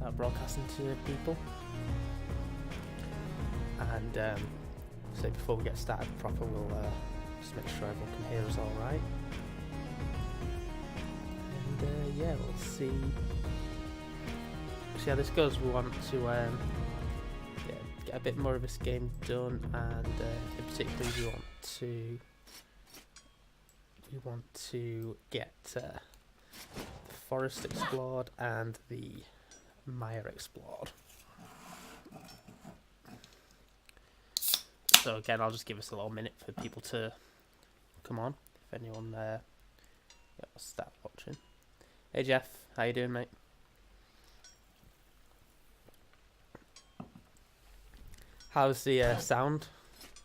start broadcasting to people. And so before we get started proper, we'll just make sure everyone can hear us all right. And yeah, we'll see how this goes. We want to get a bit more of this game done, and in particular we want to get the forest explored and the mire explored. So again, I'll just give us a little minute for people to come on. If anyone I'll start watching. Hey Jeff, how you doing, mate? How's the sound?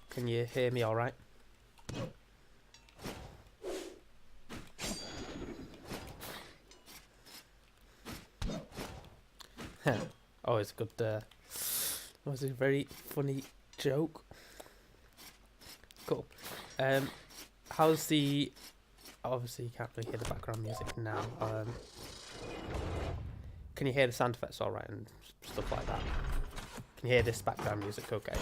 Can you hear me all right? Always a good. Was a very funny joke. Cool. How's the? Obviously, you can't really hear the background music now. Can you hear the sound effects all right and stuff like that? Can you hear this background music? Okay.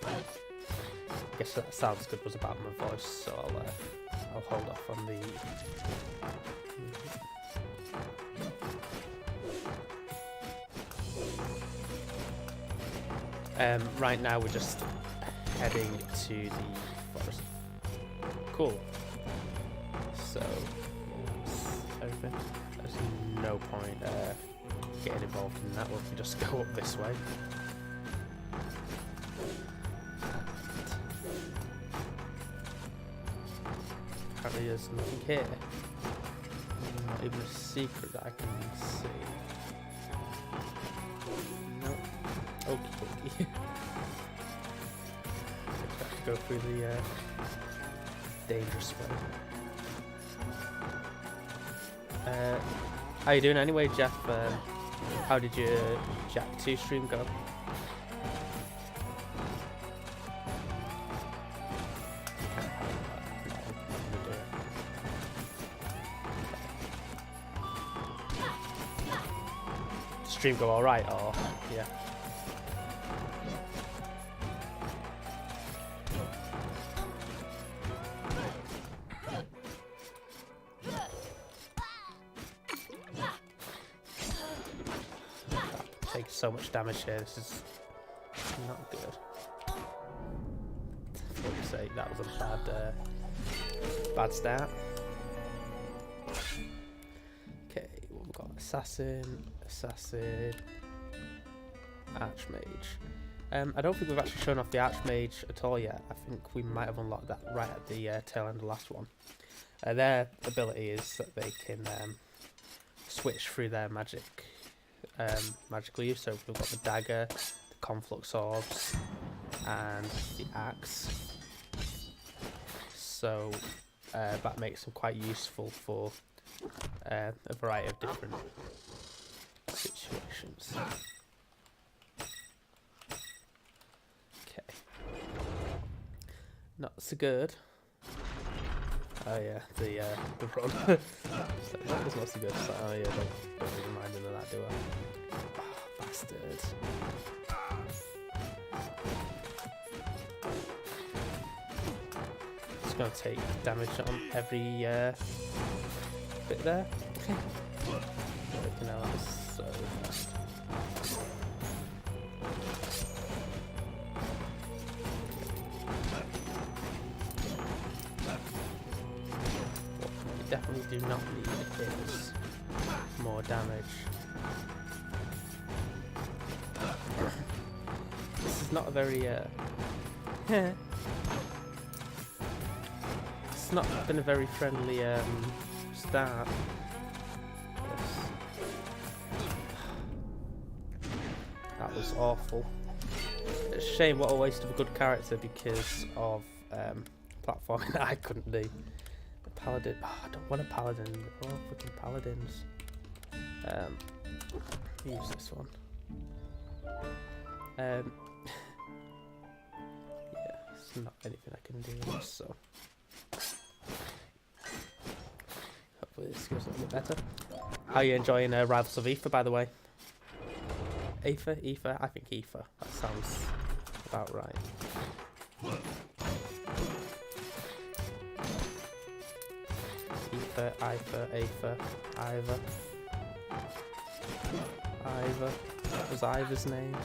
I guess that sounds good was about my voice, so I'll hold off on the. Right now we're just heading to the forest. Cool. So, everything. There's no point getting involved in that. We can just go up this way. Apparently there's nothing here. Not even a secret that I can see. Nope. Okie dokie. Have to go through the dangerous way. How you doing anyway, Jeff? How did your Jak 2 stream go? Stream go alright, or yeah? Take so much damage here. This is not good. For fuck's sake, that was a bad start. Okay, what we've got? Assassin, Archmage. I don't think we've actually shown off the Archmage at all yet. I think we might have unlocked that right at the tail end of the last one. Their ability is that they can switch through their magic magically. So we've got the dagger, the conflux orbs, and the axe. So that makes them quite useful for a variety of different situations. Okay, not so good. Oh yeah, the run. So that was not so good. So, oh yeah, don't really remind him of that, do I? Oh, bastard. Just gonna take damage on every bit there. Freaking hell, that was so fast. Definitely do not need his more damage. This is not a very it's not been a very friendly start. That was awful. It's a shame, what a waste of a good character because of platforming that I couldn't do. Paladin. Oh, I don't want a paladin. Oh, fucking paladins. Use this one. Yeah, it's not anything I can do with this, so hopefully this goes a little bit better. How are you enjoying Rivals of Aether, by the way? Aether? Aether? I think Aether. That sounds about right. Aether, Aether, Aether, Ivor. Ivor. What was Ivor's name?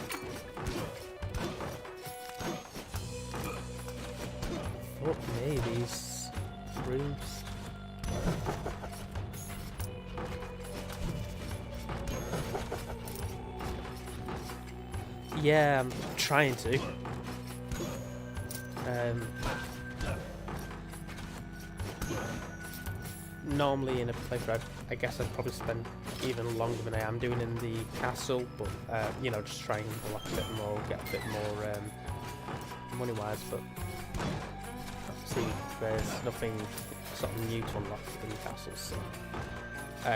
Fuck me, these rooms. Yeah, I'm trying to. Normally in a playthrough, I guess I'd probably spend even longer than I am doing in the castle, but you know, just try and unlock a bit more, get a bit more money-wise. But see, there's nothing sort of new to unlock in the castle, so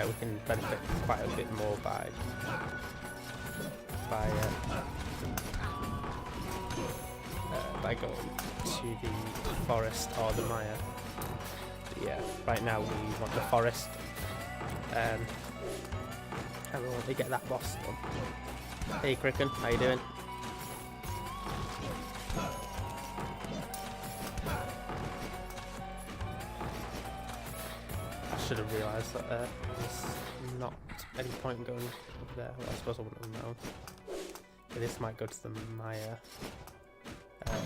we can benefit quite a bit more by going to the forest or the mire. But yeah, right now we want the forest. And we want to get that boss done. Hey Cricken, how you doing? I should have realised that there's not any point in going over there. Well, I suppose I wouldn't have known. But this might go to the mire.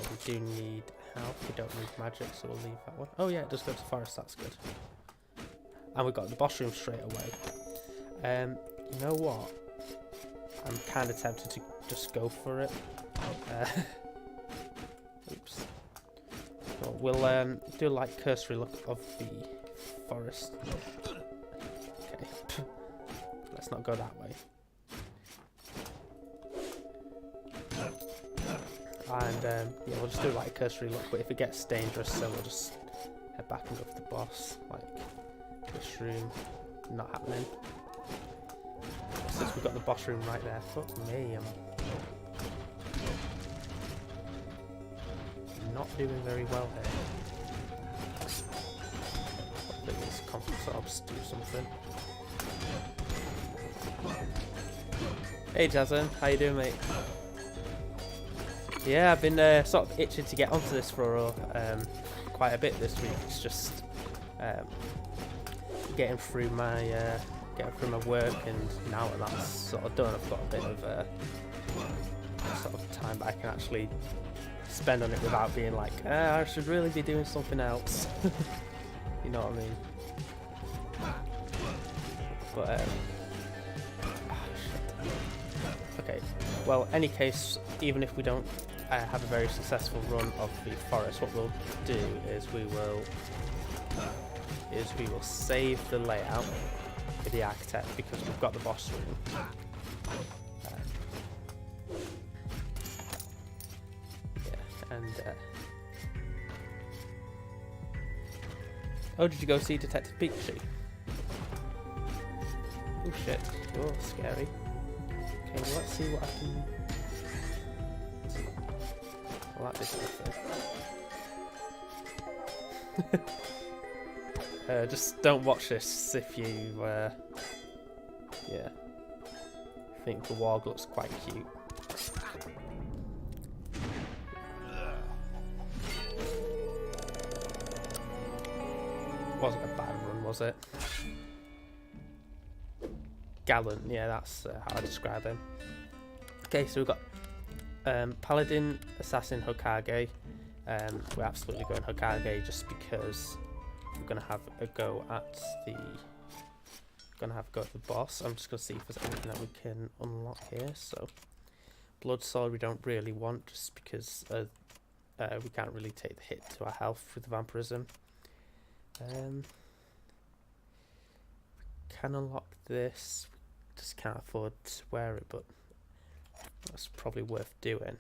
We do need health, we don't need magic, so we'll leave that one. Oh yeah, it does go to the forest, that's good. And we've got the boss room straight away. You know what? I'm kind of tempted to just go for it. Oops. Well, we'll do a like cursory look of the forest. Okay. Let's not go that way. And yeah, we'll just do like a cursory look, but if it gets dangerous, then we'll just head back and go for the boss. Like, this room, not happening. Since we've got the boss room right there, fuck me, I'm not doing very well here. Hopefully these conflict orbs do something. Hey Jason, how you doing, mate? Yeah, I've been sort of itching to get onto this for quite a bit this week. It's just getting through my work, and now that that's sort of done, I've got a bit of sort of time that I can actually spend on it without being like, I should really be doing something else. You know what I mean? But okay. Well, any case, even if we don't have a very successful run of the forest, what we'll do is we will save the layout with the architect, because we've got the boss room. Yeah, and oh, did you go see Detective Pikachu? Oh shit! Oh, scary. Okay, well, let's see what I can. I like this effort. Just don't watch this if you, yeah, think the warg looks quite cute. Wasn't a bad run, was it? Gallant, yeah, that's how I describe him. Okay, so we've got Paladin, Assassin, Hokage. We're absolutely going Hokage just because we're gonna have a go at the boss. I'm just gonna see if there's anything that we can unlock here. So Blood Sword we don't really want, just because we can't really take the hit to our health with the vampirism. We can unlock this. We just can't afford to wear it, but that's probably worth doing.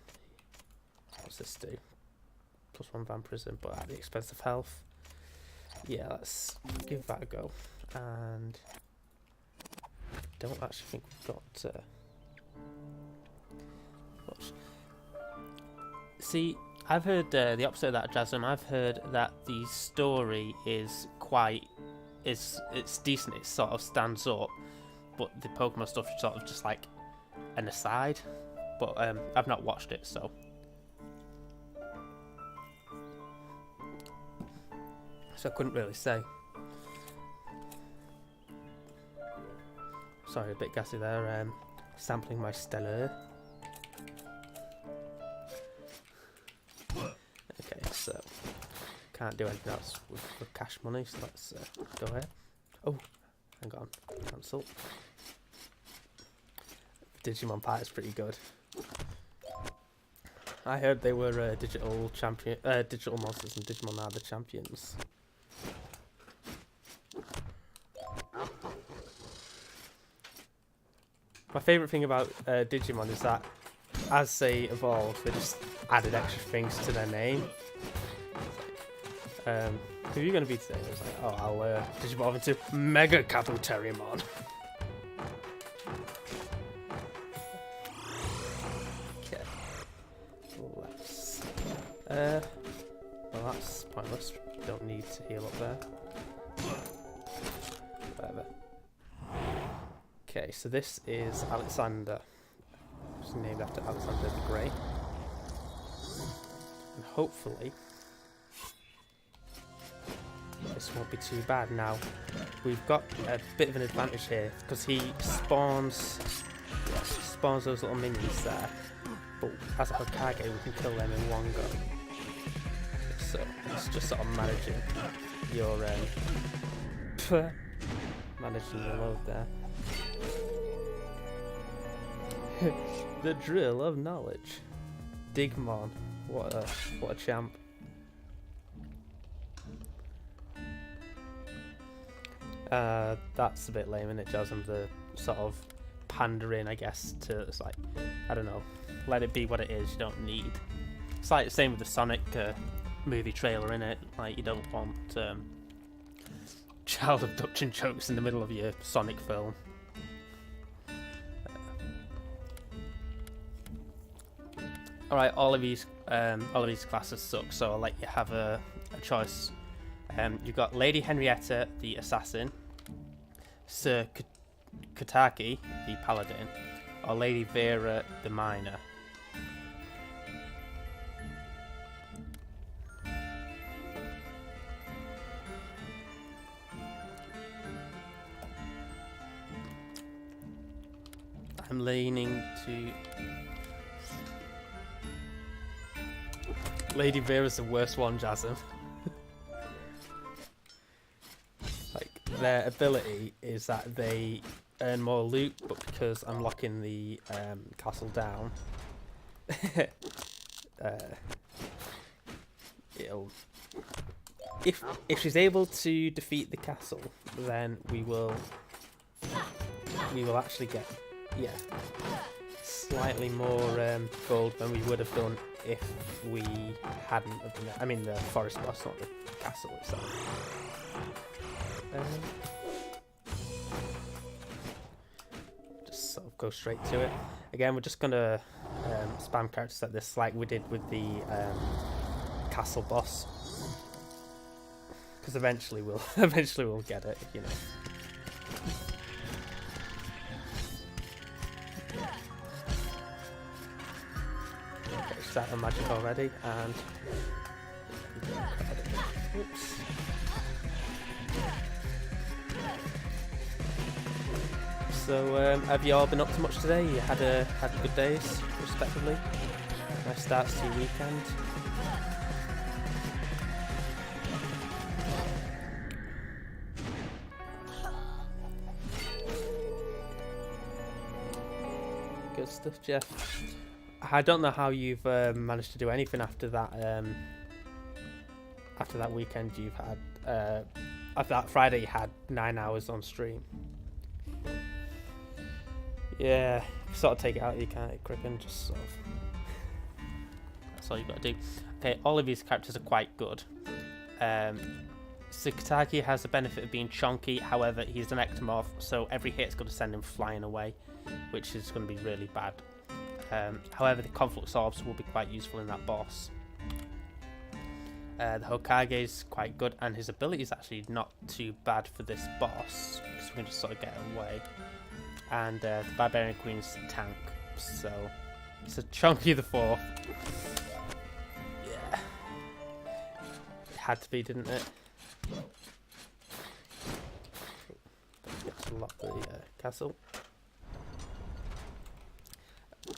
What's this do? +1 vampirism, but at the expense of health. Yeah, let's give that a go. And I don't actually think we've got much. See, I've heard the opposite of that, Jasmine. I've heard that the story is it's decent. It sort of stands up, but the Pokemon stuff is sort of just like an aside. But I've not watched it, so I couldn't really say. Sorry, a bit gassy there. Sampling my Stellar. Okay, so can't do anything else with cash money, so let's go ahead. Oh, hang on, cancel. Digimon Party is pretty good. I heard they were digital monsters, and Digimon are the champions. My favourite thing about Digimon is that as they evolve, they just added extra things to their name. Who are you going to be today? It's like, oh, I'll Digivolve into Mega Kabuterimon. Okay. Let's... well, that's pointless. Don't need to heal up there. Whatever. Okay, so this is Alexander. It's named after Alexander the Great. And hopefully this won't be too bad. Now, we've got a bit of an advantage here because he spawns those little minions there. But as a Hokage, we can kill them in one go. So it's just sort of managing your managing the load there. The drill of knowledge. Digmon, what a champ. That's a bit lame, isn't it, Jasm? The sort of pandering, I guess, to, it's like, I don't know, let it be what it is. You don't need. It's like the same with the Sonic movie trailer, innit? Like, you don't want child abduction jokes in the middle of your Sonic film. Alright, all of these classes suck, so I'll let you have a choice. You've got Lady Henrietta, the assassin, Sir Kataki, the paladin, or Lady Vera, the miner. I'm leaning to... Lady Vera's the worst one, Jasm. Like, their ability is that they earn more loot, but because I'm locking the castle down, it'll... If she's able to defeat the castle, then we will actually get, yeah, slightly more gold than we would have done if we hadn't have done it. I mean the forest boss, not the castle itself. Just sort of go straight to it. Again, we're just gonna spam characters like this, like we did with the castle boss, because eventually we'll get it, you know. Start the magic already, and oops. So have you all been up to much today? You had good days, respectively. Nice starts to your weekend. Good stuff, Jeff. I don't know how you've managed to do anything after that. After that weekend you've had. After that Friday, you had 9 hours on stream. Yeah, sort of take it out. You can't quick and just sort of. That's all you've got to do. Okay, all of these characters are quite good. Sakataki has the benefit of being chonky. However, he's an ectomorph, so every hit's going to send him flying away, which is going to be really bad. However, the Conflux Orbs will be quite useful in that boss. The Hokage is quite good, and his ability is actually not too bad for this boss, so we can just sort of get away. And the Barbarian Queen's tank, so it's a Chunky the 4th. Yeah. It had to be, didn't it? Let's lock the castle.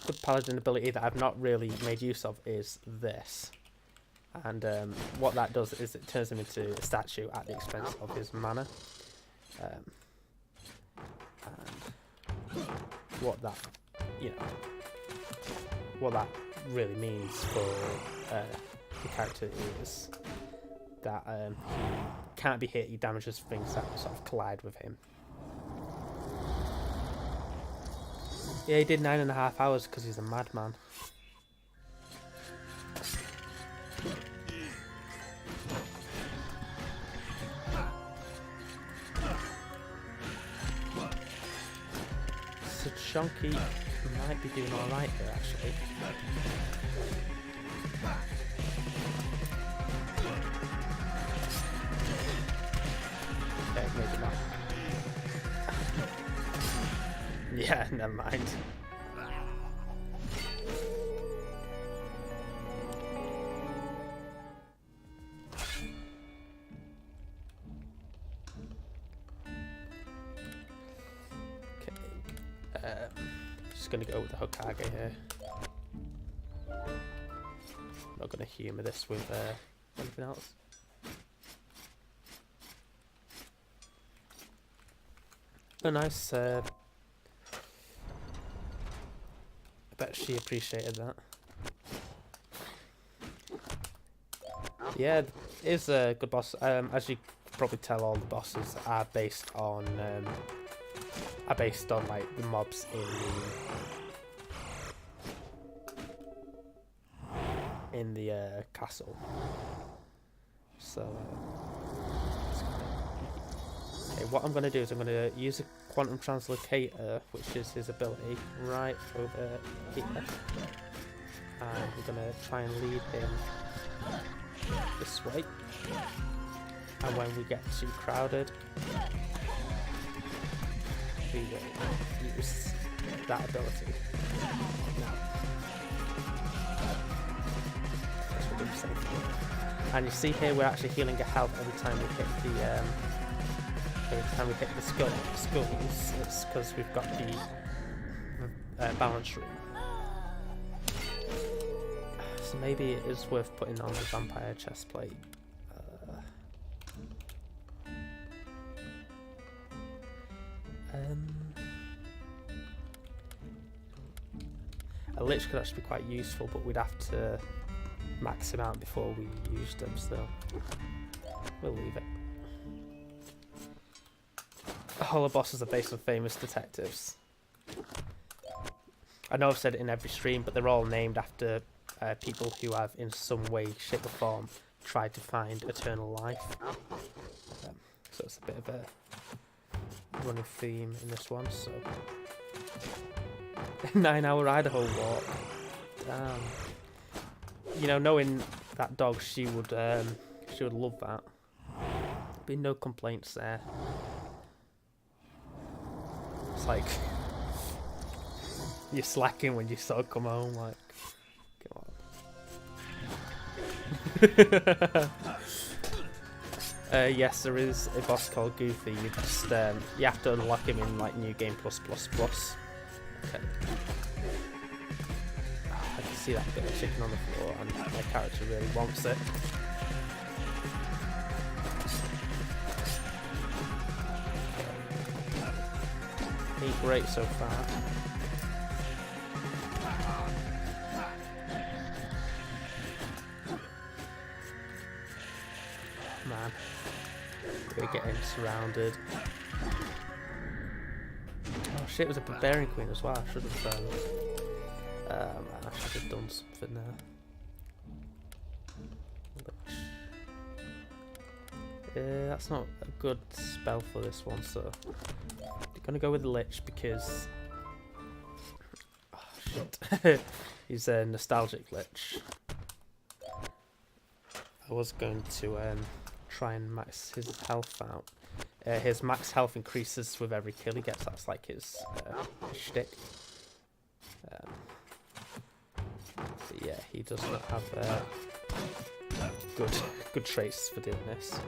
Good paladin ability that I've not really made use of is this. And what that does is it turns him into a statue at the expense of his mana. And what that, what that really means for the character is that he can't be hit. He damages things that sort of collide with him. Yeah, he did 9.5 hours because he's a madman. So Chunky might be doing alright here, actually. Okay, maybe not. Yeah, never mind. Just gonna go with the Hokage here. Not gonna humour this with anything else. Oh, nice. I bet she appreciated that. Yeah, it is a good boss. As you can probably tell, all the bosses are based on like the mobs in the castle. So okay, what I'm going to do is I'm going to use a quantum translocator, which is his ability, right over here, and we're going to try and lead him this way, and when we get too crowded we will use that ability. Now, and you see here we're actually healing a health every time we hit the skulls. It's because we've got the balance room. So maybe it is worth putting on the vampire chest plate. A lich could actually be quite useful, but we'd have to max him out before we used him, so we'll leave it. All the bosses are based on famous detectives. I know I've said it in every stream, but they're all named after people who have, in some way, shape or form, tried to find eternal life. So it's a bit of a running theme in this one. So 9-hour Idaho walk. Damn. You know, knowing that dog, she would love that. Be no complaints there. It's like you're slacking when you sort of come home, like, come on. Yes, there is a boss called Goofy. You just you have to unlock him in like New Game Plus. Okay. I can see that bit of chicken on the floor, and my character really wants it. Ain't great so far. Man, we're getting surrounded. Oh shit, it was a Barbarian Queen as well. I should have done something there. Yeah, that's not a good spell for this one, so I'm gonna go with the Lich because shit. He's a nostalgic Lich. I was going to try and max his health out. His max health increases with every kill he gets. That's like his shtick. But yeah, he does not have good traits for doing this.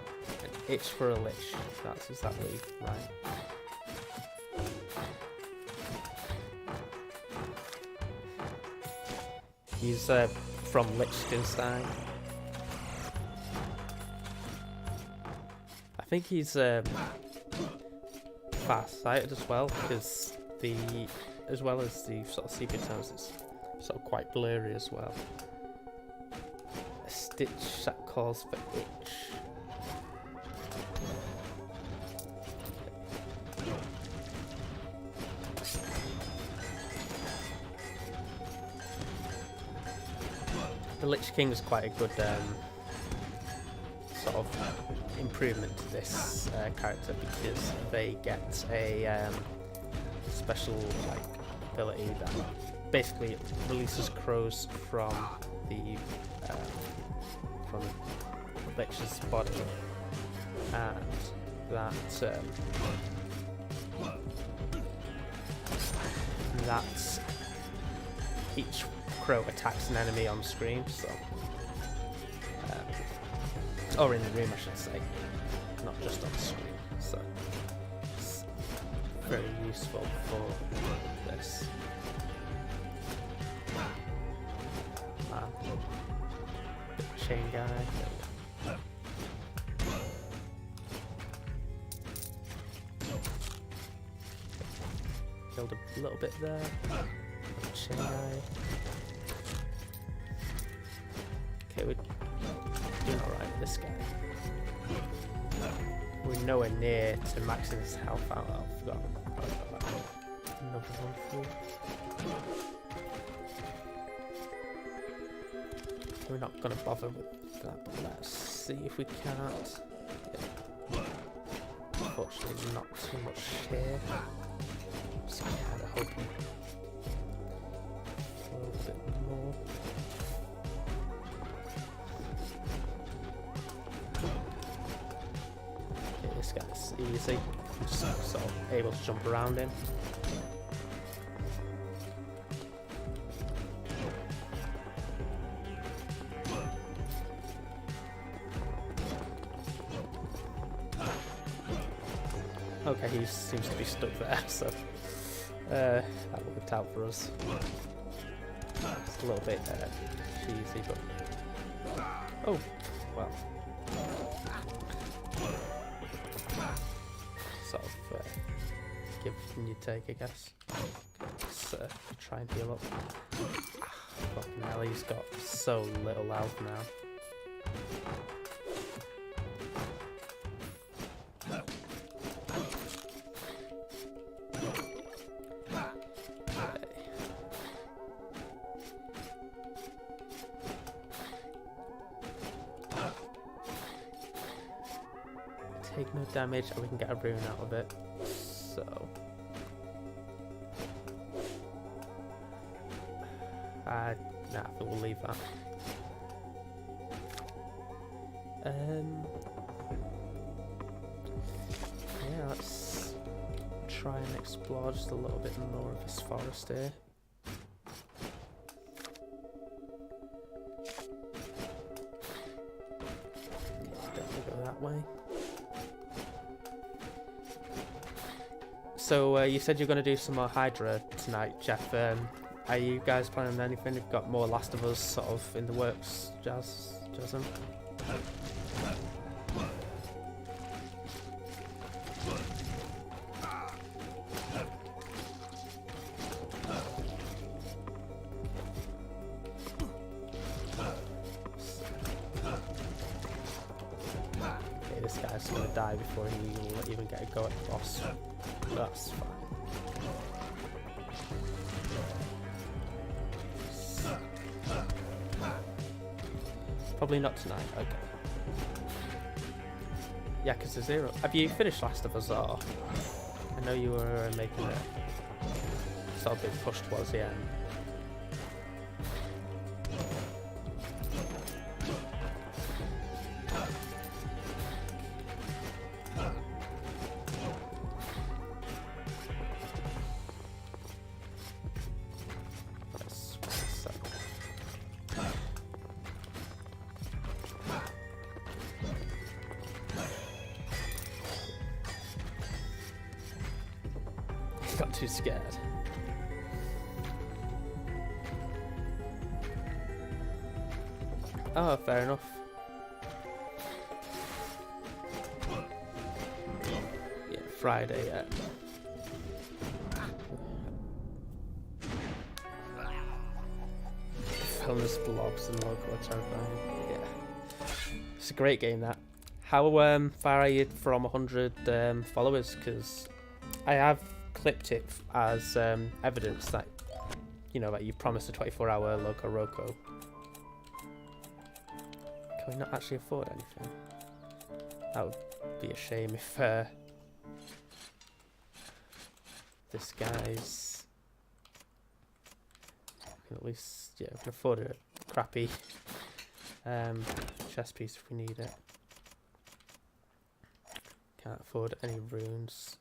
An itch for a lich. That's exactly right. He's from Liechtenstein. I think he's far-sighted as well, because as well as the sort of sepia tones, it's sort of quite blurry as well. A stitch that calls for itch. The Lich King is quite a good sort of improvement to this character, because they get a special like ability that basically releases crows from the Lich's body, and that each crow attacks an enemy on screen, so or in the room, I should say, not just on screen. So it's very useful for this. Chain guy. Killed a little bit there. Chain guy. Okay, we're doing alright with this guy. We're nowhere near to maxing his health out. Oh, I forgot about that. Another one through. We're not going to bother with that, but let's see if we can't. Yeah. Unfortunately, not too much here. So I'm kind of hoping for a little bit more. Okay, this guy's easy. I'm just sort of able to jump around him. Okay, he seems to be stuck there, so that worked out for us. It's a little bit cheesy, but oh, well, sort of give and you take, I guess. Let's try and heal up. Fucking hell, he's got so little health now. Take no damage, and we can get a rune out of it. So nah, I think we'll leave that. Yeah, let's try and explore just a little bit more of this forest here. Definitely go that way. So you said you're going to do some more Hydra tonight, Jeff. Are you guys planning on anything? You've got more Last of Us sort of in the works, Jasm? Okay, this guy's going to die before he will even get a go at the boss. That's fine. Probably not tonight, okay. Yakuza 0. Have you finished Last of Us, or? I know you were making a sort of big push towards the end. got too scared. Oh, fair enough. Yeah, Friday, yeah. Films, blobs, and local are terrifying. Yeah. It's a great game, that. How far are you from 100 followers? Because I have clipped it as evidence that, you know, that you promised a 24-hour Loco Roco. Can we not actually afford anything? That would be a shame if this guy's... At least, yeah, we can afford a crappy chess piece if we need it. Can't afford any runes.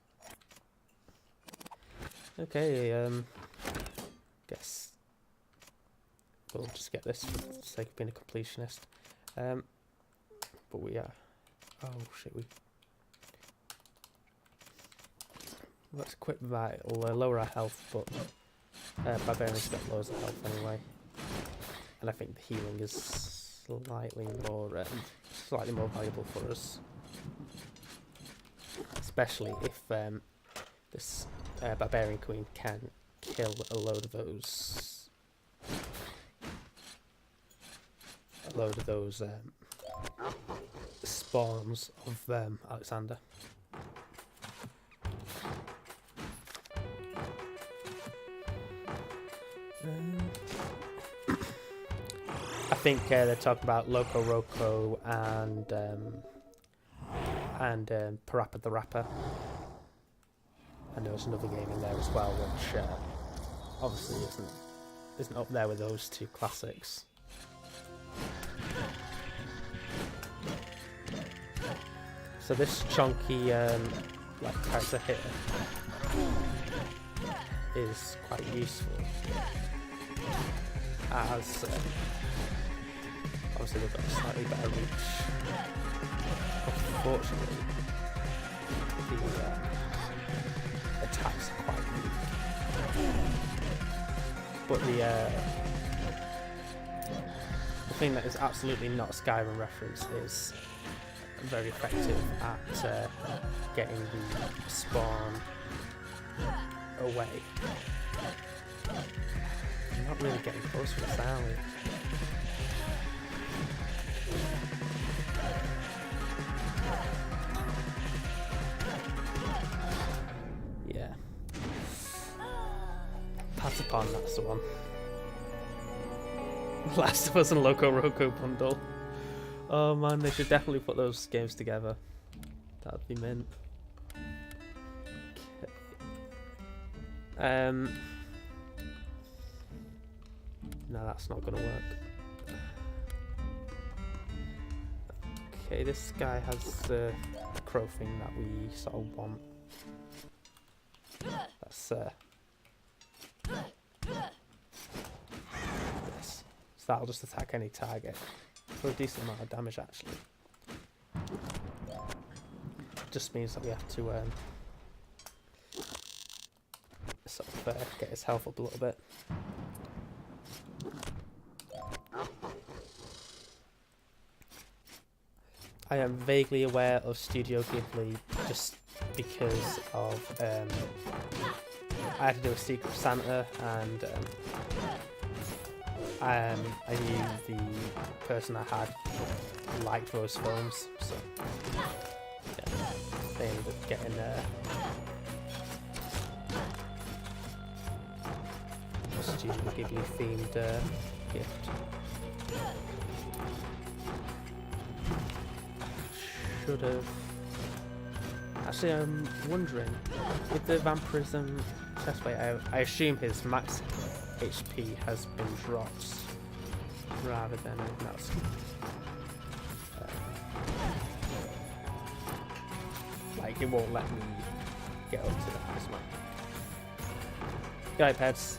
Okay, guess we'll just get this for the sake of being a completionist. But we are... Oh shit, let's equip that. It'll lower our health, but Barbarian's got loads of health anyway. And I think the healing is slightly more valuable for us. Especially if this Barbarian Queen can kill a load of those spawns of Alexander. I think they're talking about Loco Roco and Parappa the Rapper. And there's another game in there as well, which obviously isn't up there with those two classics. So this chunky like character here is quite useful, as obviously they've got a slightly better reach. Unfortunately, the attacks are quite weak. But the thing that is absolutely not a Skyrim reference is very effective at getting the spawn away. I'm not really getting close to this, are we? Yeah. Patapon, that's the one. Last of Us and Loco Roco bundle. Oh man, they should definitely put those games together. That'd be mint. Okay. No, that's not gonna work. Okay, this guy has the crow thing that we sort of want. That's this. So that'll just attack any target for a decent amount of damage, actually. Just means that we have to sort of get his health up a little bit. I am vaguely aware of Studio Ghibli just because of I had to do a Secret Santa, and I knew the person I had liked those films, so yeah, they ended up getting a Studio Ghibli themed gift. Should have. Actually, I'm wondering, with the vampirism chestplate, I assume his max HP has been dropped rather than anything else. Like, it won't let me get up to that as well. Guy pets,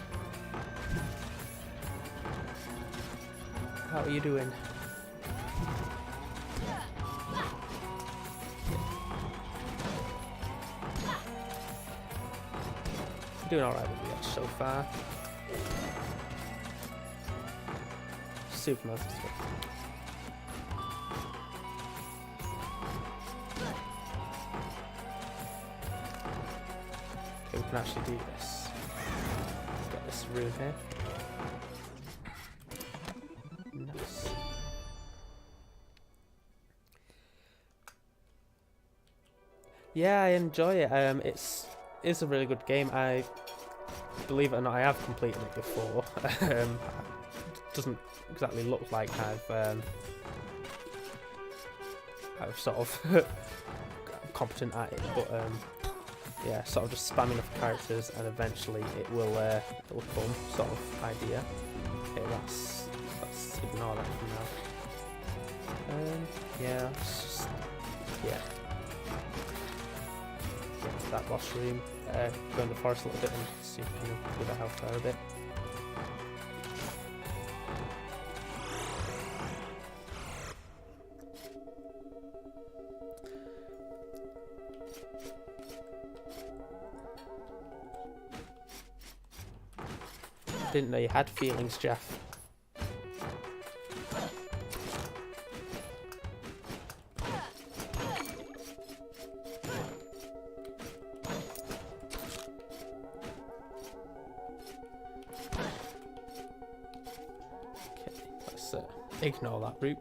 how are you doing? Doing alright with the edge so far. Super nice. Okay, we can actually do this. Got this room here. Nice. Yeah, I enjoy it. It's a really good game. I believe it or not, I have completed it before. Doesn't exactly look like I've sort of competent at it, but yeah, sort of just spamming enough characters and eventually it will come sort of idea. Okay, let's ignore that for now. Yeah, let's just get to that boss room. Go in the forest a little bit and see if we can improve the health there a bit. Didn't know you had feelings, Jeff. Okay, let's ignore that route.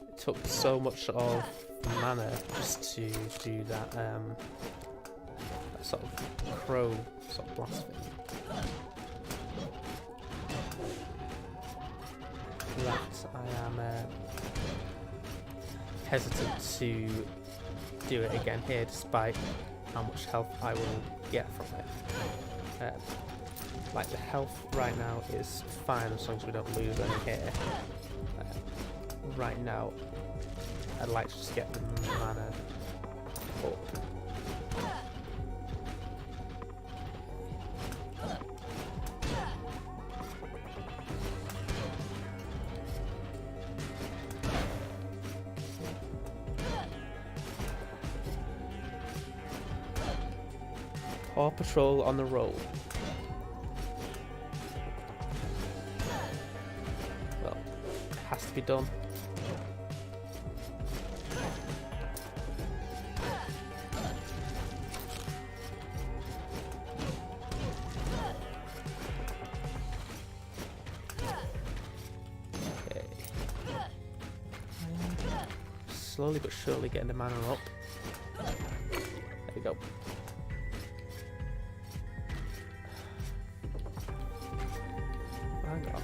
It took so much of mana just to do that, that sort of crow sort of blast thing. That I am hesitant to do it again here, despite how much health I will get from it. Like the health right now is fine as long as we don't lose any here. Right now, I'd like to just get the mana up. Paw Patrol on the roll. Well, it has to be done. Okay. Slowly but surely getting the mana up. There we go. Hang on.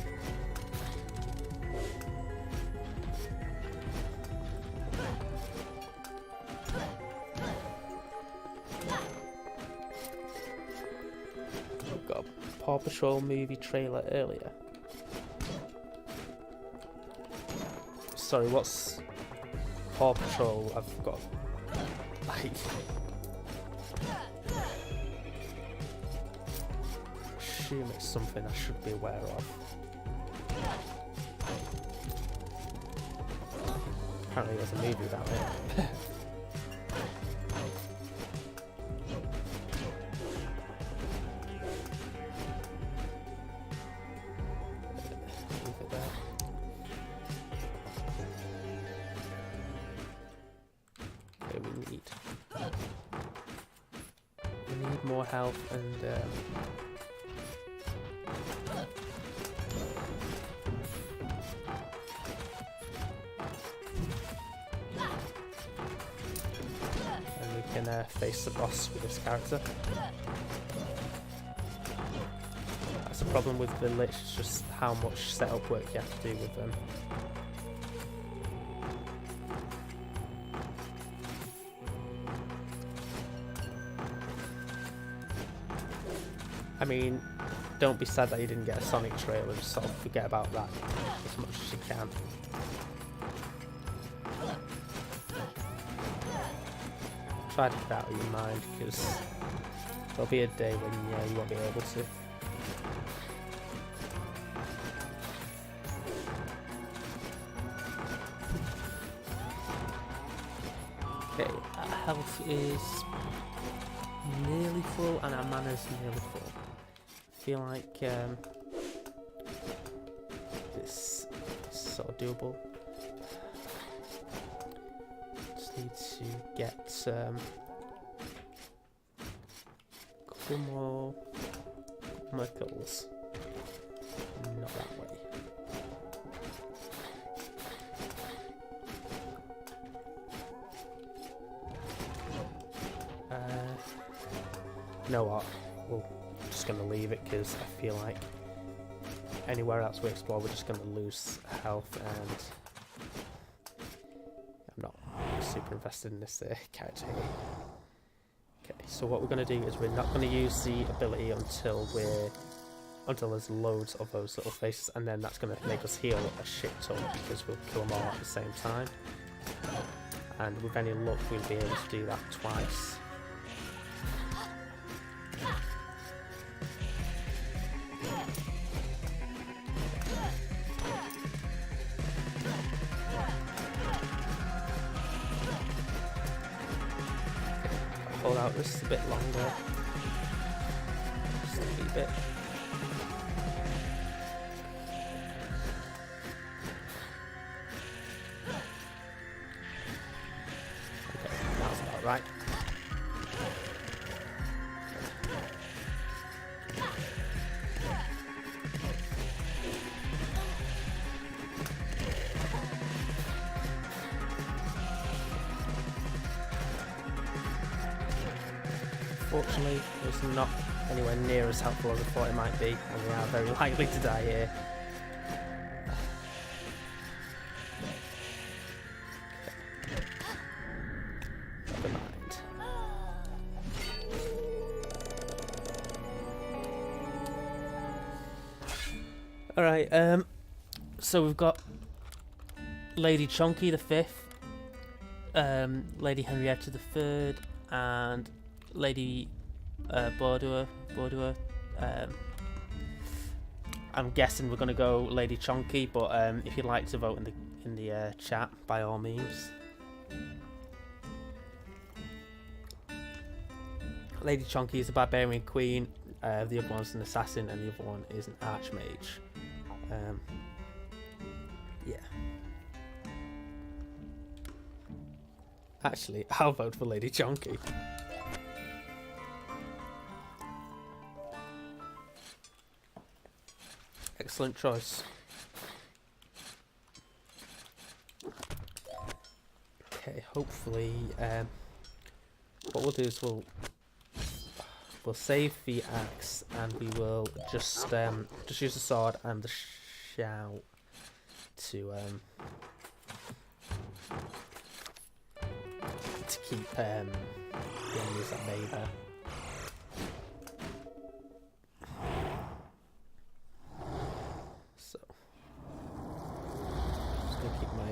We've got a Paw Patrol movie trailer earlier. Sorry, what's Paw Patrol? I've got like assume it's something I should be aware of. Apparently there's a movie about it. Leave it there. Okay, we need more health and face the boss with this character. That's the problem with the Lich, it's just how much setup work you have to do with them. I mean, don't be sad that you didn't get a Sonic trailer, just sort of forget about that as much as you can. Try to get that out of your mind, because there'll be a day when you won't be able to. Okay, health is nearly full, and our mana's nearly full. I feel like this is sort of doable. Just need to get a couple more kills. Not that way. You know what? We're just going to leave it because I feel like anywhere else we explore, we're just going to lose health, and I'm not super invested in this character here. Okay, so what we're going to do is we're not going to use the ability until there's loads of those little faces, and then that's going to make us heal a shit ton because we'll kill them all at the same time. And with any luck, we'll be able to do that twice. Hold out just a bit longer. Just a wee bit. Okay, that's about right. Unfortunately, it's not anywhere near as helpful as I thought it might be, and we are very likely to die here. Never mind. Alright, so we've got Lady Chonky the 5th, Lady Henrietta the 3rd, and Lady Bordua. I'm guessing we're gonna go Lady Chonky, but if you'd like to vote in the chat, by all means. Lady Chonky is a barbarian queen. The other one's an assassin, and the other one is an archmage. Yeah. Actually, I'll vote for Lady Chonky. Excellent choice. Okay, hopefully, what we'll do is we'll save the axe, and we will just use the sword and the shout to keep the enemies at bay there. So, just gonna keep my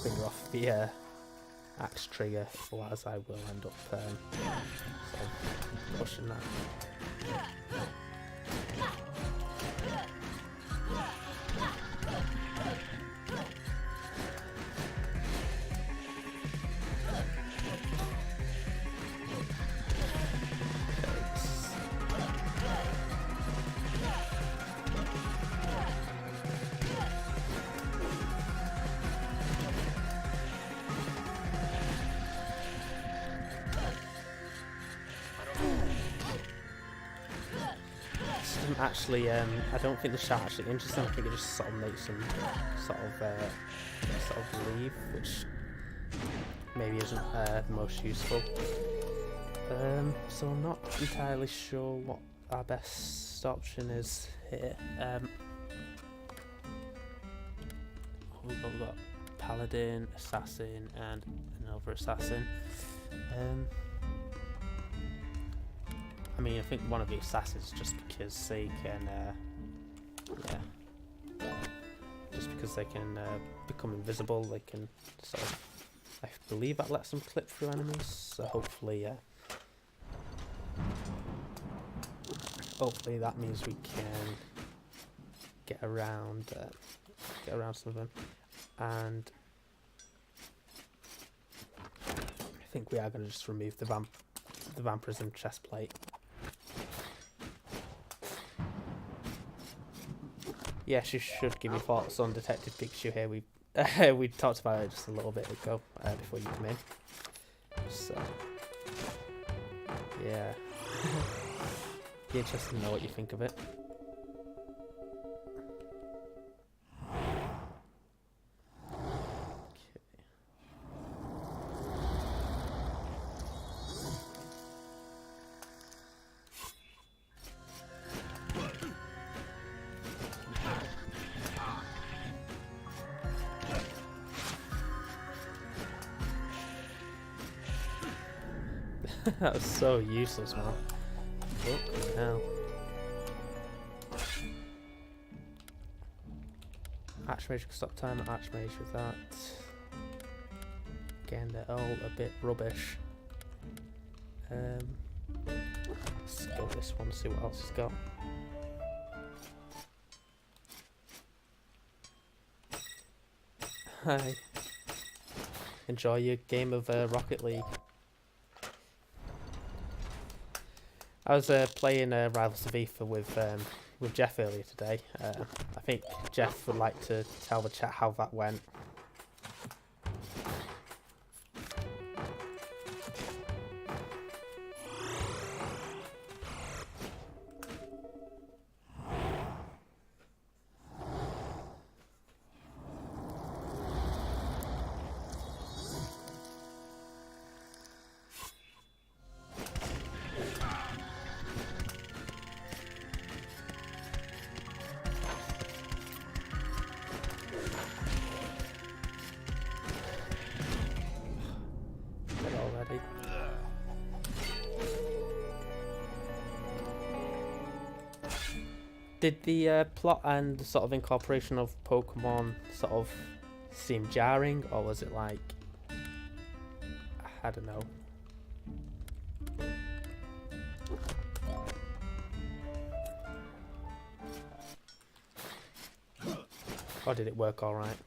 finger off the axe trigger, otherwise I will end up sort of pushing that. Actually, I don't think the shot actually interesting. I think it just sort of makes them sort of leave, which maybe isn't the most useful. So I'm not entirely sure what our best option is here. We've got paladin, assassin, and another assassin. I mean, I think one of the assassins, just because they can, just because they can become invisible, they can sort of, I believe that lets them clip through enemies. So hopefully, hopefully that means we can get around some of them, and I think we are going to just remove the the vampirism chest plate. Yes, you should give your thoughts on Detective Pikachu here. We talked about it just a little bit ago before you come in. So yeah, be interested to know what you think of it. That was so useless, man. Fucking hell. Archmage can stop time at Archmage with that. Again, they're all a bit rubbish. Let's go with this one, see what else it's got. Hi. Enjoy your game of Rocket League. I was playing Rivals of Aether with Jeff earlier today. I think Jeff would like to tell the chat how that went. Did the plot and the sort of incorporation of Pokemon sort of seem jarring, or was it like, I don't know. Or did it work alright?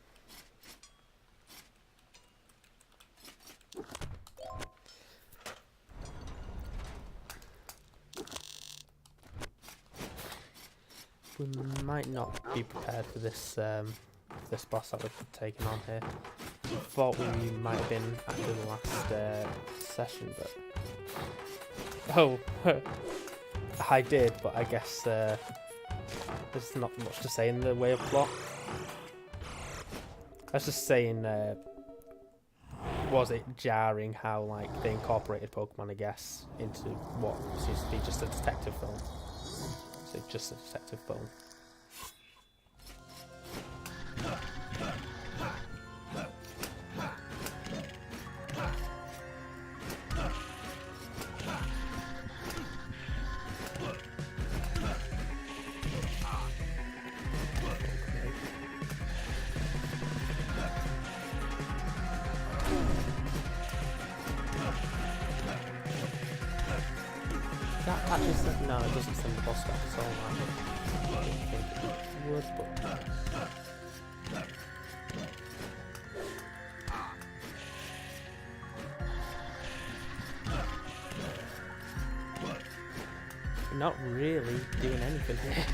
We might not be prepared for this this boss that we're taking on here. I thought we might have been after the last session, but oh, I did. But I guess there's not much to say in the way of plot. I was just saying, was it jarring how like they incorporated Pokemon, I guess, into what seems to be just a detective film? So just a detective film. That actually said, no, it doesn't send the boss back at all. I didn't think it would, but we're not really doing anything here.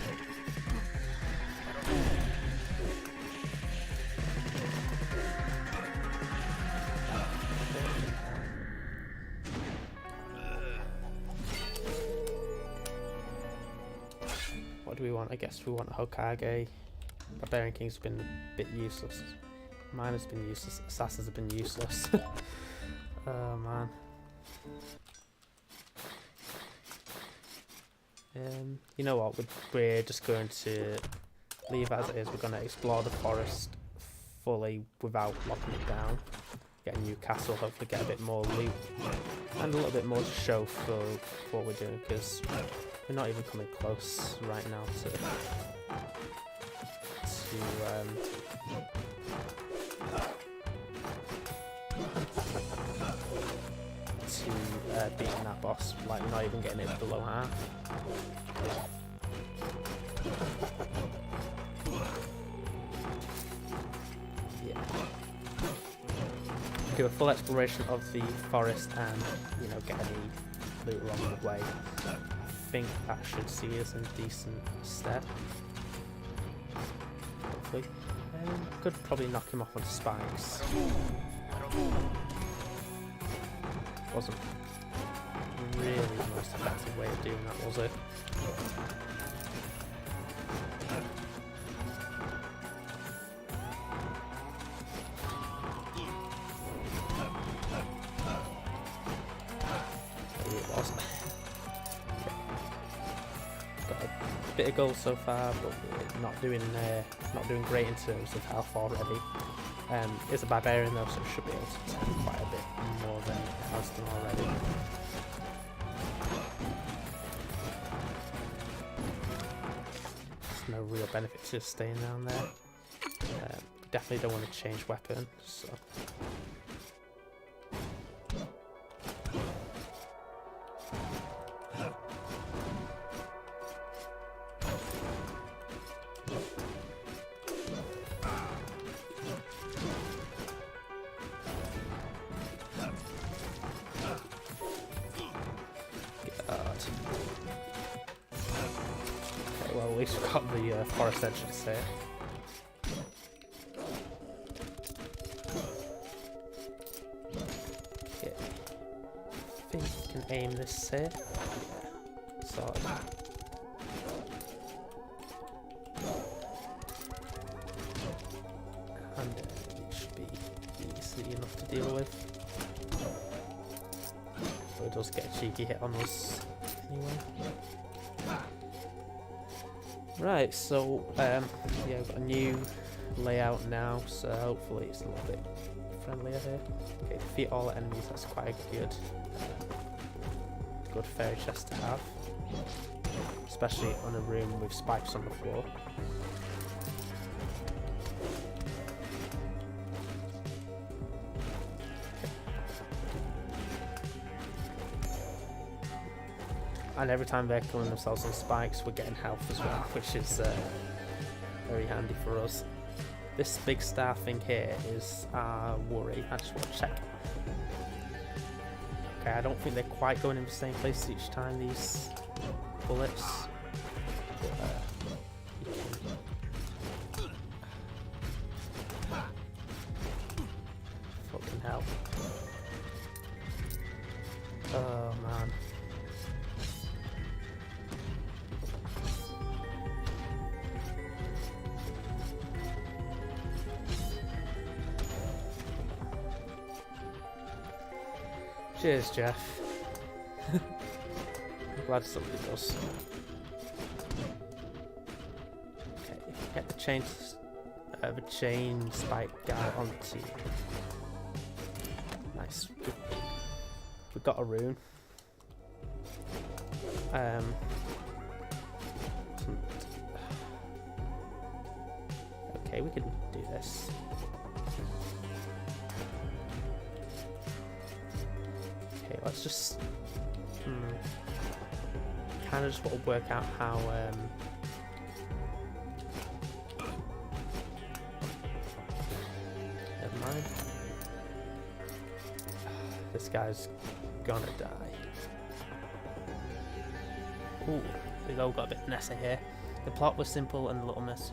What do we want? I guess we want Hokage. Barbarian King's been a bit useless. Mine has been useless. Assassins have been useless. Oh man. You know what? We're just going to leave it as it is. We're going to explore the forest fully without locking it down. Get a new castle. Hopefully get a bit more loot and a little bit more to show for what we're doing, because we're not even coming close right now to beating that boss. Like, we're not even getting it below half. Yeah. Do a full exploration of the forest and, you know, get any loot along the way. I think that should see us in decent stead. Hopefully. Could probably knock him off with spikes. Wasn't really the most effective way of doing that, was it? Maybe it was. Got a bit of gold so far, but we're not doing great in terms of health already. It's a barbarian though, so it should be able to take quite a bit more than it has done already. There's no real benefit to staying down there. Definitely don't want to change weapon, so. Well, at least we've got the forest entrance here. Okay. I think we can aim this here. Yeah. Sorted. And it should be easy enough to deal with. But it does get a cheeky hit on us anyway. Right, so yeah, we've got a new layout now, so hopefully it's a little bit friendlier here. Okay, defeat all enemies, that's quite a good fairy chest to have. Especially on a room with spikes on the floor. And every time they're killing themselves on spikes, we're getting health as well, which is very handy for us. This big star thing here is our worry. I just want to check. Okay, I don't think they're quite going in the same place each time, these bullets. But, fucking hell. Oh man. Cheers, Jeff. I'm glad somebody does. Okay, get the chain spike guy onto. Nice. We've got a rune. Okay, we can do this. Okay, let's just kind of just want to work out how never mind. This guy's gonna die. Ooh, we've all got a bit messy here. The plot was simple and a little messy.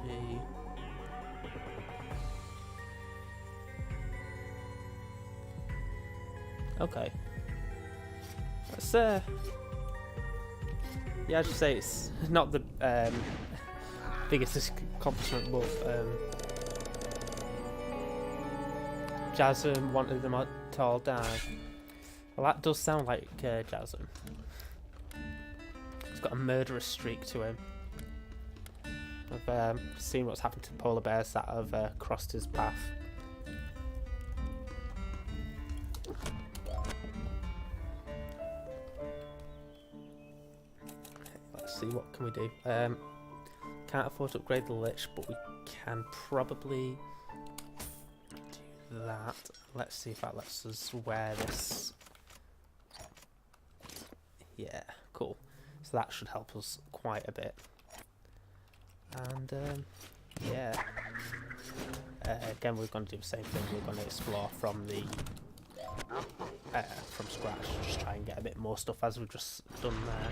Okay. Let's yeah, I should say it's not the biggest accomplishment, but Jasm wanted them to all die. Well, that does sound like Jasm. He's got a murderous streak to him. I've seen what's happened to polar bears that have crossed his path. Let's see, what can we do? Can't afford to upgrade the Lich, but we can probably do that. Let's see if that lets us wear this. Yeah, cool. So that should help us quite a bit. And yeah, again we're going to do the same thing. We're going to explore from the from scratch. Just try and get a bit more stuff as we've just done there.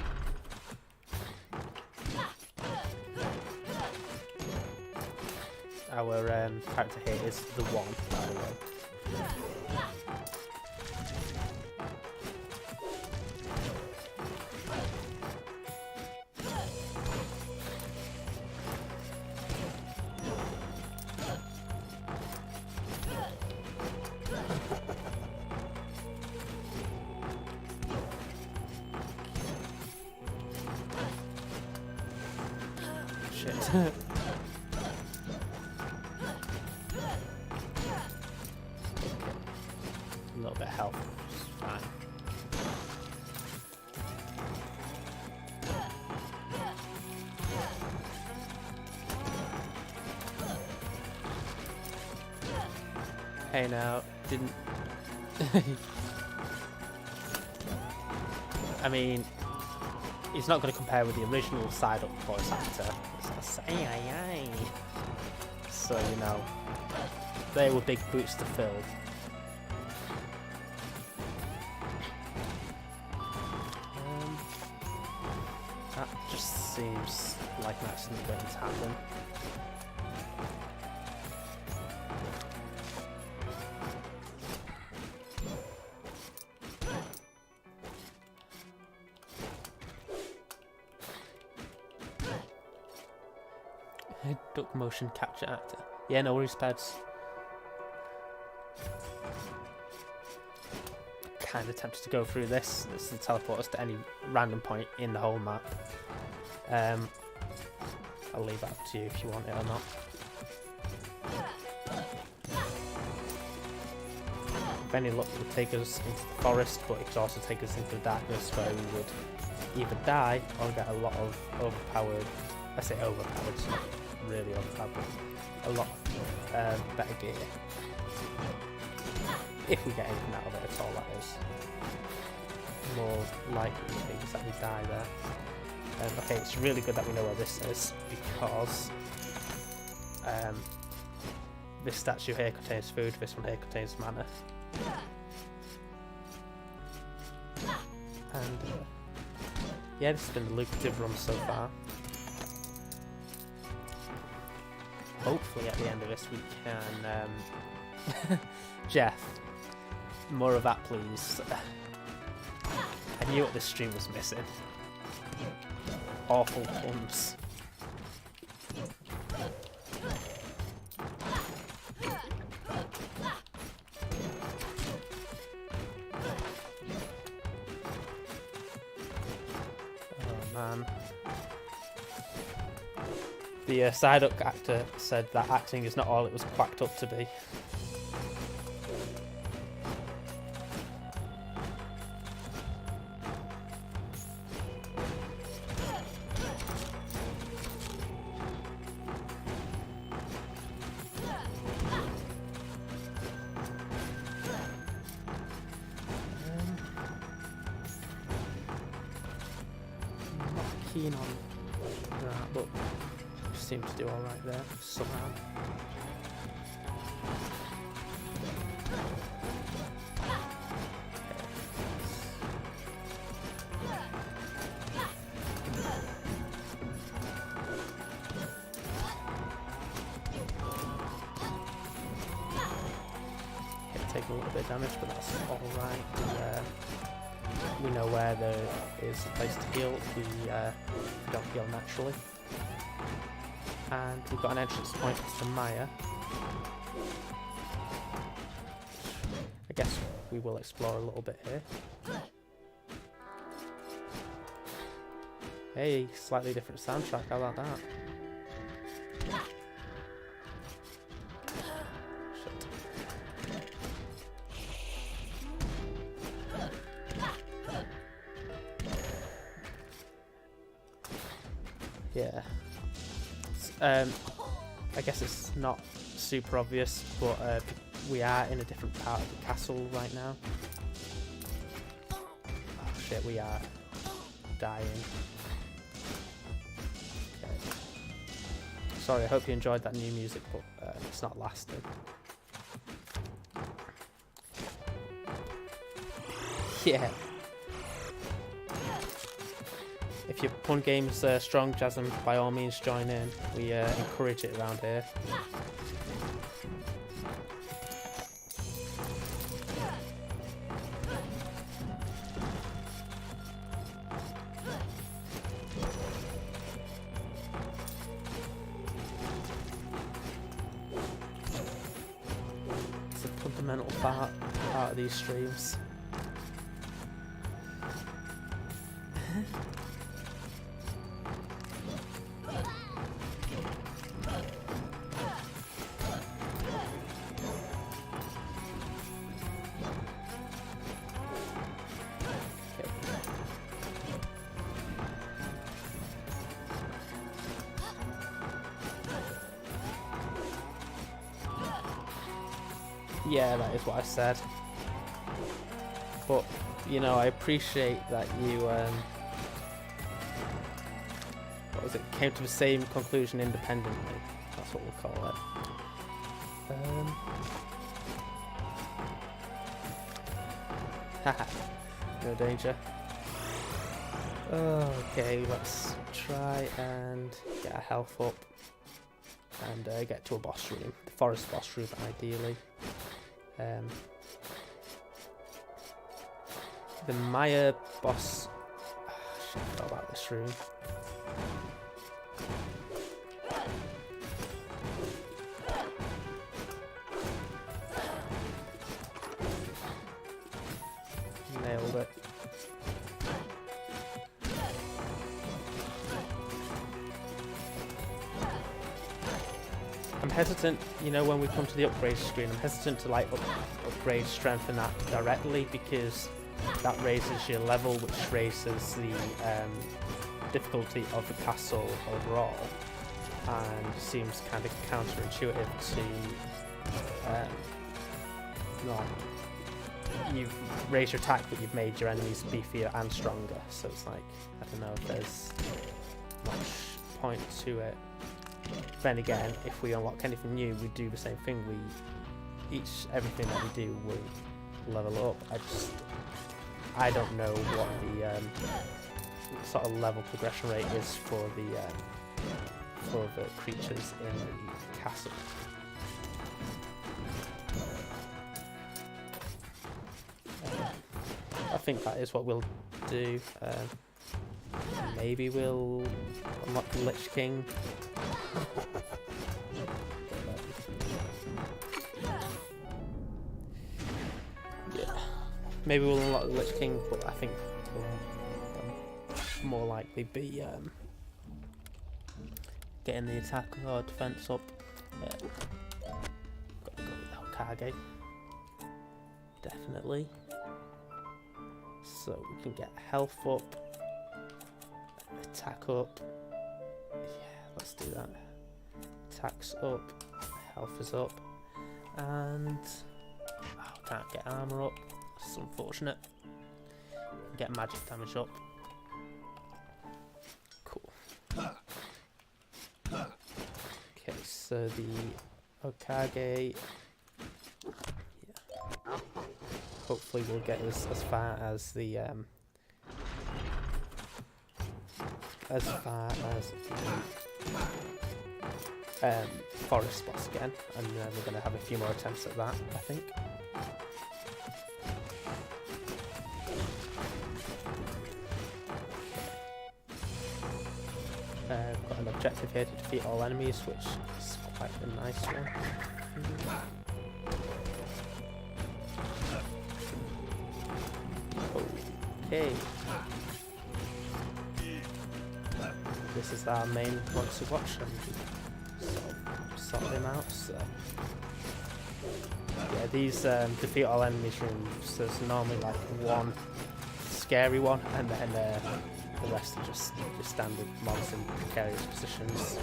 Our character here is the one, by the way. Shit. A little bit of health, fine. Hey now, didn't... I mean, he's not going to compare with the original Psyduck voice actor. So, you know, they were big boots to fill. That just seems like an accident waiting to happen. Duck motion capture actor. Yeah, no worries, Peds. Kind of tempted to go through this. This will teleport us to any random point in the whole map. I'll leave that up to you if you want it or not. If any luck, it would take us into the forest, but it could also take us into the darkness where we would either die or get a lot of overpowered. I say overpowered, it's not really overpowered, a lot better gear. If we get anything out of it at all, that is. More likely things that we die there. Okay, it's really good that we know where this is, because this statue here contains food, this one here contains mana. And yeah, this has been a lucrative run so far. Hopefully at the end of this we can... Jeff, more of that please. I knew what this stream was missing. Awful puns. Oh man. The Psyduck actor said that acting is not all it was quacked up to be. I'm not keen on that, but seems to do alright there, somehow. Take a little bit of damage, but that's alright. We know where there is a place to heal if we don't heal naturally. And we've got an entrance point to Maya. I guess we will explore a little bit here. Hey, slightly different soundtrack, how about that? Shit. Yeah. I guess it's not super obvious, but we are in a different part of the castle right now. Oh shit, we are dying. Okay. Sorry, I hope you enjoyed that new music, but it's not lasting. Yeah. If your pun game's strong, Jasm, by all means join in. We encourage it around here. It's a fundamental part of these streams. Yeah, that is what I said. But, you know, I appreciate that you, what was it, came to the same conclusion independently. That's what we'll call it. Haha, no danger. Okay, let's try and get our health up and get to a boss room. The forest boss room, ideally. The Maya boss. Oh, shit, I forgot about this room. Nailed it. I'm hesitant, you know, when we come to the upgrade screen, I'm hesitant to like upgrade strength in that directly because that raises your level, which raises the difficulty of the castle overall, and seems kind of counterintuitive to you've raised your attack but you've made your enemies beefier and stronger, so it's like, I don't know if there's much point to it. Then again, if we unlock anything new, we do the same thing. Everything that we do will level up. I don't know what the sort of level progression rate is for the creatures in the castle. I think that is what we'll do. Maybe we'll unlock the Lich King. Yeah. Maybe we'll unlock the Lich King, but I think we'll more likely be getting the attack or defense up. Got to go with Hokage. Definitely. So we can get health up, attack up. Yeah, let's do that. Attack's up, health is up, and can't get armor up. That's unfortunate. Get magic damage up. Cool. Okay, so the Hokage. Yeah. Hopefully we'll get as far as the forest boss again, and then we're going to have a few more attempts at that, I think. Got an objective here to defeat all enemies, which is quite a nice one. Okay. This is our main one to watch and sort him out. So yeah, these defeat all enemies rooms. There's normally like one scary one, and then the rest are just standard mobs in precarious positions.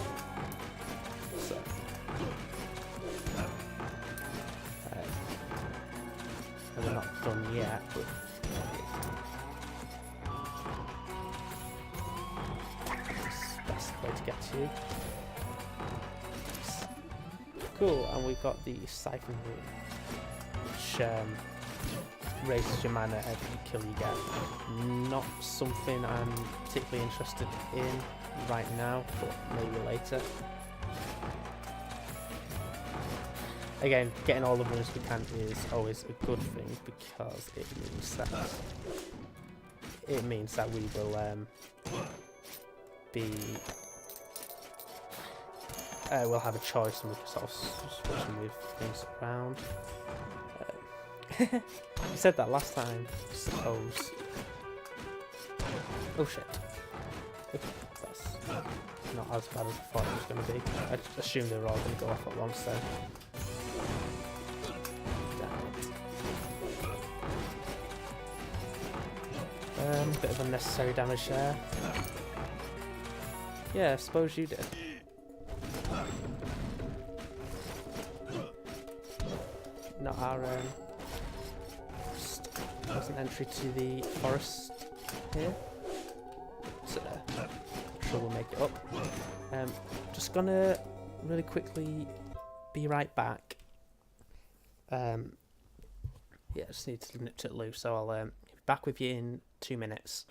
So and we're not done yet, but. Way to get to. Cool, and we've got the siphon room, which raises your mana every kill you get. Not something I'm particularly interested in right now, but maybe later. Again, getting all the runes we can is always a good thing because it means that we will we'll have a choice and we can sort of switch and move things around. You said that last time, I suppose. Oh shit. Okay, that's not as bad as I thought it was going to be. I assumed they were all going to go off at once then. Damn it. Bit of unnecessary damage there. Yeah, I suppose you did. Not our there's an entry to the forest here, so I'm sure we'll make it up. Just gonna really quickly be right back. Yeah, just need to nip it loose, so I'll be back with you in 2 minutes.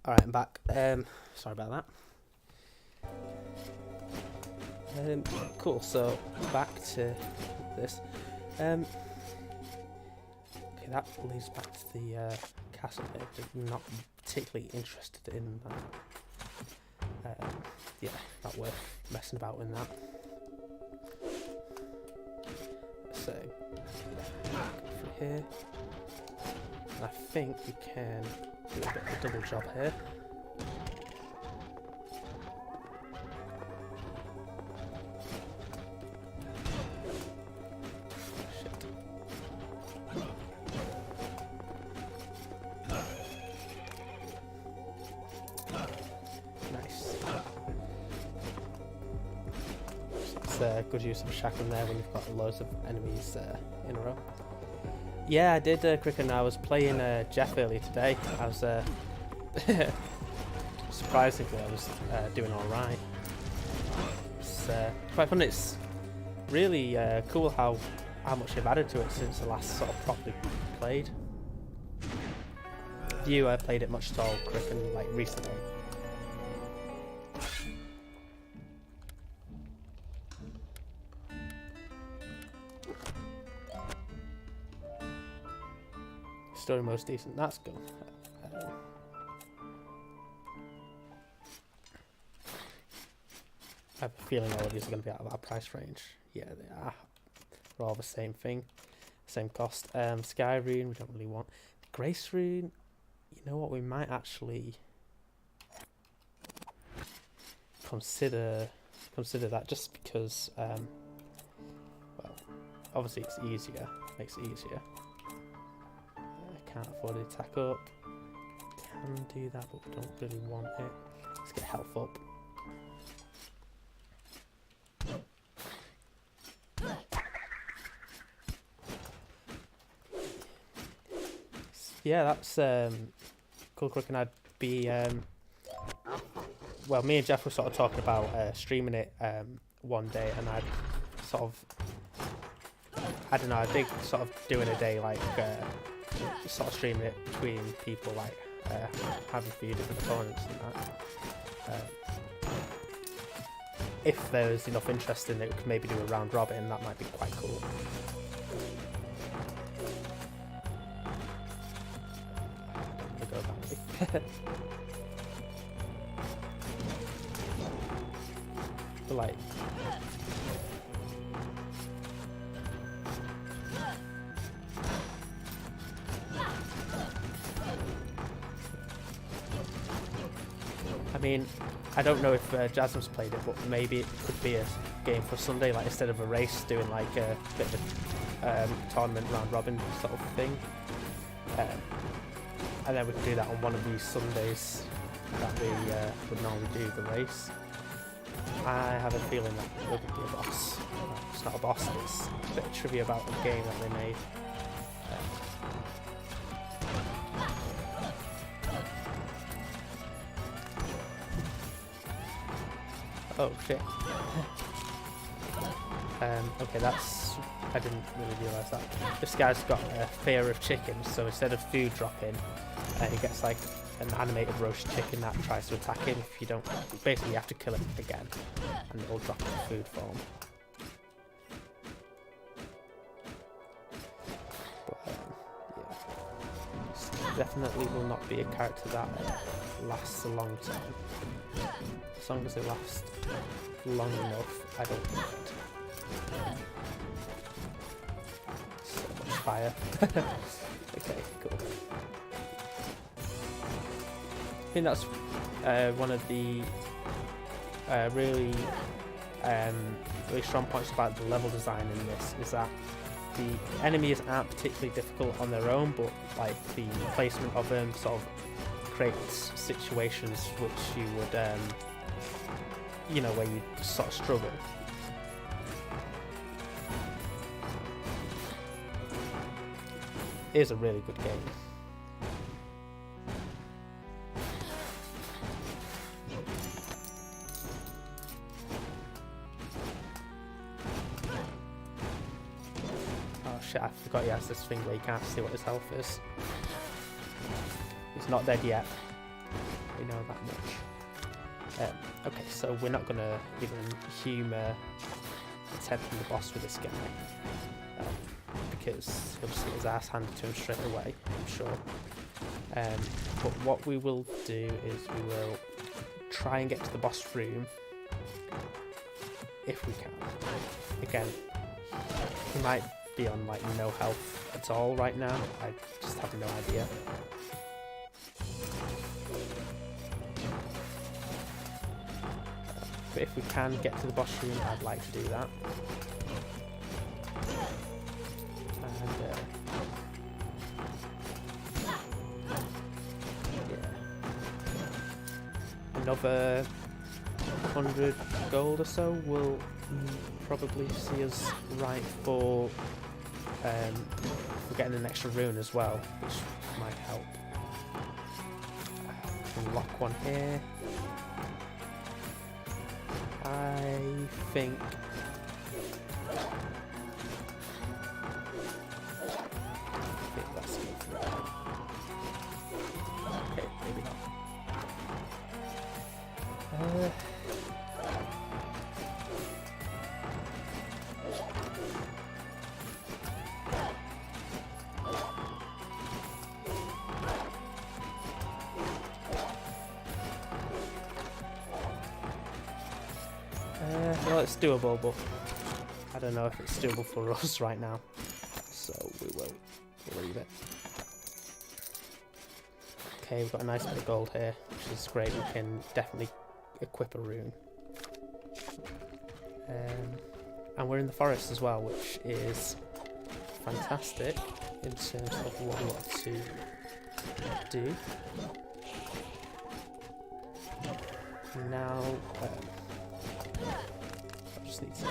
Alright, I'm back. Sorry about that. Cool, so back to this. Okay, that leads back to the castle here. I'm not particularly interested in that. Yeah, not worth messing about with that. So, go through here. I think we can do a bit of a double job here. Shit. Nice. It's good use of shackling there when you've got loads of enemies in a row. Yeah, I did, Cricken. I was playing Jeff earlier today. I was, surprisingly, I was doing alright. It's quite fun. It's really cool how much they've added to it since the last sort of properly played. You played it much at all, Cricken, like recently? Story mode's decent. That's good. I have a feeling all of these are going to be out of our price range. Yeah, they are. They're all the same thing, same cost. Sky Rune, we don't really want. Grace Rune, you know what? We might actually consider that just because. Well, obviously it's easier. Makes it easier. Can't afford to attack up. Can do that, but we don't really want it. Let's get health up. Yeah, that's cool. Quick, and I'd be well, me and Jeff were sort of talking about streaming it one day, and I'd sort of I don't know, I think sort of doing a day like sort of streaming it between people, like having a few different opponents and that. If there's enough interest in it, we could maybe do a round robin. That might be quite cool. Go that way. But like. I mean, I don't know if Jasmine's played it, but maybe it could be a game for Sunday, like instead of a race, doing like a bit of a tournament round robin sort of thing. And then we could do that on one of these Sundays that we would normally do the race. I have a feeling that there would be a boss. It's not a boss, it's a bit of trivia about the game that they made. Oh shit. Okay, that's... I didn't really realise that. This guy's got a fear of chickens, so instead of food dropping, he gets like an animated roast chicken that tries to attack him. If you don't... Basically, you have to kill it again, and it'll drop in food form. But, yeah. Definitely will not be a character that lasts a long time. As long as it lasts long enough, I don't mind. So much fire. Okay, cool. I think that's one of the really strong points about the level design in this, is that the enemies aren't particularly difficult on their own, but like the placement of them sort of creates situations which you would you know, where you sort of struggle. It is a really good game. Oh shit, I forgot he has this thing where you can't see what his health is. He's not dead yet. We know that much. Okay, so we're not going to even humour attempting the boss with this guy, because he'll just get his ass handed to him straight away, I'm sure. But what we will do is we will try and get to the boss room, if we can. Again, he might be on like no health at all right now, I just have no idea. But if we can get to the boss room, I'd like to do that. And yeah. Another 100 gold or so will probably see us right for getting an extra rune as well, which might help. Unlock one here. I think that's good. Okay, maybe not. Well, it's doable, but I don't know if it's doable for us right now, so we'll leave it. Okay, we've got a nice bit of gold here, which is great. We can definitely equip a rune. And we're in the forest as well, which is fantastic in terms of what we want to do. Now, I just need to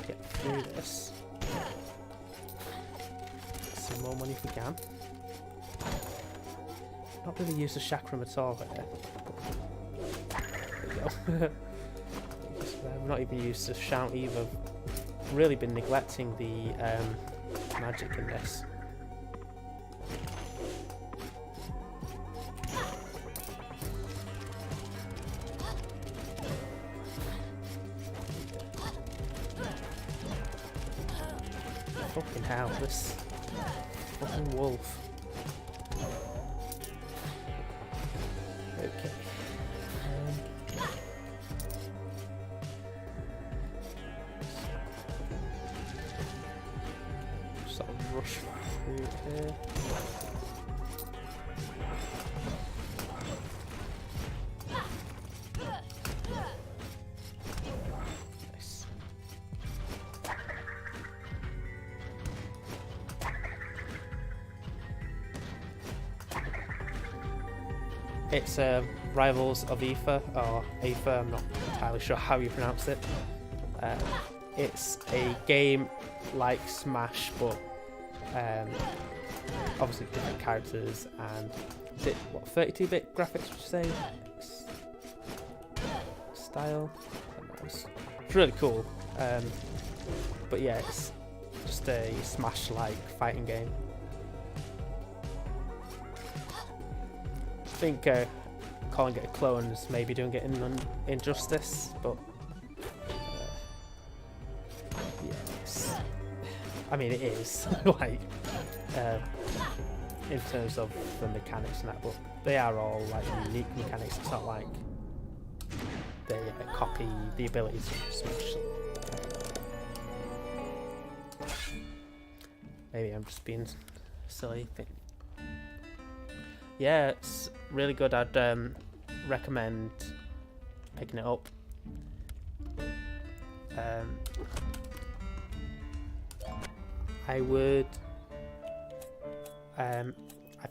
get through this. Get some more money if we can. Not really used the chakram at all here. There we go. I've not even used the shout either. really been neglecting the magic in this. Fucking hell, this fucking wolf. Okay. Sort of rush through here. Nice. It's Rivals of Aether, or Aether, I'm not entirely sure how you pronounce it. It's a game like Smash, but obviously different characters, and is it, what, 32-bit graphics, would you say? Style? I don't know, it's really cool. But yeah, it's just a Smash-like fighting game. I think calling it a clone is maybe doing it an injustice, but yeah, I mean it is like in terms of the mechanics and that, but they are all like unique mechanics. It's not like they copy the abilities of Smash. Maybe I'm just being silly. Yeah, it's really good. I'd recommend picking it up. I would. I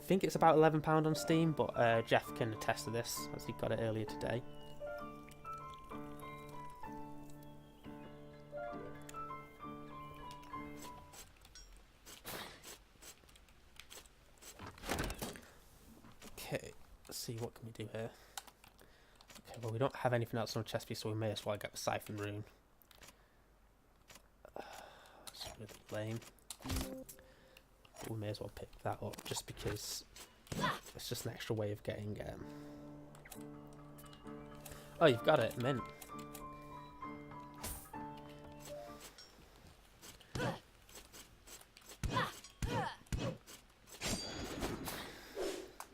think it's about £11 on Steam, but Jeff can attest to this as he got it earlier today. Okay, let's see, what can we do here? Okay, well, we don't have anything else on the chest piece, so we may as well get the Siphon Rune. That's really lame. We may as well pick that up just because it's just an extra way of getting. Oh, you've got it, mint.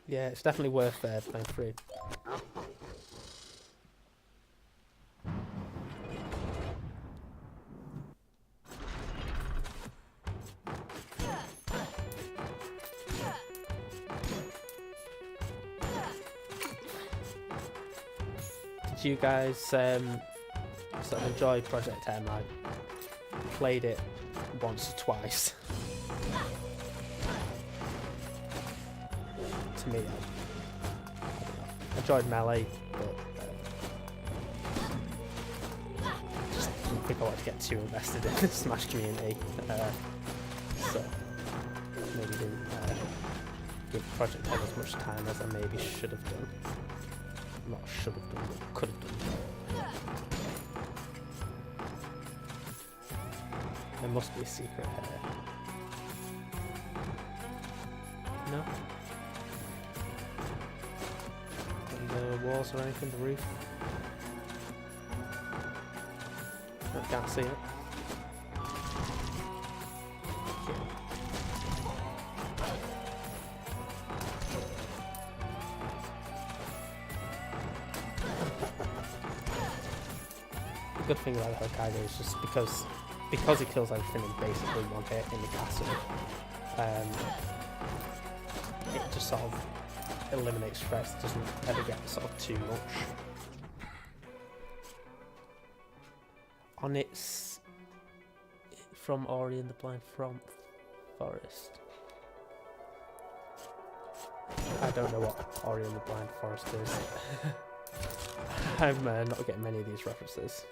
Yeah, it's definitely worth playing through. Did you guys sort of enjoy Project M? I played it once or twice. To me, I don't know. I enjoyed Melee, but just didn't think I wanted to get too invested in the Smash community. So maybe didn't give Project M as much time as I maybe should have done. Not should have done, but could have done. There must be a secret here. No? The walls or anything, the roof? I can't see it. The good thing about the Hokage is just because he kills everything in basically one hit in the castle, it just sort of eliminates stress, doesn't ever get sort of too much. On its from Ori and the Blind Forest. I don't know what Ori and the Blind Forest is. I'm not getting many of these references.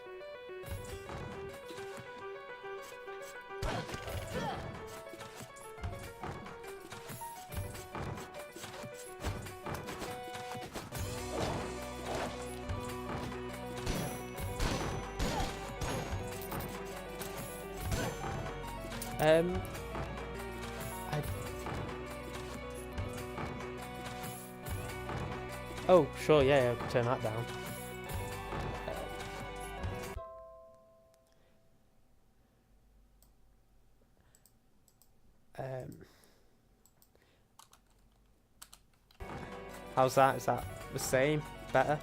I... Oh, sure, yeah, I can turn that down. How's that? Is that the same? Better?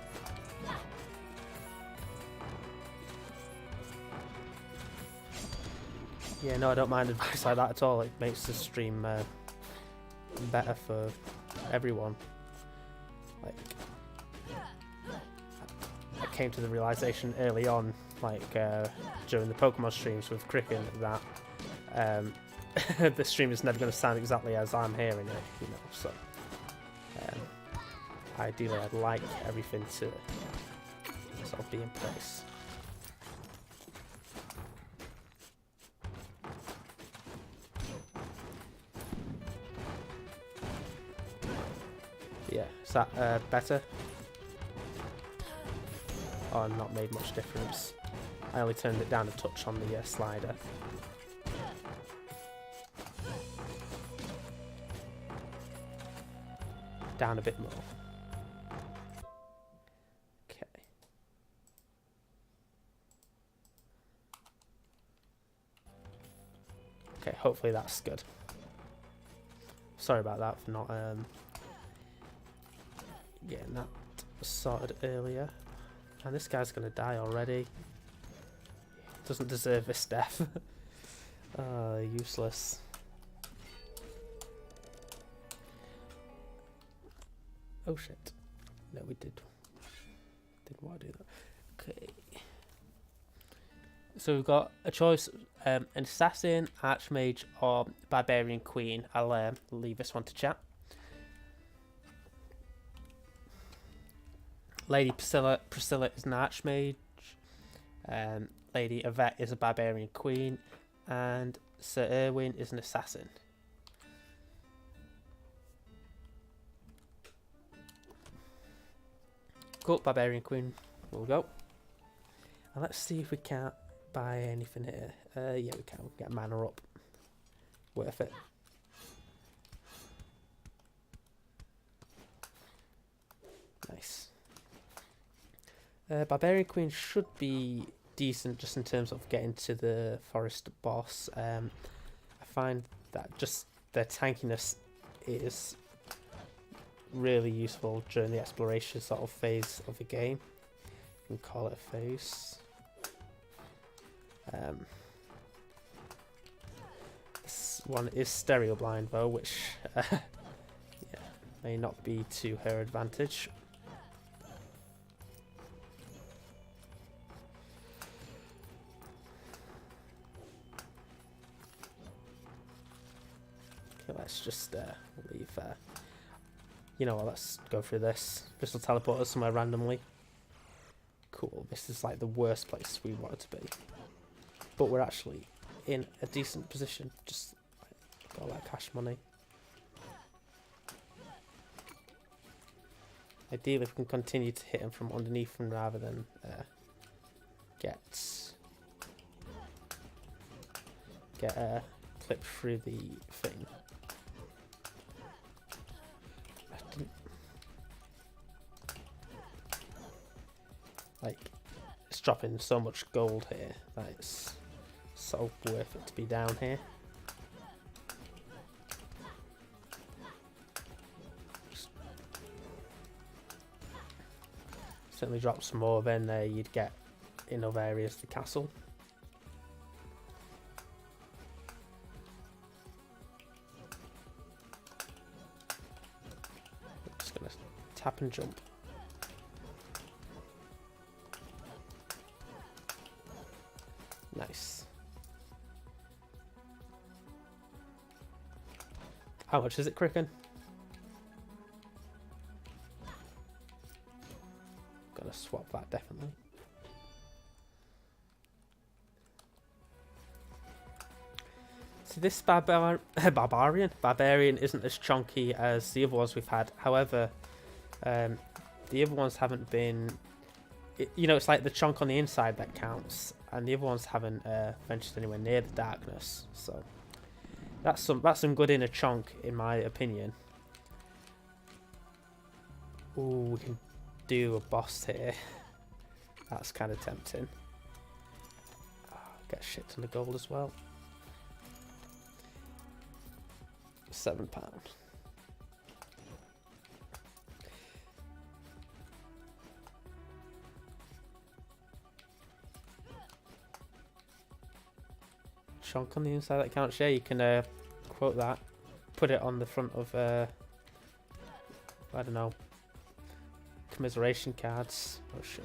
Yeah, no, I don't mind advice like that at all. It makes the stream better for everyone. Like, I came to the realization early on, like during the Pokemon streams with Kricken, that the stream is never going to sound exactly as I'm hearing it, you know. So, ideally, I'd like everything to sort of be in place. Yeah, is that better? Oh, not made much difference. I only turned it down a touch on the slider. Down a bit more. Okay. Okay, hopefully that's good. Sorry about that for not getting that sorted earlier. And this guy's gonna die already. Doesn't deserve this death. Useless. Oh shit. No, we didn't want to do that. Okay. So we've got a choice, an assassin, archmage, or barbarian queen. I'll leave this one to chat. Lady Priscilla is an archmage. Lady Yvette is a barbarian queen, and Sir Erwin is an assassin. Cool, barbarian queen. We'll go. And let's see if we can't buy anything here. Yeah, we can. We'll get mana up. Worth it. Nice. Barbarian Queen should be decent just in terms of getting to the forest boss. I find that just their tankiness is really useful during the exploration sort of phase of the game. You can call it a phase. This one is stereo blind though, which yeah, may not be to her advantage. Let's just leave. You know what? Let's go through this. Crystal teleport us somewhere randomly. Cool. This is like the worst place we want it to be, but we're actually in a decent position. Just got all that cash money. Ideally, if we can continue to hit him from underneath him rather than get clipped through the thing. Like, it's dropping so much gold here that it's so worth it to be down here. Certainly drop some more, then you'd get in other areas of the castle. I'm just gonna tap and jump. Nice. How much is it, Kricken? Gotta swap that, definitely. See, this barbarian isn't as chunky as the other ones we've had. However, the other ones haven't been... You know, it's like the chunk on the inside that counts. And the other ones haven't ventured anywhere near the darkness. So, That's some good inner chunk, in my opinion. Ooh, we can do a boss here. That's kind of tempting. Get shit ton of gold as well. £7. Chunk on the inside that counts. Yeah, you can quote that. Put it on the front of I don't know, commiseration cards. Oh shit.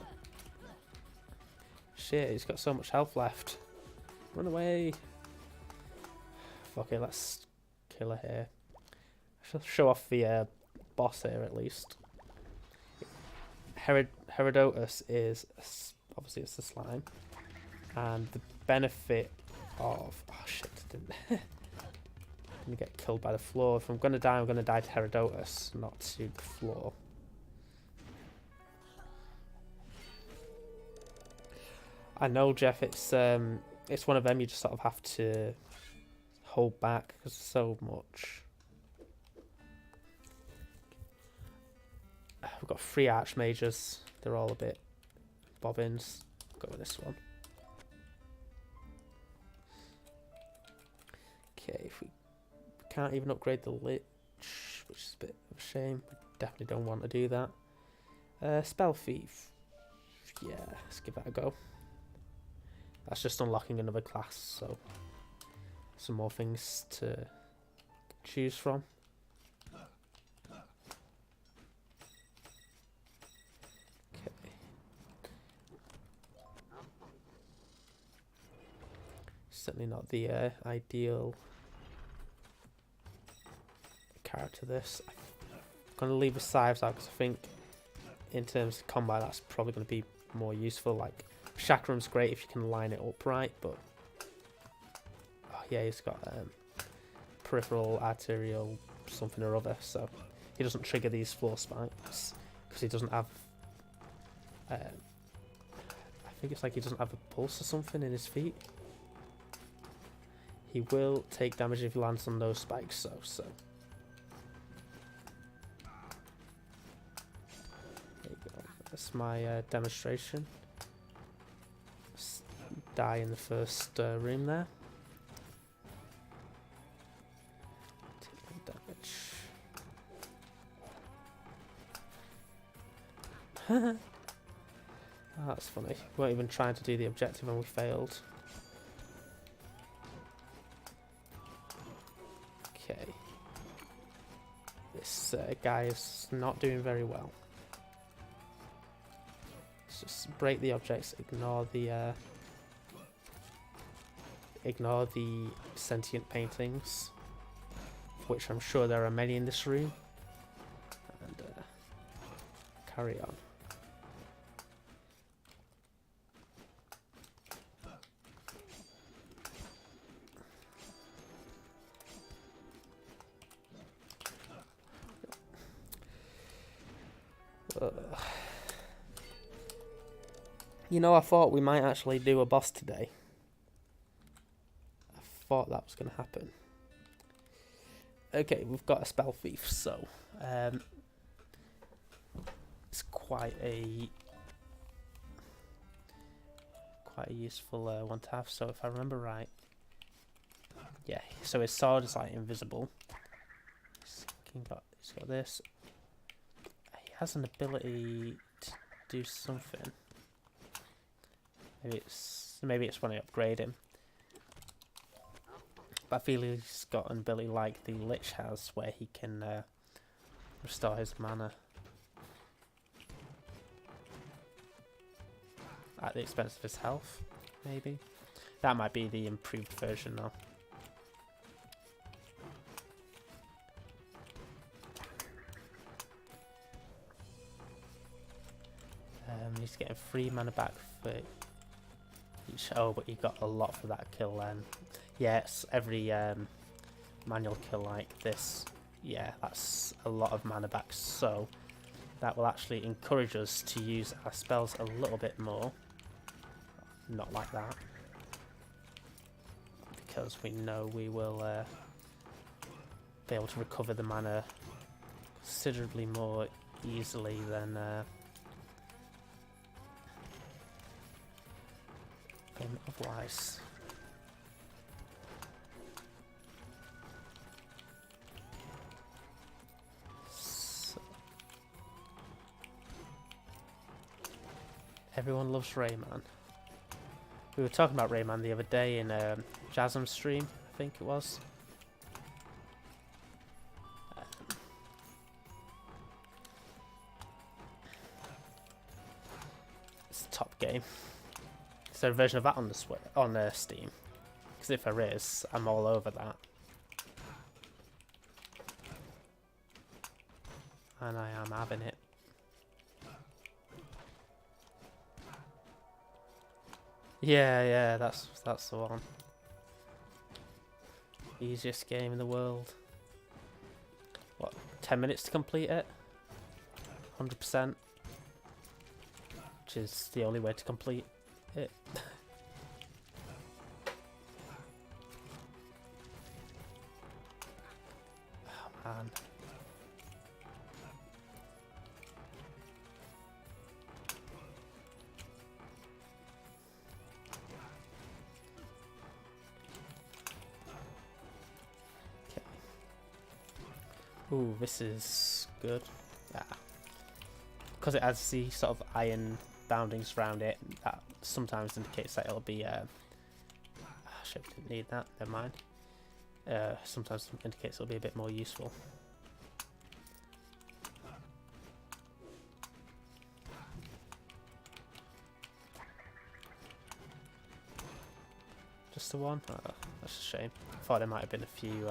Shit, he's got so much health left. Run away. Fuck it, let's kill her here. I shall show off the boss here at least. Herodotus is, obviously it's the slime. And the benefit of... Oh shit, didn't get killed by the floor. If I'm going to die, I'm going to die to Herodotus, not to the floor. I know, Jeff, it's one of them you just sort of have to hold back because there's so much. We've got 3 archmages. They're all a bit bobbins. Go with this one. Okay, if we can't even upgrade the Lich, which is a bit of a shame. We definitely don't want to do that. Spell Thief. Yeah, let's give that a go. That's just unlocking another class, so some more things to choose from. Okay. Certainly not the ideal character this. I'm going to leave the scythes out because I think in terms of combat that's probably going to be more useful. Like Chakram's great if you can line it up right, but oh yeah, he's got peripheral arterial something or other, so he doesn't trigger these floor spikes because he doesn't have I think it's like he doesn't have a pulse or something in his feet. He will take damage if he lands on those spikes, so there you go. That's my demonstration. Die in the first room there. Take damage. Oh, that's funny. We weren't even trying to do the objective and we failed. Okay. This guy is not doing very well. Let's just break the objects, ignore the sentient paintings, which I'm sure there are many in this room, and carry on. You know, I thought we might actually do a boss today. I thought that was going to happen. Okay, we've got a Spell Thief, so it's quite a useful one to have. So if I remember right, yeah. So his sword is like invisible. He's got this. He has an ability to do something. Maybe it's when I upgrade him. But I feel he's got an ability like the Lich has, where he can restore his mana at the expense of his health. Maybe that might be the improved version though. He's getting 3 mana back for each. Oh, but he got a lot for that kill then. Yes, every manual kill like this, yeah, that's a lot of mana back, so that will actually encourage us to use our spells a little bit more. Not like that, because we know we will be able to recover the mana considerably more easily than otherwise. So, everyone loves Rayman. We were talking about Rayman the other day in Jasm's stream, I think it was. It's a top game. Is there a version of that on Steam? Because if there is, I'm all over that. And I am having it. Yeah, that's the one. Easiest game in the world. What, 10 minutes to complete it? 100%. Which is the only way to complete it. Oh man. Ooh, this is good. Yeah. Because it has the sort of iron boundings around it, that sometimes indicates that it'll be shit, we didn't need that, never mind. Sometimes indicates it'll be a bit more useful. Just the one? Oh, that's a shame. I thought there might have been a few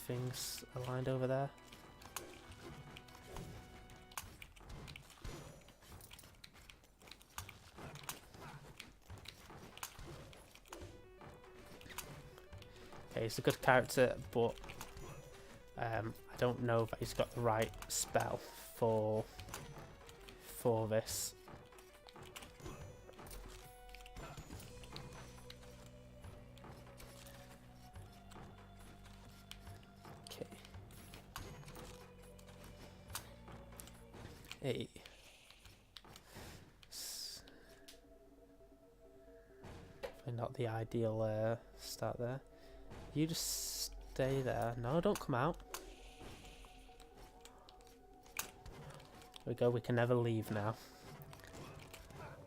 things aligned over there. Okay, he's a good character, but I don't know that he's got the right spell for this. Okay. Hey. Probably not the ideal start there. You just stay there. No, don't come out. There we go, we can never leave now.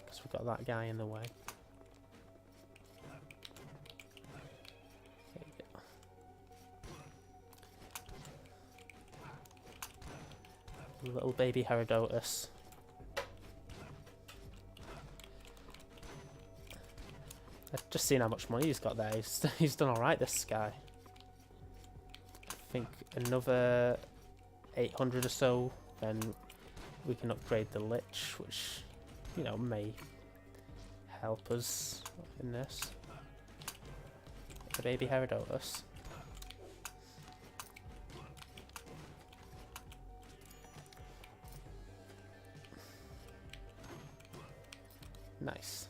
Because we've got that guy in the way. There you go. Little baby Herodotus. I've just seen how much money he's got there. He's done alright, this guy. I think another 800 or so, then we can upgrade the Lich, which, you know, may help us in this. The baby Herodotus. Nice.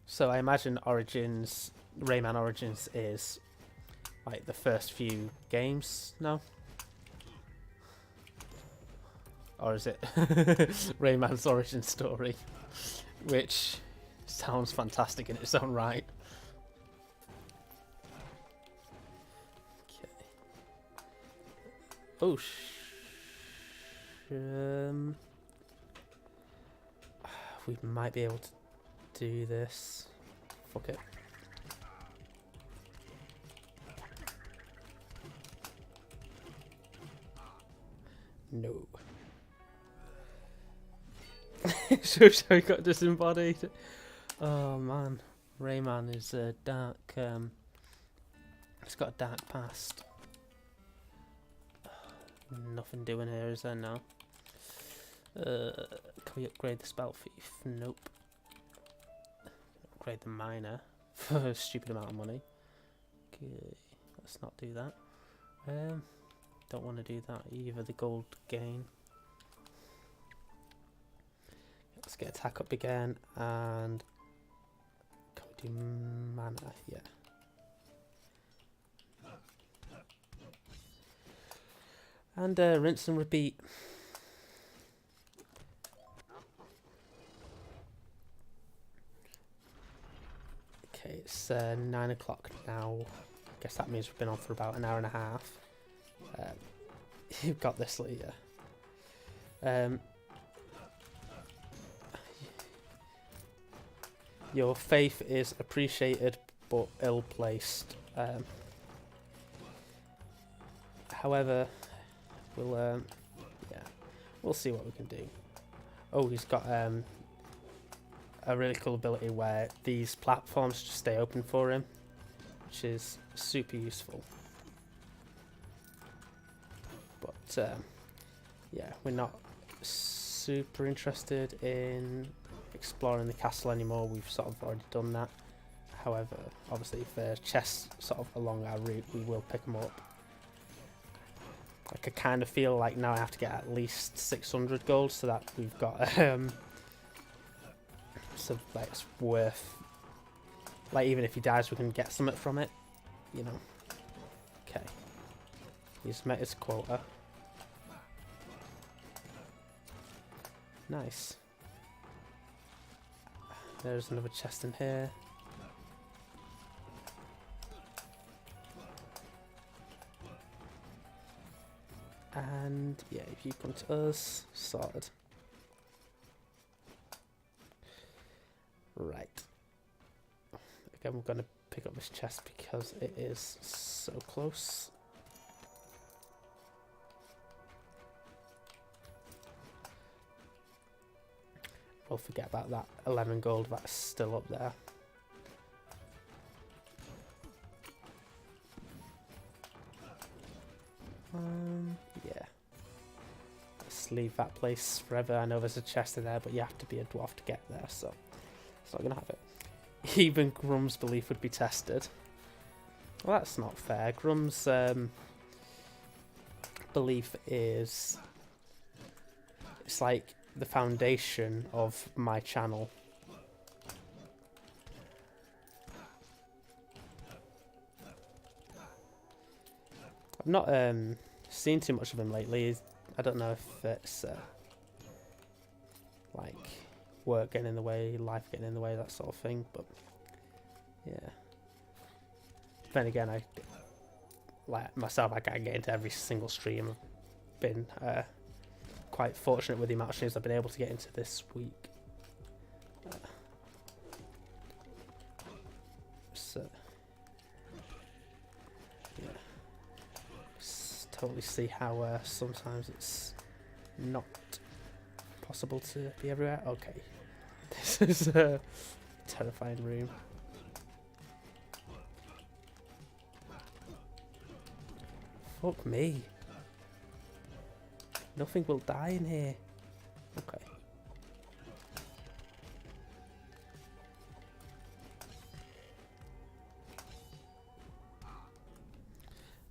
So I imagine Origins, Rayman Origins is like the first few games, no? Or is it Rayman's origin story? Which sounds fantastic in its own right. Okay. Oh, we might be able to do this. Fuck it. No. So he got disembodied. Oh man, Rayman is a dark. It's got a dark past. Nothing doing here, is there now? Can we upgrade the spell thief? Nope. Upgrade the miner for a stupid amount of money. Okay, let's not do that. Don't want to do that either. The gold gain. Let's get attack up again, and can we do mana? Yeah. And rinse and repeat. Okay, it's 9 o'clock now. I guess that means we've been on for about an hour and a half. You've got this, Leah. Your faith is appreciated but ill-placed. However, we'll see what we can do. Oh, he's got a really cool ability where these platforms just stay open for him, which is super useful. But yeah, we're not super interested in exploring the castle anymore. We've sort of already done that. However, obviously if there are chests sort of along our route, we will pick them up. Like, I kind of feel like now I have to get at least 600 gold so that we've got so like it's worth, like, even if he dies we can get something from it, you know. Okay, he's met his quota. Nice. There's another chest in here. And yeah, if you come to us, sorted. Right. Again, we're going to pick up this chest because it is so close. We'll forget about that 11 gold that's still up there. Yeah. Let's leave that place forever. I know there's a chest in there, but you have to be a dwarf to get there, so it's not gonna have it. Even Grum's belief would be tested. Well, that's not fair. Grum's belief is, it's like the foundation of my channel. I've not seen too much of him lately. I don't know if it's like work getting in the way, life getting in the way, that sort of thing, but yeah. Then again, I like myself, I can't get into every single stream. I've been quite fortunate with the amount of streams I've been able to get into this week. So yeah, just totally see how sometimes it's not possible to be everywhere. Okay, this is a terrifying room. Fuck me. Nothing will die in here. Okay.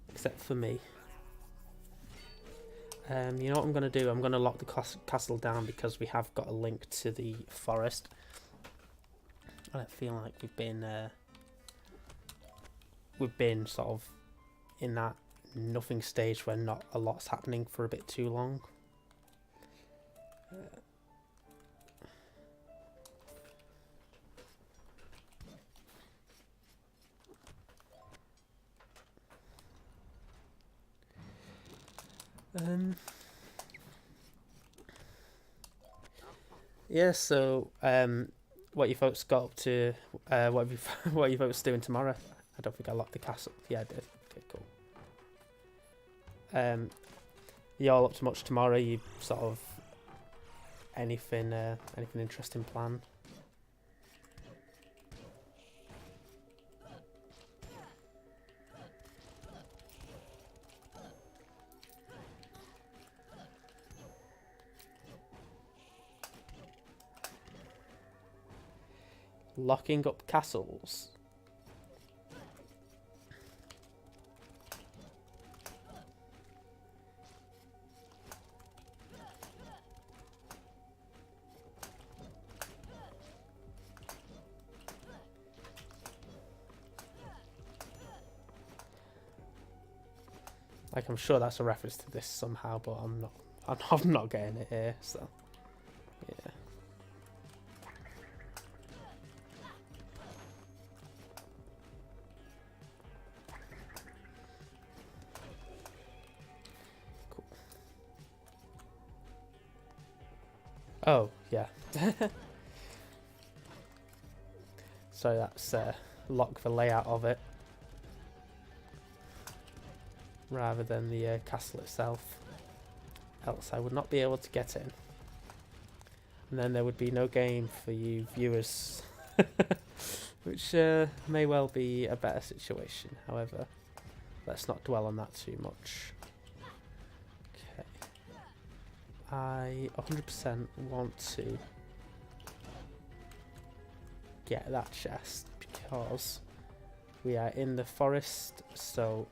Except for me. You know what I'm going to do? I'm going to lock the castle down because we have got a link to the forest. I don't feel like we've been sort of in that nothing stage where not a lot's happening for a bit too long. Yeah, so what you folks got up to, what you folks doing tomorrow? I don't think I locked the castle. Yeah, I did. Okay, cool. You all up to much tomorrow? You sort of anything interesting planned? Locking up castles. Like, I'm sure that's a reference to this somehow, but I'm not. I'm not getting it here. So, yeah. Cool. Oh, yeah. So that's lock the layout of it, rather than the castle itself. Else I would not be able to get in. And then there would be no game for you viewers. Which may well be a better situation. However, let's not dwell on that too much. Okay. I 100% want to get that chest because we are in the forest, so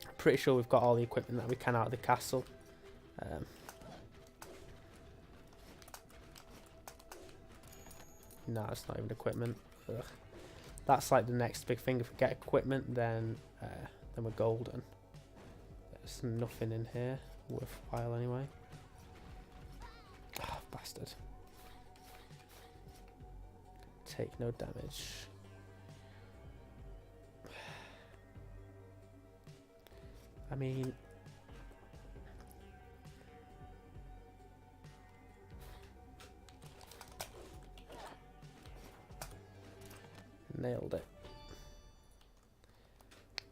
I'm pretty sure we've got all the equipment that we can out of the castle. No, it's not even equipment. Ugh. That's like the next big thing. If we get equipment, then we're golden. There's nothing in here worthwhile anyway. Oh, bastard. Take no damage. I mean, nailed it.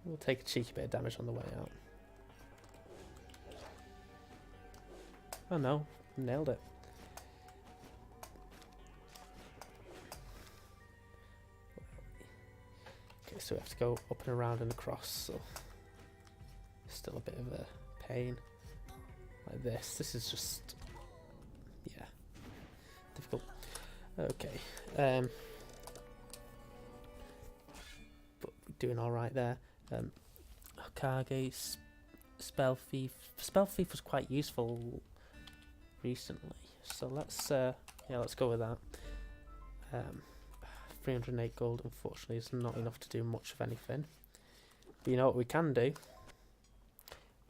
We'll take a cheeky bit of damage on the way out. Oh no, nailed it. Okay, so we have to go up and around and across, so still a bit of a pain. Like this. This is just, yeah, difficult. Okay. But doing alright there. Hokage, Spell Thief. Spell Thief was quite useful recently, so let's let's go with that. 308 gold unfortunately is not enough to do much of anything, but you know what we can do? We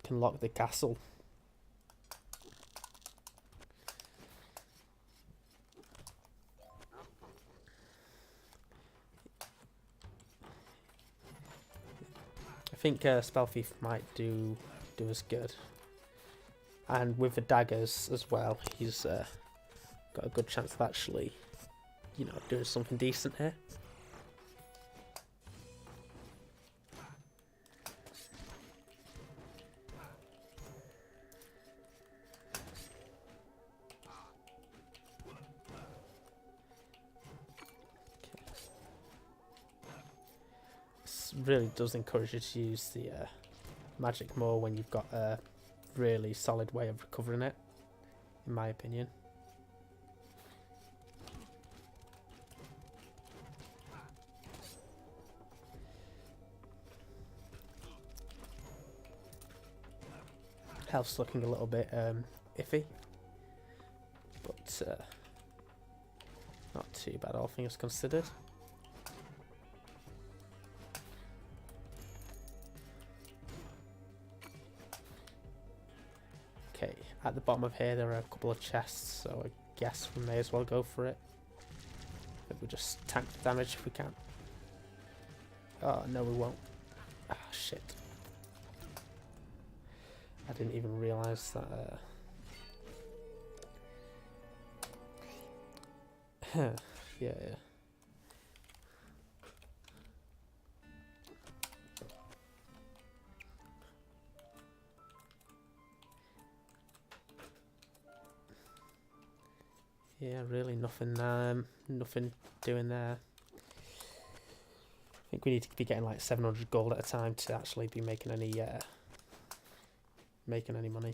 can lock the castle. I think Spell Thief might do us good, and with the daggers as well, he's got a good chance of actually, you know, doing something decent here. This really does encourage you to use the magic more when you've got a really solid way of recovering it, in my opinion. Health's looking a little bit iffy, but not too bad, all things considered. Okay, at the bottom of here there are a couple of chests, so I guess we may as well go for it. I think we'll just tank the damage if we can. Oh, no we won't. Ah, shit. I didn't even realise that. Yeah. Yeah, really nothing. Nothing doing there. I think we need to be getting like 700 gold at a time to actually be making any money.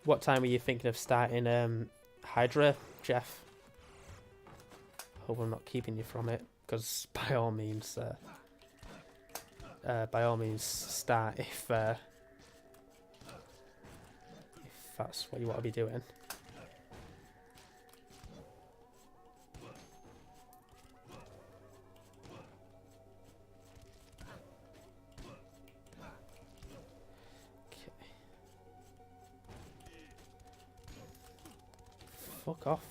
What time were you thinking of starting Hydra, Jeff? Hope I'm not keeping you from it, because by all means start if that's what you want to be doing. fuck off.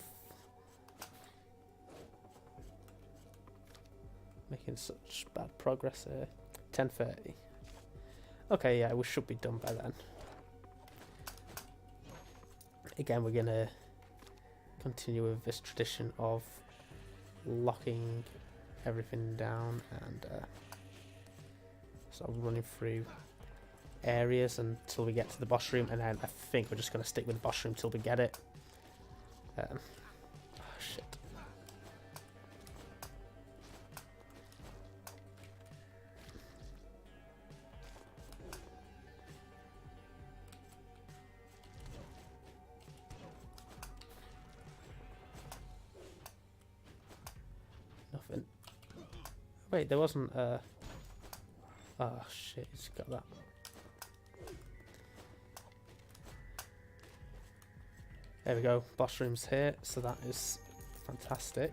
Making such bad progress here. 10:30. Okay, yeah, we should be done by then. Again, we're gonna continue with this tradition of locking everything down and sort of running through areas until we get to the boss room, and then I think we're just going to stick with the boss room till we get it. Oh shit. Nothing. Wait, there wasn't oh shit, he's got that. There we go, boss room's here, so that is fantastic.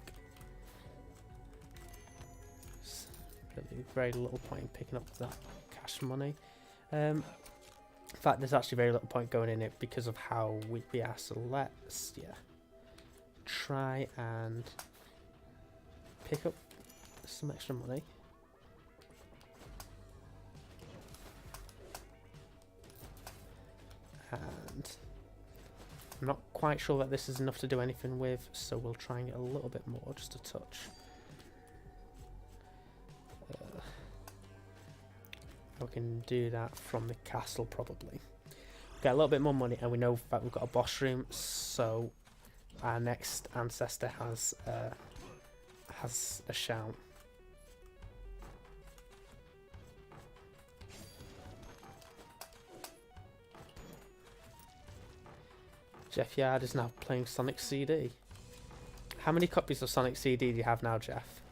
There's really very little point in picking up that cash money. In fact, there's actually very little point going in it because of how weak we are, so let's, try and pick up some extra money. And I'm not quite sure that this is enough to do anything with, so we'll try and get a little bit more, just a touch. We can do that from the castle probably. Get a little bit more money, and we know that we've got a boss room, so our next ancestor has a shout. Jeff Yard is now playing Sonic CD. How many copies of Sonic CD do you have now, Jeff?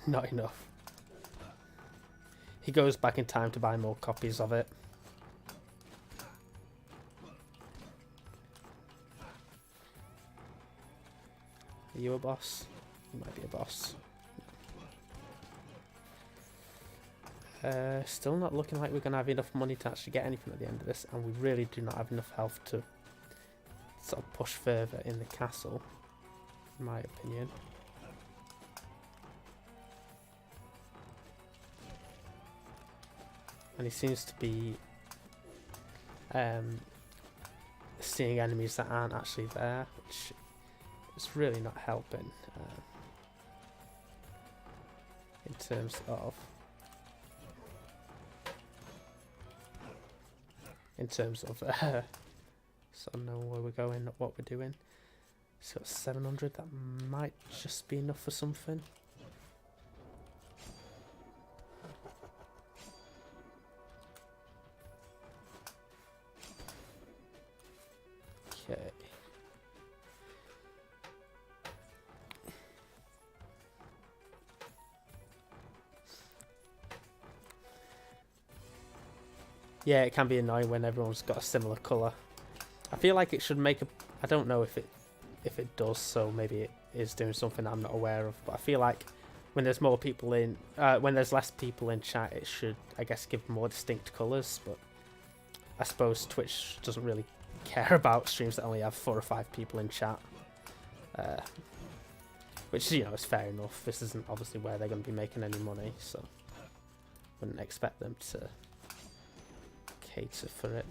Not enough. He goes back in time to buy more copies of it. Are you a boss? You might be a boss. Still not looking like we're going to have enough money to actually get anything at the end of this, and we really do not have enough health to sort of push further in the castle, in my opinion. And he seems to be seeing enemies that aren't actually there, which is really not helping in terms of sort of knowing where we're going, what we're doing. So 700, that might just be enough for something. Okay. Yeah, it can be annoying when everyone's got a similar colour. I feel like it should make a... I don't know if it does, so maybe it is doing something I'm not aware of, but I feel like when there's more people in... when there's less people in chat, it should, I guess, give more distinct colours, but I suppose Twitch doesn't really care about streams that only have 4 or 5 people in chat. Which, you know, is fair enough. This isn't obviously where they're going to be making any money, so wouldn't expect them to cater for it.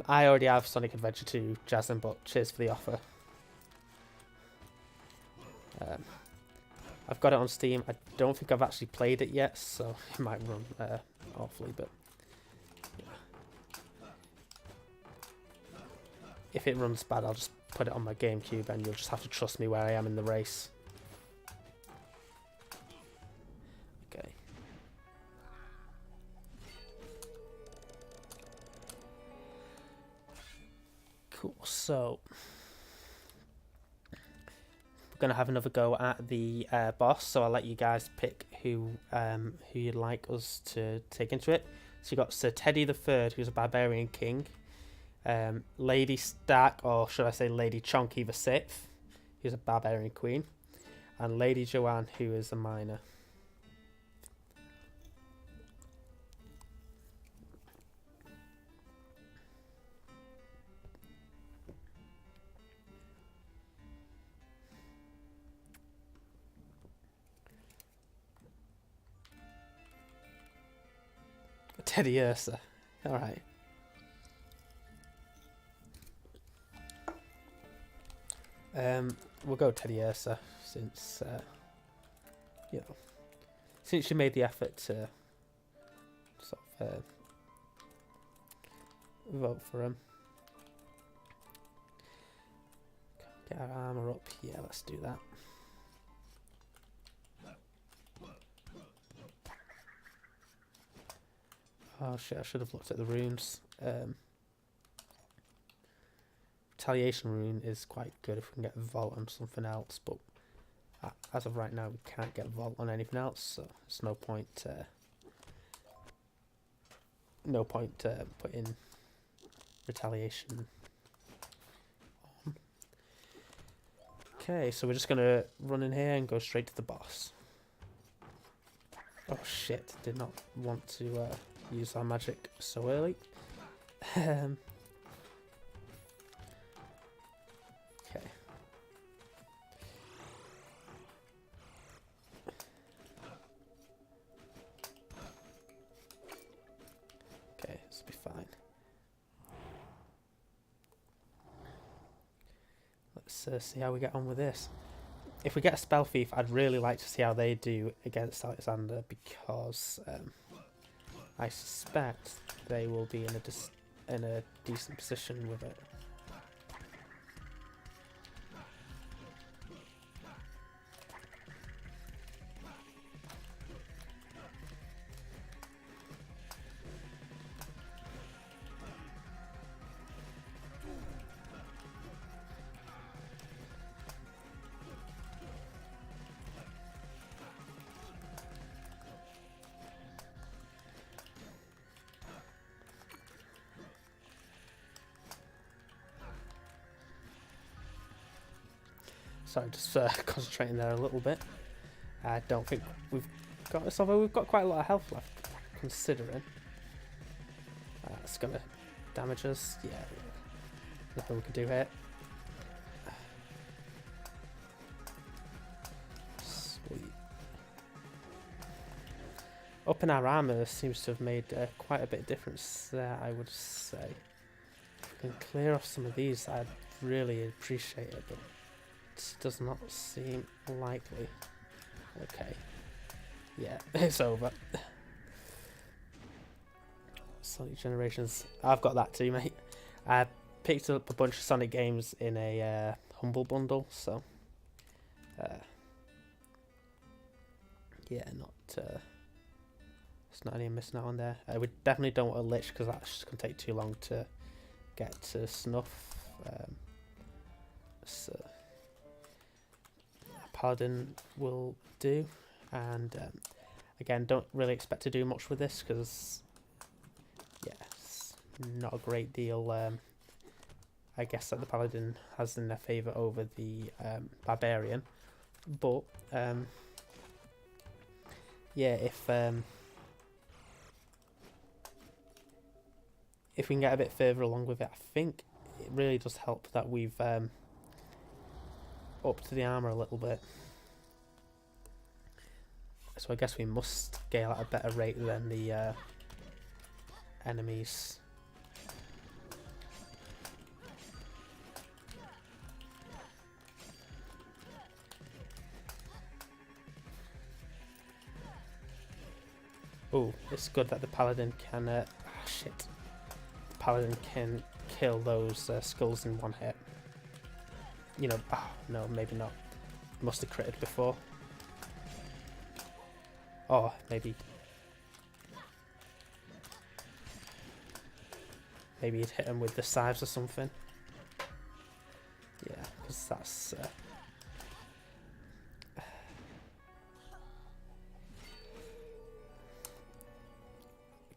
I already have Sonic Adventure 2, Jasmine, but cheers for the offer. I've got it on Steam. I don't think I've actually played it yet, so it might run awfully, but yeah. If it runs bad, I'll just put it on my GameCube and you'll just have to trust me where I am in the race. Okay. Cool, so we're going to have another go at the boss, so I'll let you guys pick who you'd like us to take into it. So you got Sir Teddy the Third, who's a barbarian king, Lady Stark, or should I say Lady Chonky the Sixth, who's a barbarian queen, and Lady Joanne, who is a miner. Teddy Ursa. Alright. We'll go Teddy Ursa since you know, since you made the effort to sort of vote for him. Get our armor up. Yeah, let's do that. Oh shit, I should have looked at the runes. Retaliation rune is quite good if we can get Vault on something else, but as of right now we can't get Vault on anything else, so there's no point putting Retaliation on. Okay, so we're just gonna run in here and go straight to the boss. Oh shit, did not want to use our magic so early. Okay. Okay, this will be fine. Let's see how we get on with this. If we get a Spell Thief, I'd really like to see how they do against Alexander, because I suspect they will be in a decent position with it. Sorry, just concentrating there a little bit. I don't think we've got this, although we've got quite a lot of health left, considering. It's gonna damage us. Yeah, nothing we can do here. Sweet. Upping our armor seems to have made quite a bit of difference there, I would say. If we can clear off some of these, I'd really appreciate it, but it does not seem likely. Okay. Yeah, it's over. Sonic Generations. I've got that too, mate. I picked up a bunch of Sonic games in a Humble Bundle, so yeah, it's not any missing out on there. We definitely don't want a Lich, because that's just going to take too long to get to snuff. So Paladin will do, and again, don't really expect to do much with this, because yeah, it's not a great deal I guess that the Paladin has in their favour over the Barbarian, but yeah, if we can get a bit further along with it, I think it really does help that we've upped the armour a little bit. So I guess we must scale at a better rate than the enemies. Oh, it's good that the Paladin can... shit. The Paladin can kill those skulls in one hit. You know, oh, no, maybe not. Must have critted before. Oh, maybe. Maybe he'd hit him with the scythes or something. Yeah, because that's...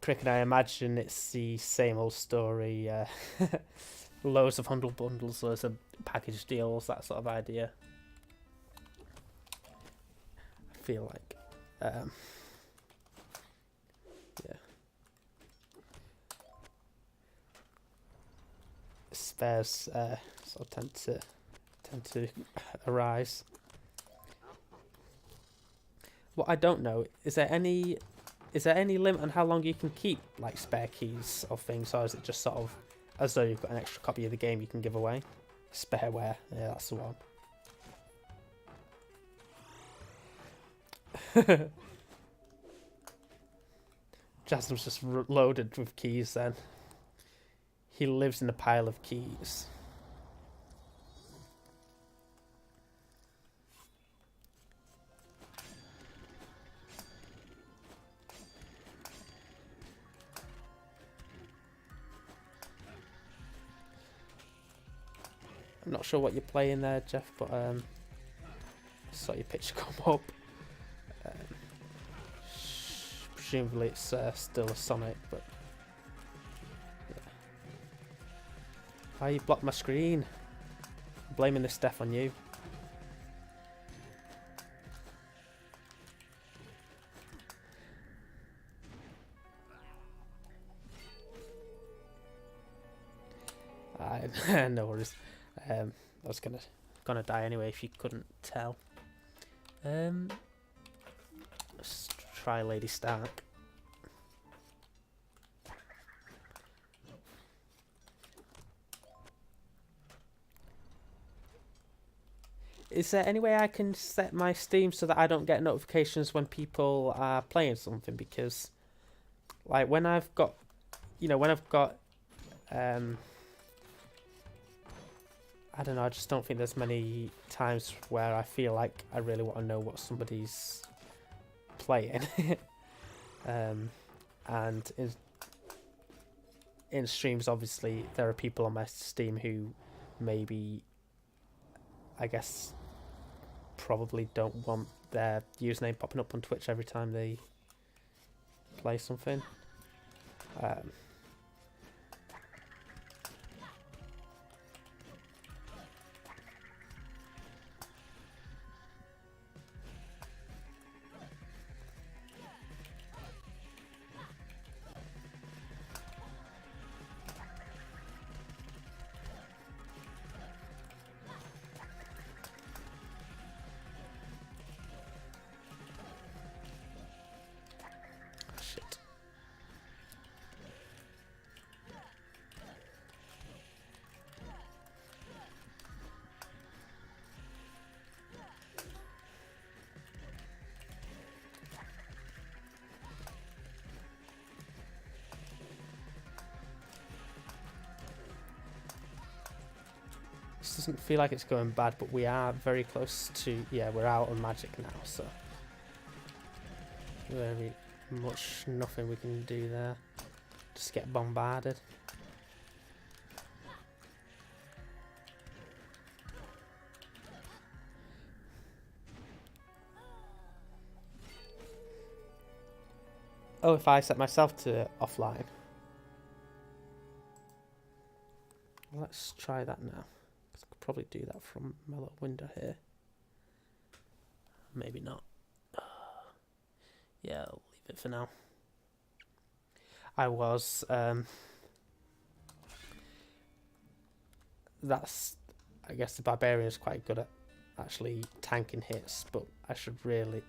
Cricket, I imagine it's the same old story. Loads of hundred bundles, loads of package deals, that sort of idea. I feel like, yeah. Spares sort of tend to arise. What I don't know, is there any limit on how long you can keep like spare keys or things, or is it just sort of as though you've got an extra copy of the game you can give away? Spareware, yeah, that's the one. Jasm's just loaded with keys then. He lives in a pile of keys. I'm not sure what you're playing there, Jeff, but I saw your picture come up. Presumably it's still a Sonic, but yeah. Why you blocked my screen? I'm blaming this death on you. No worries. I was gonna die anyway if you couldn't tell. Let's try Lady Stark. Is there any way I can set my Steam so that I don't get notifications when people are playing something? Because, like, when I've got, I don't know, I just don't think there's many times where I feel like I really want to know what somebody's playing. And in streams, obviously, there are people on my Steam who maybe, I guess, probably don't want their username popping up on Twitch every time they play something. Shit. This doesn't feel like it's going bad, but we are very close to... Yeah, we're out on magic now, so... Very much nothing we can do there. Just get bombarded. Oh, if I set myself to offline. Let's try that now. I could probably do that from my little window here. Maybe not. Yeah, I'll leave it for now. I was, that's, I guess the Barbarian is quite good at actually tanking hits, but I should really,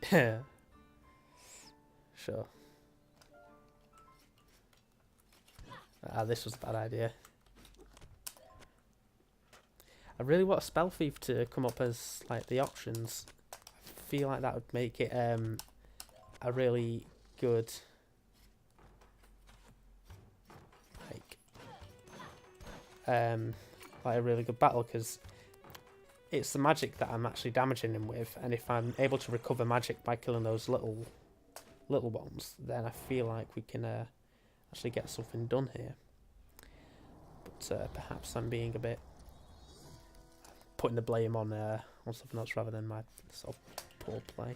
sure. This was a bad idea. I really want a Spell Thief to come up as, like, the options. I feel like that would make it, a really good, like a really good battle, because it's the magic that I'm actually damaging him with, and if I'm able to recover magic by killing those little ones, then I feel like we can actually get something done here. But perhaps I'm being a bit putting the blame on something else rather than my sort of poor play.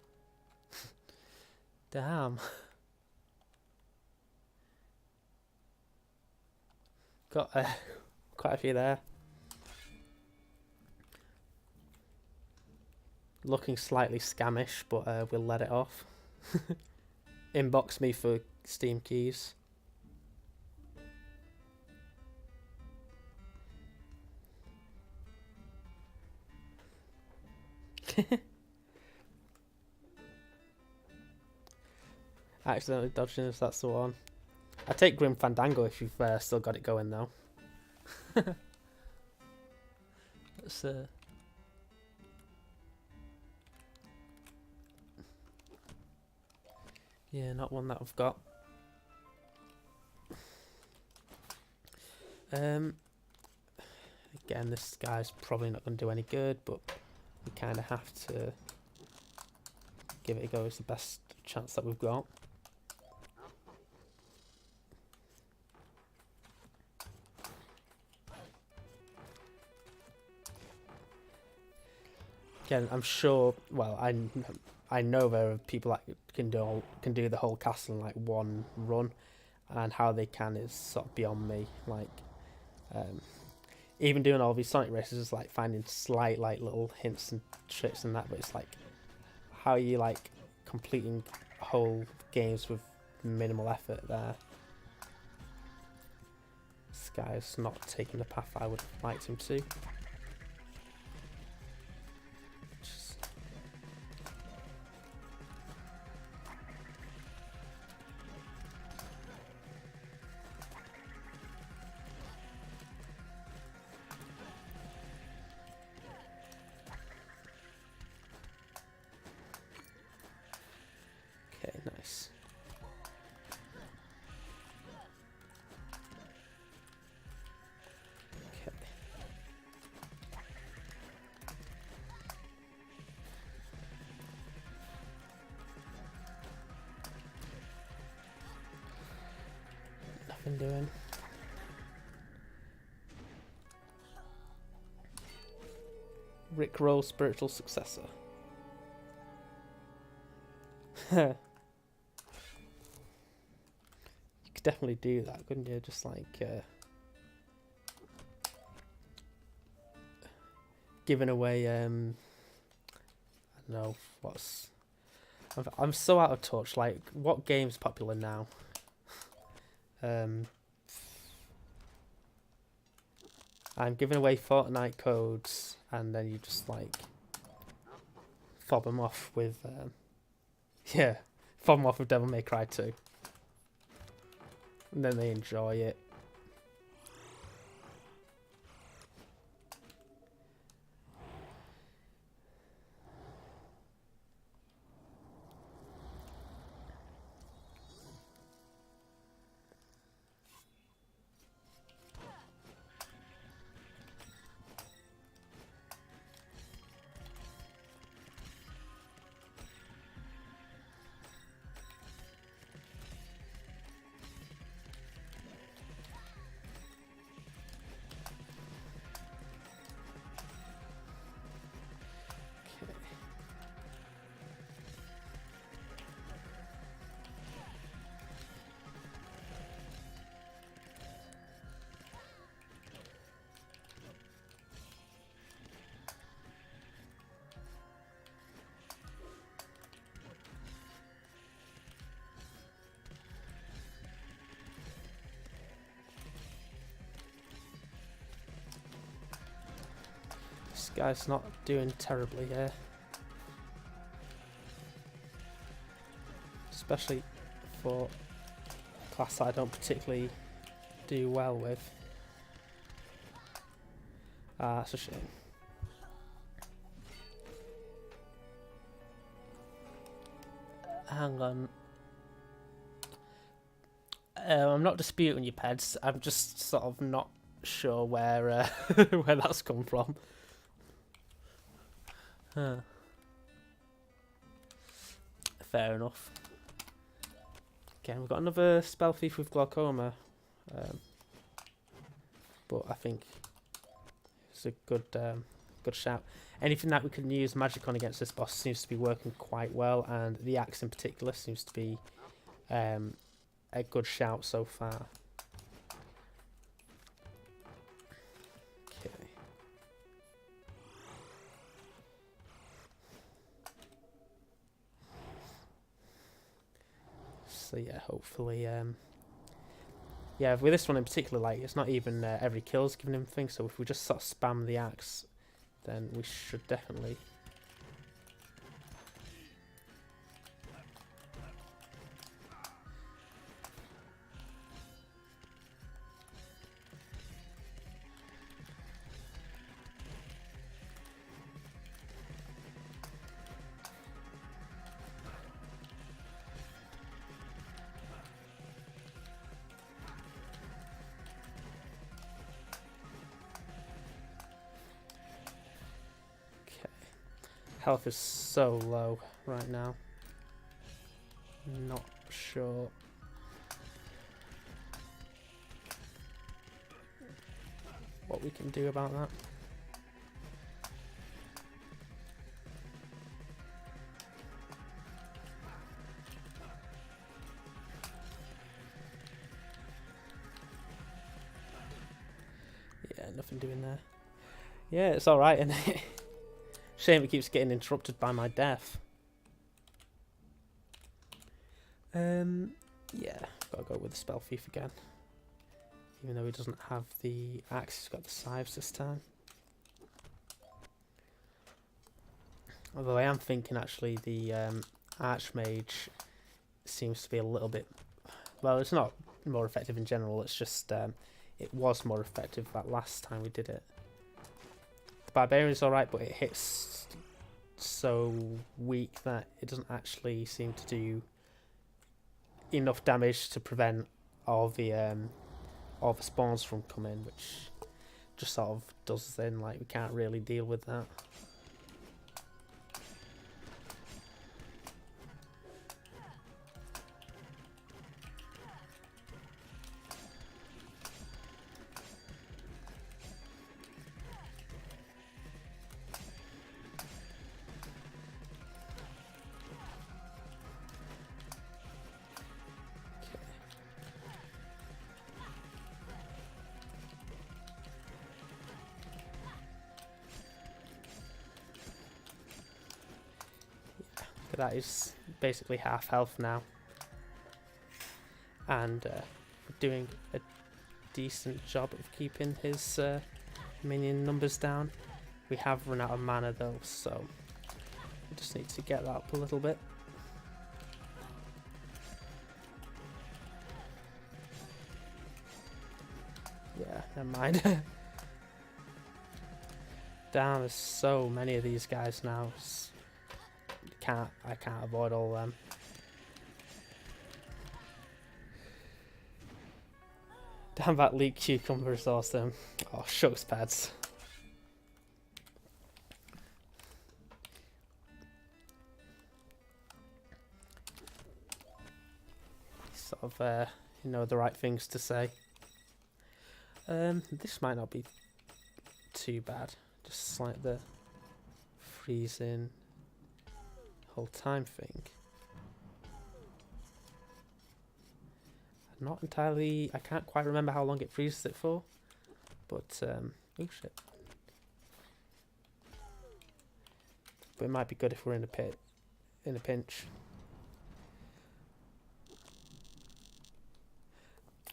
Damn. Got quite a few there. Looking slightly scamish, but we'll let it off. Inbox me for Steam keys. Accidentally dodging us, that's the one. I take Grim Fandango if you've still got it going though. Let's yeah, not one that I've got. Again, this guy's probably not going to do any good, but we kind of have to give it a go. It's the best chance that we've got. Again, I'm sure. Well, I know there are people that can do the whole castle in like one run, and how they can is sort of beyond me. Like, even doing all these Sonic races is like finding slight like little hints and tricks and that, but it's like how you like completing whole games with minimal effort there. This guy's not taking the path I would have liked him to. Okay, nice. Okay. Nothing doing. Rickroll spiritual successor. You could definitely do that, couldn't you? Just like giving away I don't know what's I'm so out of touch. Like, what game's popular now? I'm giving away Fortnite codes, and then you just like fob them off with yeah, fob them off with Devil May Cry 2, and then they enjoy it. This guy's not doing terribly here. Especially for a class that I don't particularly do well with. Ah, that's a shame. Hang on. I'm not disputing you, Peds. I'm just sort of not sure where where that's come from. Huh. Fair enough. Okay, we've got another spell thief with glaucoma, but I think it's a good good shout. Anything that we can use magic on against this boss seems to be working quite well, and the axe in particular seems to be a good shout so far. Okay. So yeah, hopefully, yeah, with this one in particular, like, it's not even every kill's giving him things, so if we just sort of spam the axe, then we should definitely... Health is so low right now. Not sure. What we can do about that. Yeah, nothing doing there. Yeah, it's alright, isn't it? Shame it keeps getting interrupted by my death. Yeah, gotta go with the spell thief again. Even though he doesn't have the axe, he's got the scythes this time. Although I am thinking actually the archmage seems to be a little bit... Well, it's not more effective in general, it's just it was more effective that last time we did it. The barbarian's alright, but it hits so weak that it doesn't actually seem to do enough damage to prevent all the spawns from coming, which just sort of does then, like, we can't really deal with that. That is basically half health now, and doing a decent job of keeping his minion numbers down. We have run out of mana though, so we just need to get that up a little bit. Yeah, never mind. Damn, there's so many of these guys now. I can't avoid all them. Damn, that leak cucumber is awesome. Oh, shucks pads. Sort of, you know, the right things to say. This might not be too bad. Just like the freezing whole time thing. Not entirely, I can't quite remember how long it freezes it for, but oh shit. But it might be good if we're in a pit, in a pinch.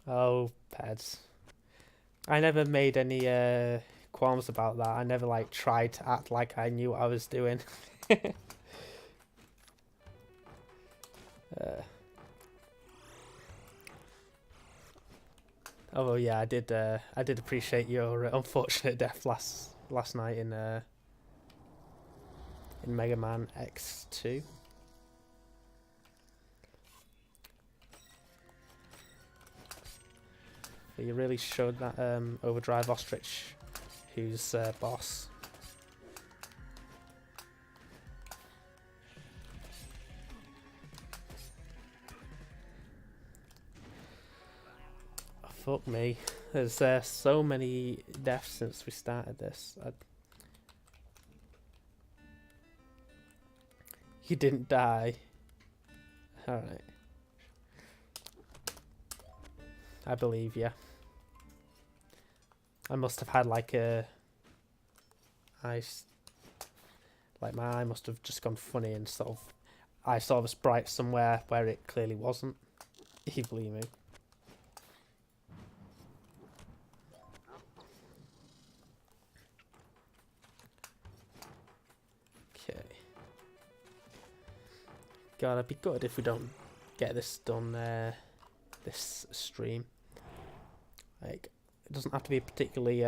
Oh, pads. I never made any qualms about that. I never like tried to act like I knew what I was doing. Oh yeah, I did appreciate your unfortunate death last night in Mega Man X2. But you really showed that Overdrive Ostrich, who's boss. Fuck me. There's so many deaths since we started this. You didn't die. Alright. I believe you. I must have had like a... Like my eye must have just gone funny and sort of... I saw the sprite somewhere where it clearly wasn't. Evilly me. Okay. God, it'd be good if we don't get this done this stream. Like, it doesn't have to be a particularly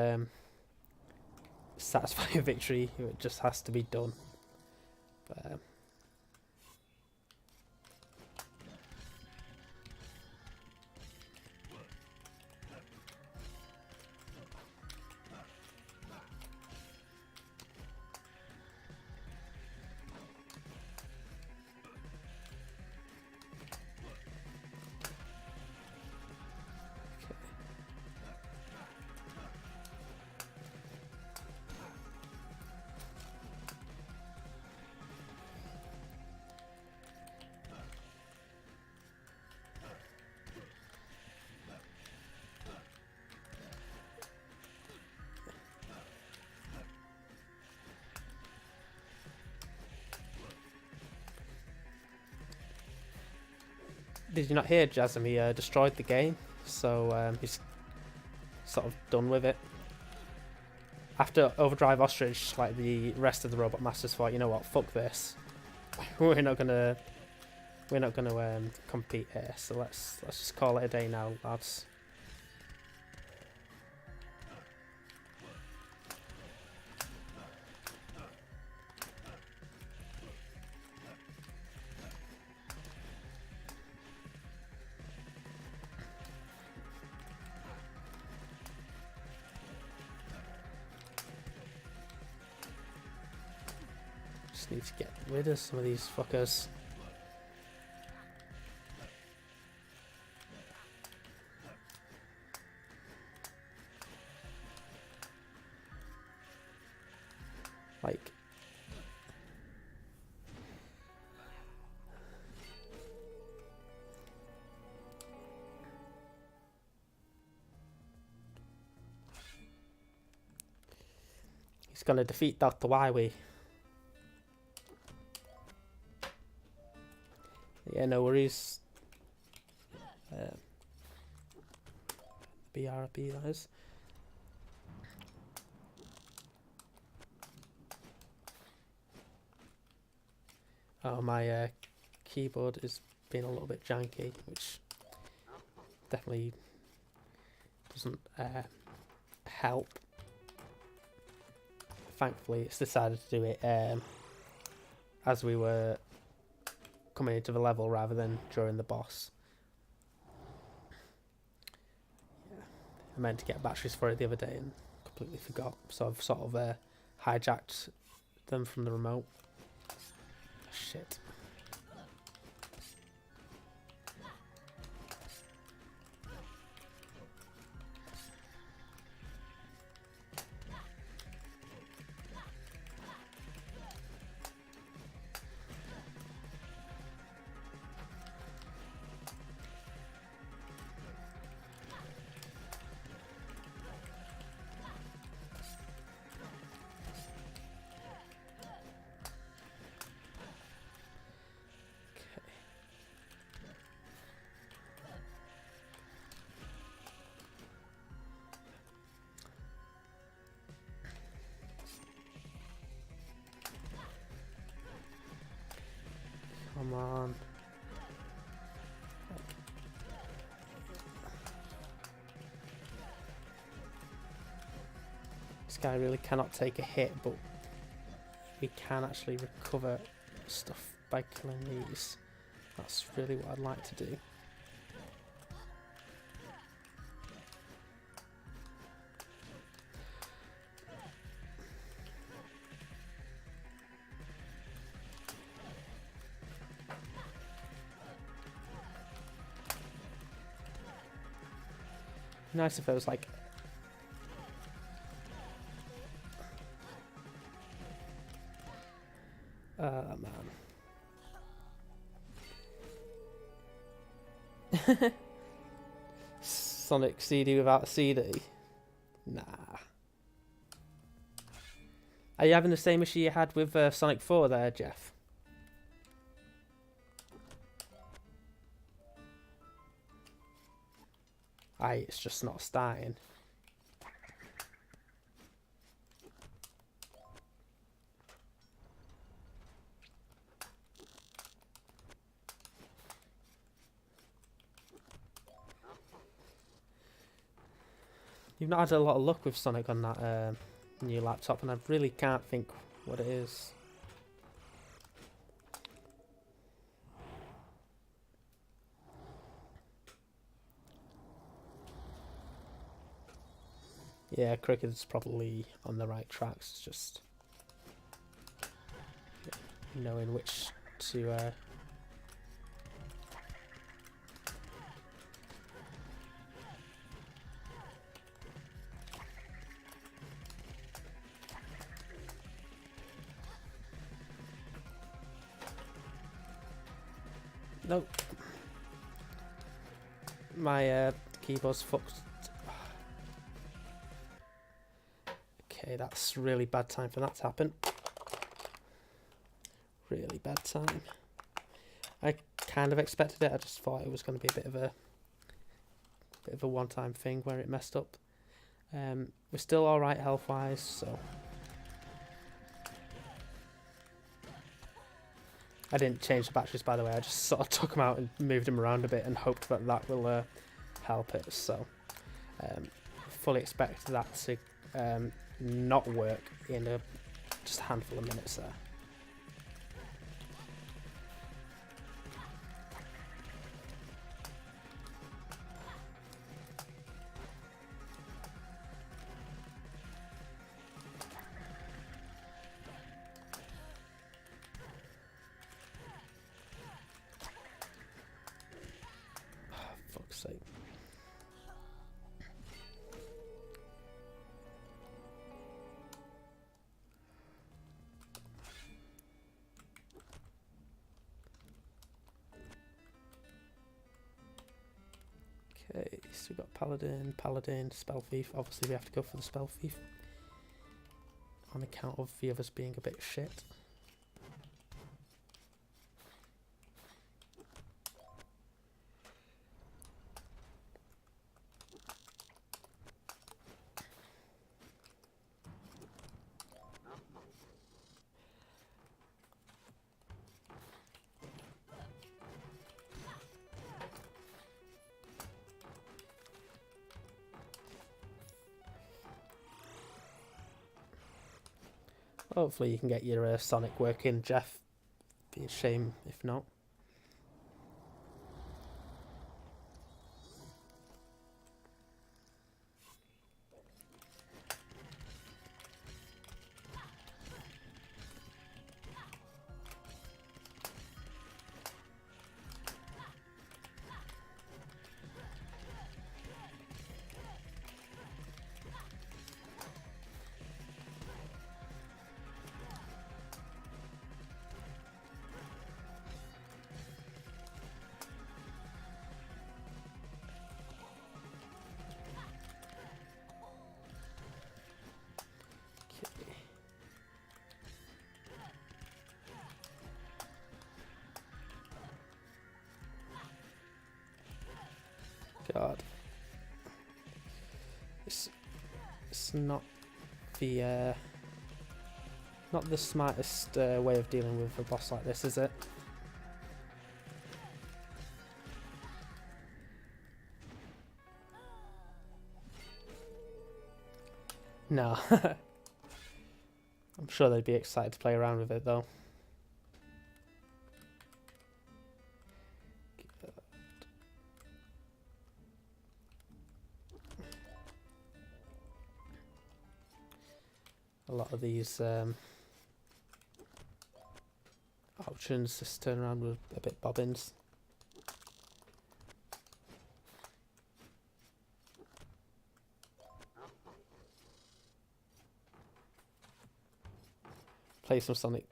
satisfying victory, it just has to be done. But, did you not hear, Jasm? He destroyed the game, so he's sort of done with it. After Overdrive Ostrich, like the rest of the Robot Masters thought, you know what, fuck this. we're not gonna compete here. So let's just call it a day now, lads. Need to get rid of some of these fuckers. Like, he's gonna defeat Dr. Wily. Yeah, no worries. BRB, that is. Oh, my keyboard is being a little bit janky, which definitely doesn't help. Thankfully, it's decided to do it as we were coming into the level rather than during the boss. Yeah. I meant to get batteries for it the other day and completely forgot, so I've sort of hijacked them from the remote. Shit. Come on. This guy really cannot take a hit, but we can actually recover stuff by killing these. That's really what I'd like to do. Nice if it was like... man. Sonic CD without a CD? Nah. Are you having the same issue you had with Sonic 4 there, Jeff? Aye, it's just not starting. You've not had a lot of luck with Sonic on that new laptop, and I really can't think what it is. Yeah, Cricket's probably on the right tracks, it's just knowing which to... Nope. My keyboard's fucked. Okay, that's really bad time for that to happen. Really bad time. I kind of expected it. I just thought it was going to be a bit of a one-time thing where it messed up. We're still all right health-wise, so I didn't change the batteries, by the way. I just sort of took them out and moved them around a bit and hoped that that will help it. So, fully expect that to not work in just a handful of minutes there. Fuck's sake. Okay, so we've got Paladin, Spell Thief. Obviously we have to go for the Spell Thief on account of the others being a bit shit. Hopefully you can get your Sonic working, Jeff. Be a shame if not. God, it's not the smartest way of dealing with a boss like this, is it? No. I'm sure they'd be excited to play around with it though. A lot of these options just turn around with a bit bobbins. Play some Sonic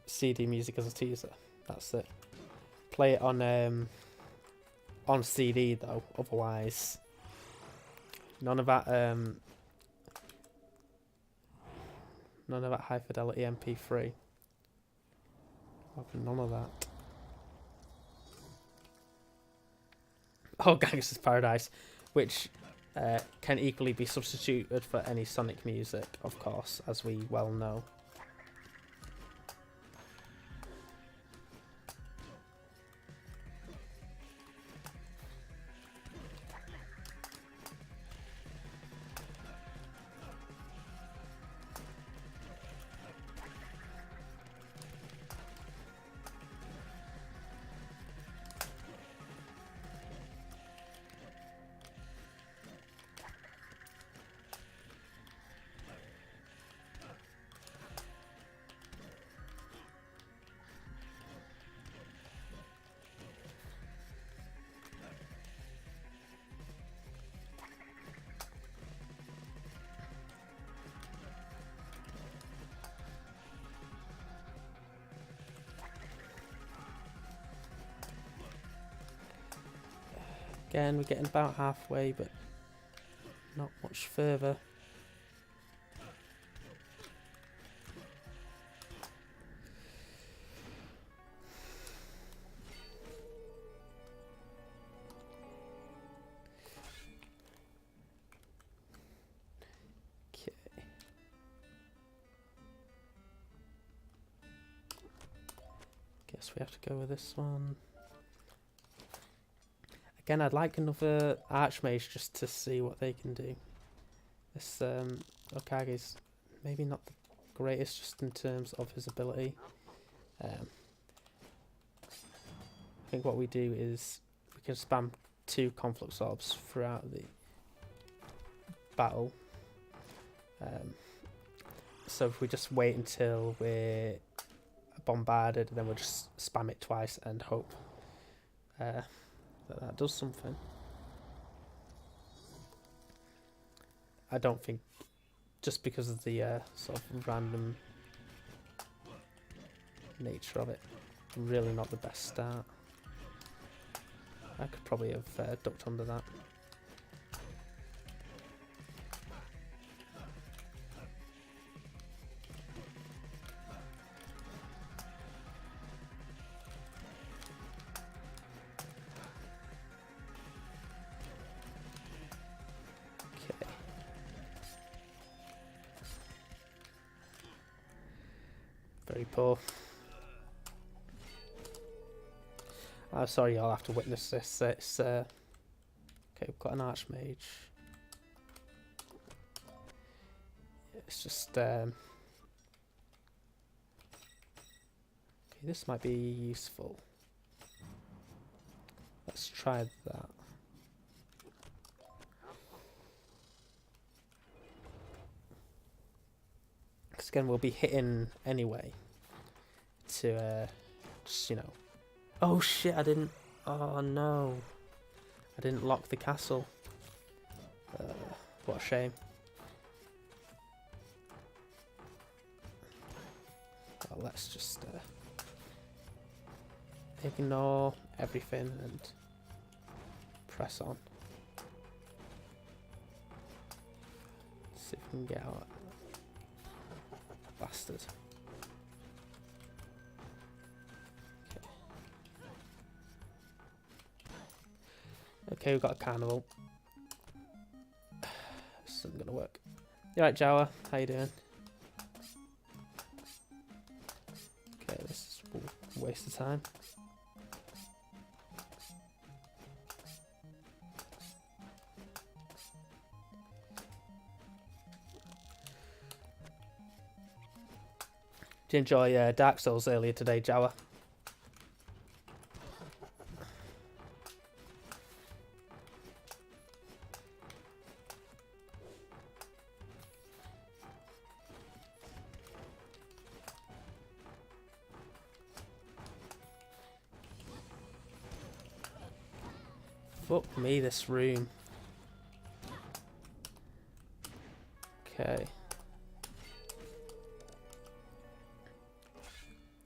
CD music as a teaser. That's it. Play it on on CD though. Otherwise, none of that high fidelity MP3. None of that. Oh, Gangster's Paradise, which can equally be substituted for any Sonic music, of course, as we well know. Again, we're getting about halfway, but not much further. Okay. Guess we have to go with this one. Again, I'd like another Archmage just to see what they can do. This Okage's maybe not the greatest just in terms of his ability. I think what we do is we can spam 2 Conflux Orbs throughout the battle. So if we just wait until we're bombarded, then we'll just spam it twice and hope that does something. I don't think, just because of the sort of random nature of it, really not the best start. I could probably have ducked under that. Very poor. I'm sorry you'll have to witness this. It's okay, we've got an Archmage. It's just okay, this might be useful. Let's try that. Because again, we'll be hitting anyway. To just, you know. Oh shit! I didn't. Oh no! I didn't lock the castle. What a shame. Well, let's just ignore everything and press on. See if we can get out. Bastard. Okay, we've got a carnival. This isn't gonna work. You right, Jawa? How you doing? Okay, this is a waste of time. Did you enjoy Dark Souls earlier today, Jawa? Fuck me, this room. Okay.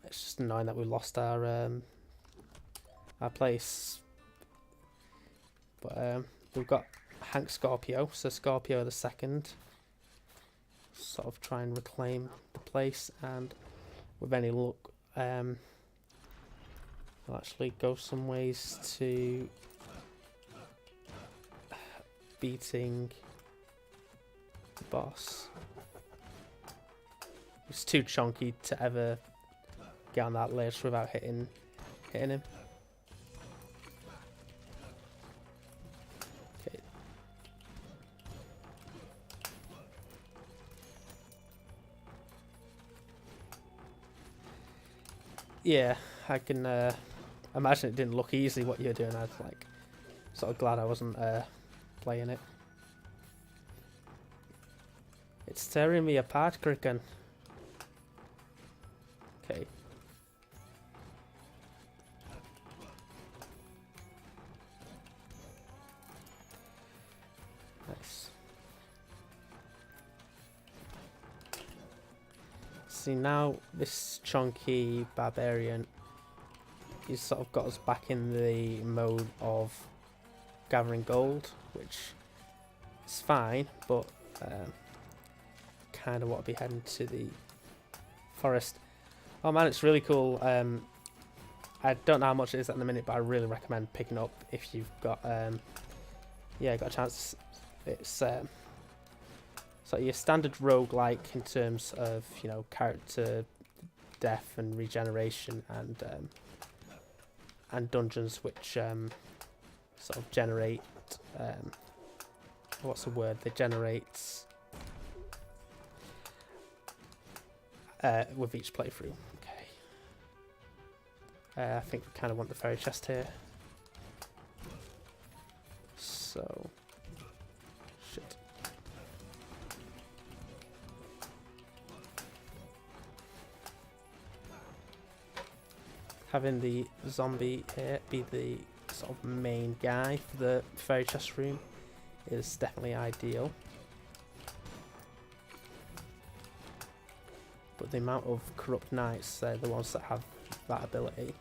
It's just annoying that we lost our place. But we've got Hank Scorpio, so Scorpio the second. Sort of try and reclaim the place, and with any luck, we'll actually go some ways to beating the boss. It's too chunky to ever get on that ledge without hitting him. Okay. Yeah, I can imagine it didn't look easy what you're doing. I was like sort of glad I wasn't playing it. It's tearing me apart, Kriken. Okay. Nice. See, now this chunky barbarian, he's sort of got us back in the mode of gathering gold, which is fine, but kind of want to be heading to the forest. Oh man, it's really cool. I don't know how much it is at the minute, but I really recommend picking up if you've got got a chance. It's so your standard roguelike in terms of, you know, character death and regeneration, and dungeons which sort of generate what's the word? They generate with each playthrough. I think we kind of want the fairy chest here. So, shit. Having the zombie here be the sort of main guy for the fairy chest room is definitely ideal. But the amount of corrupt knights, they're the ones that have that ability.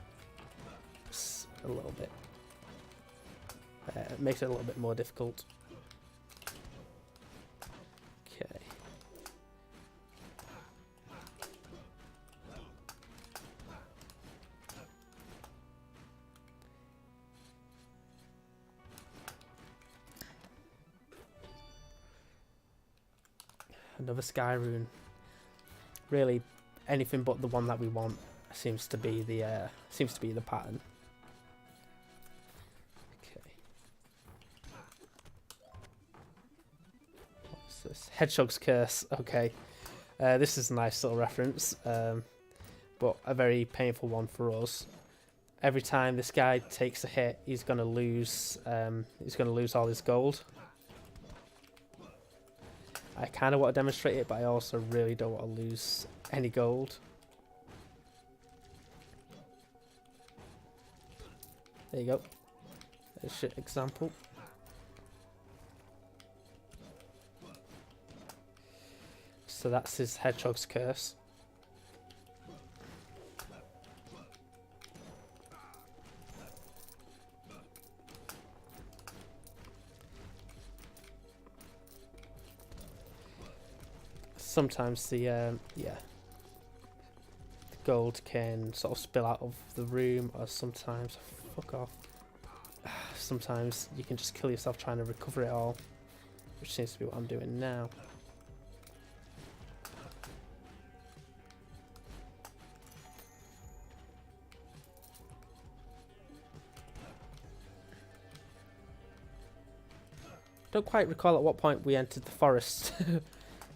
It's a little bit makes it a little bit more difficult. Okay. Another sky rune. Really, anything but the one that we want seems to be the pattern. Okay. What's this? Hedgehog's Curse. Okay. This is a nice little reference, but a very painful one for us. Every time this guy takes a hit, he's gonna lose. He's gonna lose all his gold. I kind of want to demonstrate it, but I also really don't want to lose any gold. There you go. There's your example. So that's his Hedgehog's Curse. Sometimes the gold can sort of spill out of the room, or sometimes fuck off. Sometimes you can just kill yourself trying to recover it all, which seems to be what I'm doing now. Don't quite recall at what point we entered the forest.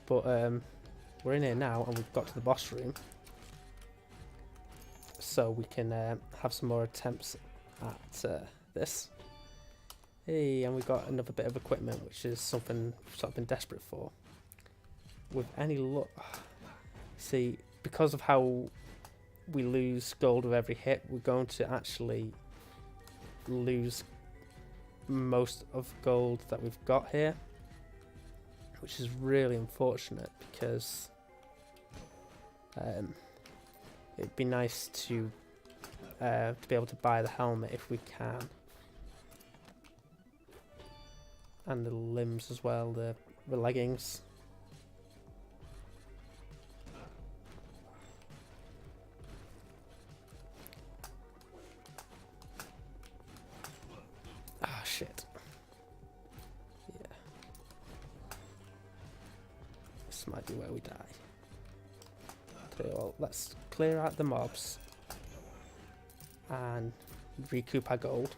But we're in here now, and we've got to the boss room, so we can have some more attempts at this. Hey, and we've got another bit of equipment, which is something we've sort of been desperate for. With any luck, see, because of how we lose gold with every hit, we're going to actually lose most of gold that we've got here, which is really unfortunate, because it'd be nice to be able to buy the helmet if we can. and the limbs as well, the leggings. Ah, shit. Yeah. This might be where we die. Okay, well, let's clear out the mobs and recoup our gold.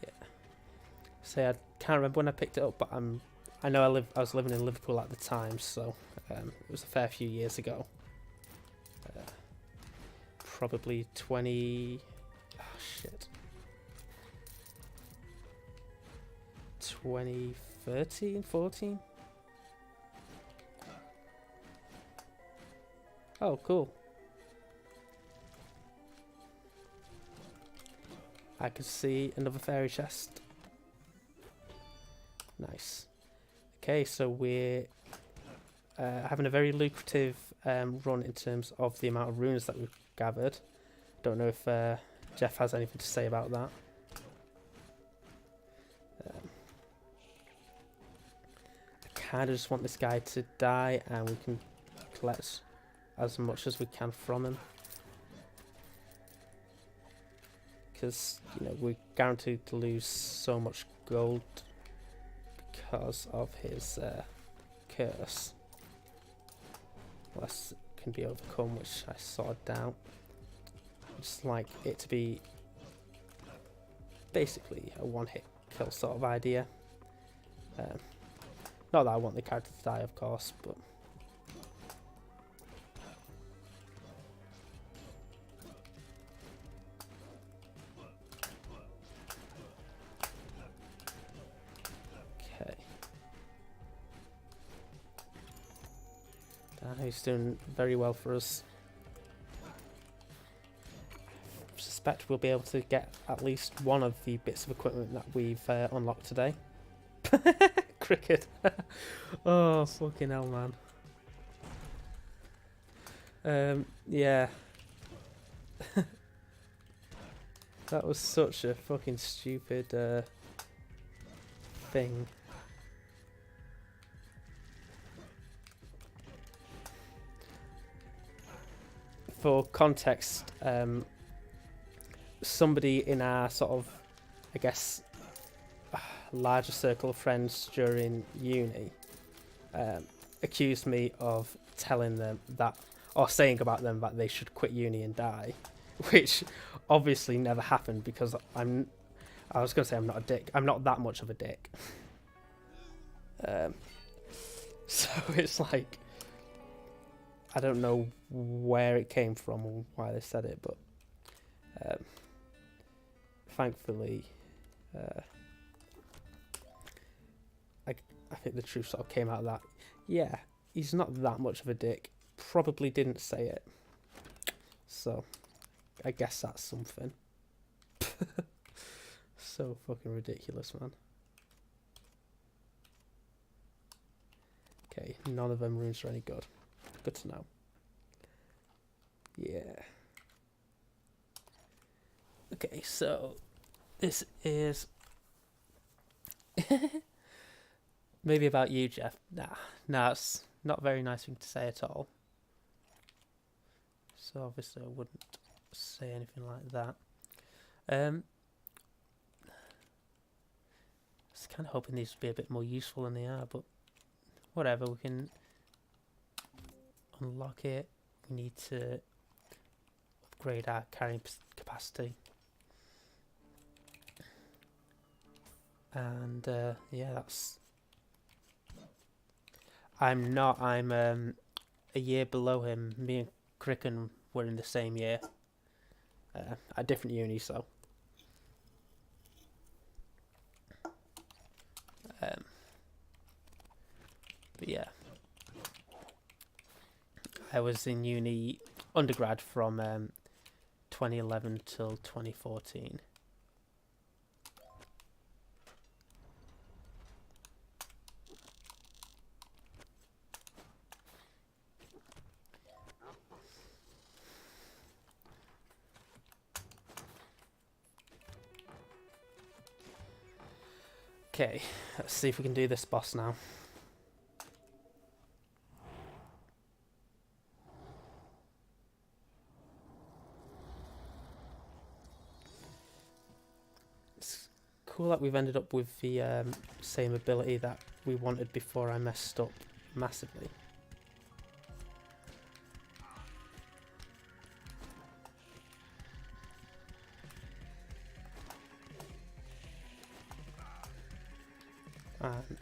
Yeah. So I can't remember when I picked it up, but I know I was living in Liverpool at the time, so it was a fair few years ago. Probably 20. Oh shit. 2013, 14. Oh, cool. I can see another fairy chest. Nice. Okay, so we're having a very lucrative run in terms of the amount of runes that we've gathered. Don't know if Jeff has anything to say about that. I kind of just want this guy to die and we can collect as much as we can from him. Because, you know, we're guaranteed to lose so much gold because of his curse. Unless it can be overcome, which I sort of doubt. I just like it to be basically a one-hit kill sort of idea. Not that I want the character to die, of course, but... He's doing very well for us. I suspect we'll be able to get at least one of the bits of equipment that we've unlocked today. Cricket. Oh, fucking hell, man. Yeah. That was such a fucking stupid thing. For context, somebody in our sort of, I guess, larger circle of friends during uni accused me of telling them that, or saying about them that they should quit uni and die, which obviously never happened because I was going to say I'm not a dick. I'm not that much of a dick. So it's like, I don't know where it came from or why they said it, but thankfully, I think the truth sort of came out of that. Yeah, he's not that much of a dick. Probably didn't say it. So, I guess that's something. So fucking ridiculous, man. Okay, none of them runes are any good. Good to know. Yeah. Okay, so this is maybe about you, Jeff. Nah, it's not a very nice thing to say at all. So obviously I wouldn't say anything like that. I was kind of hoping these would be a bit more useful than they are, but whatever, we can unlock it. We need to upgrade our carrying capacity. And yeah, that's... I'm a year below him. Me and Cricken were in the same year. At different uni, so... but yeah. I was in uni undergrad from 2011 till 2014. Okay, let's see if we can do this boss now. It's cool that we've ended up with the same ability that we wanted before I messed up massively. And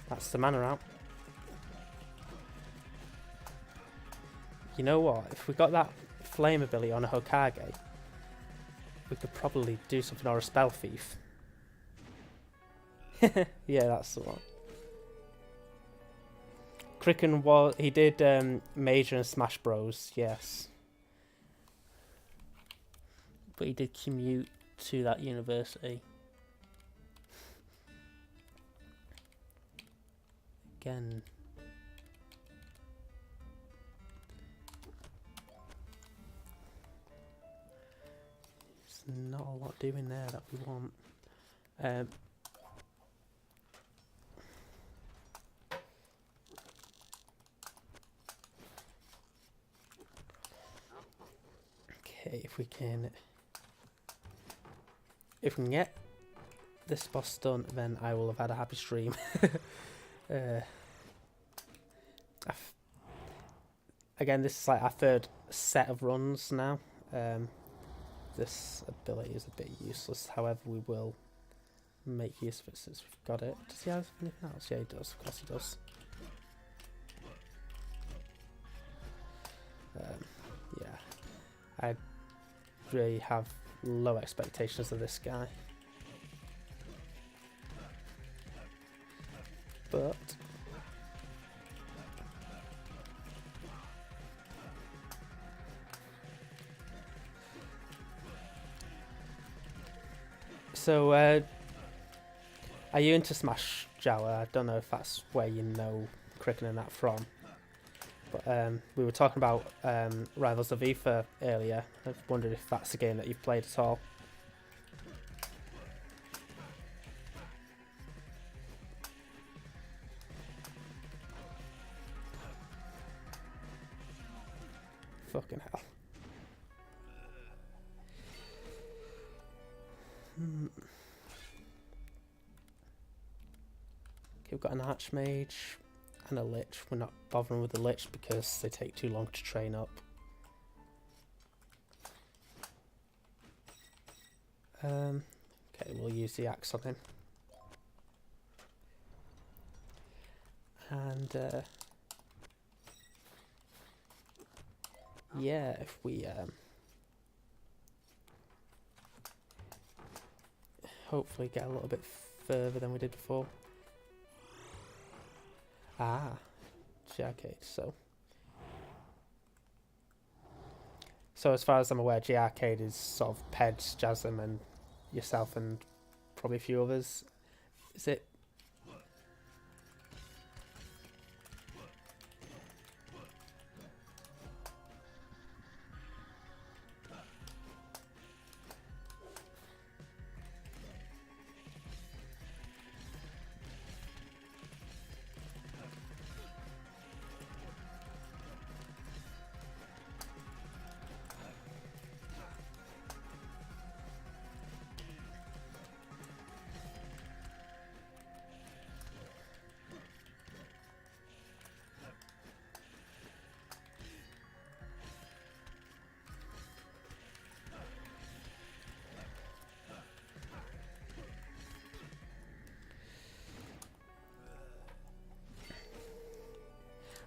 that's the mana out. You know what? If we got that flame ability on a Hokage, we could probably do something, or a spell thief. Yeah, that's the one. Kricken he did Major and Smash Bros, yes. But he did commute to that university. Again. There's not a lot doing there that we want. Okay, if we can get this boss done, then I will have had a happy stream. Again, this is like our third set of runs now. This ability is a bit useless, however we will make use of it since we've got it. Does he have anything else? Yeah, he does, of course he does. Yeah, I really have low expectations of this guy. But so are you into Smash, Jawa? I don't know if that's where you know Kricken and that from. But we were talking about Rivals of Aether earlier. I wondered if that's a game that you've played at all. Fucking hell. Okay, we've got an Archmage and a Lich. We're not bothering with the Lich because they take too long to train up. Okay, we'll use the axe on him. And yeah, if we hopefully get a little bit further than we did before. Ah, G-Arcade. So as far as I'm aware, G-Arcade is sort of Peds, Jasm, and yourself, and probably a few others. Is it?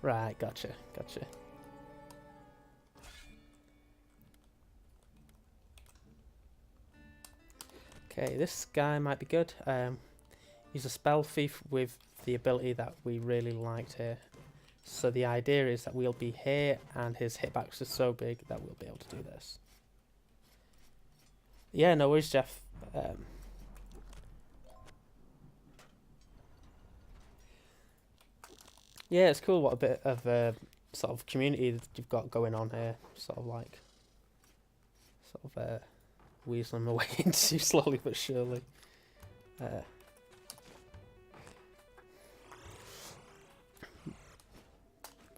Right, gotcha. Okay, this guy might be good. He's a spell thief with the ability that we really liked here. So the idea is that we'll be here and his hitbacks are so big that we'll be able to do this. Yeah, no worries, Jeff. Yeah, it's cool what a bit of sort of community that you've got going on here. Sort of weaseling my way into slowly but surely.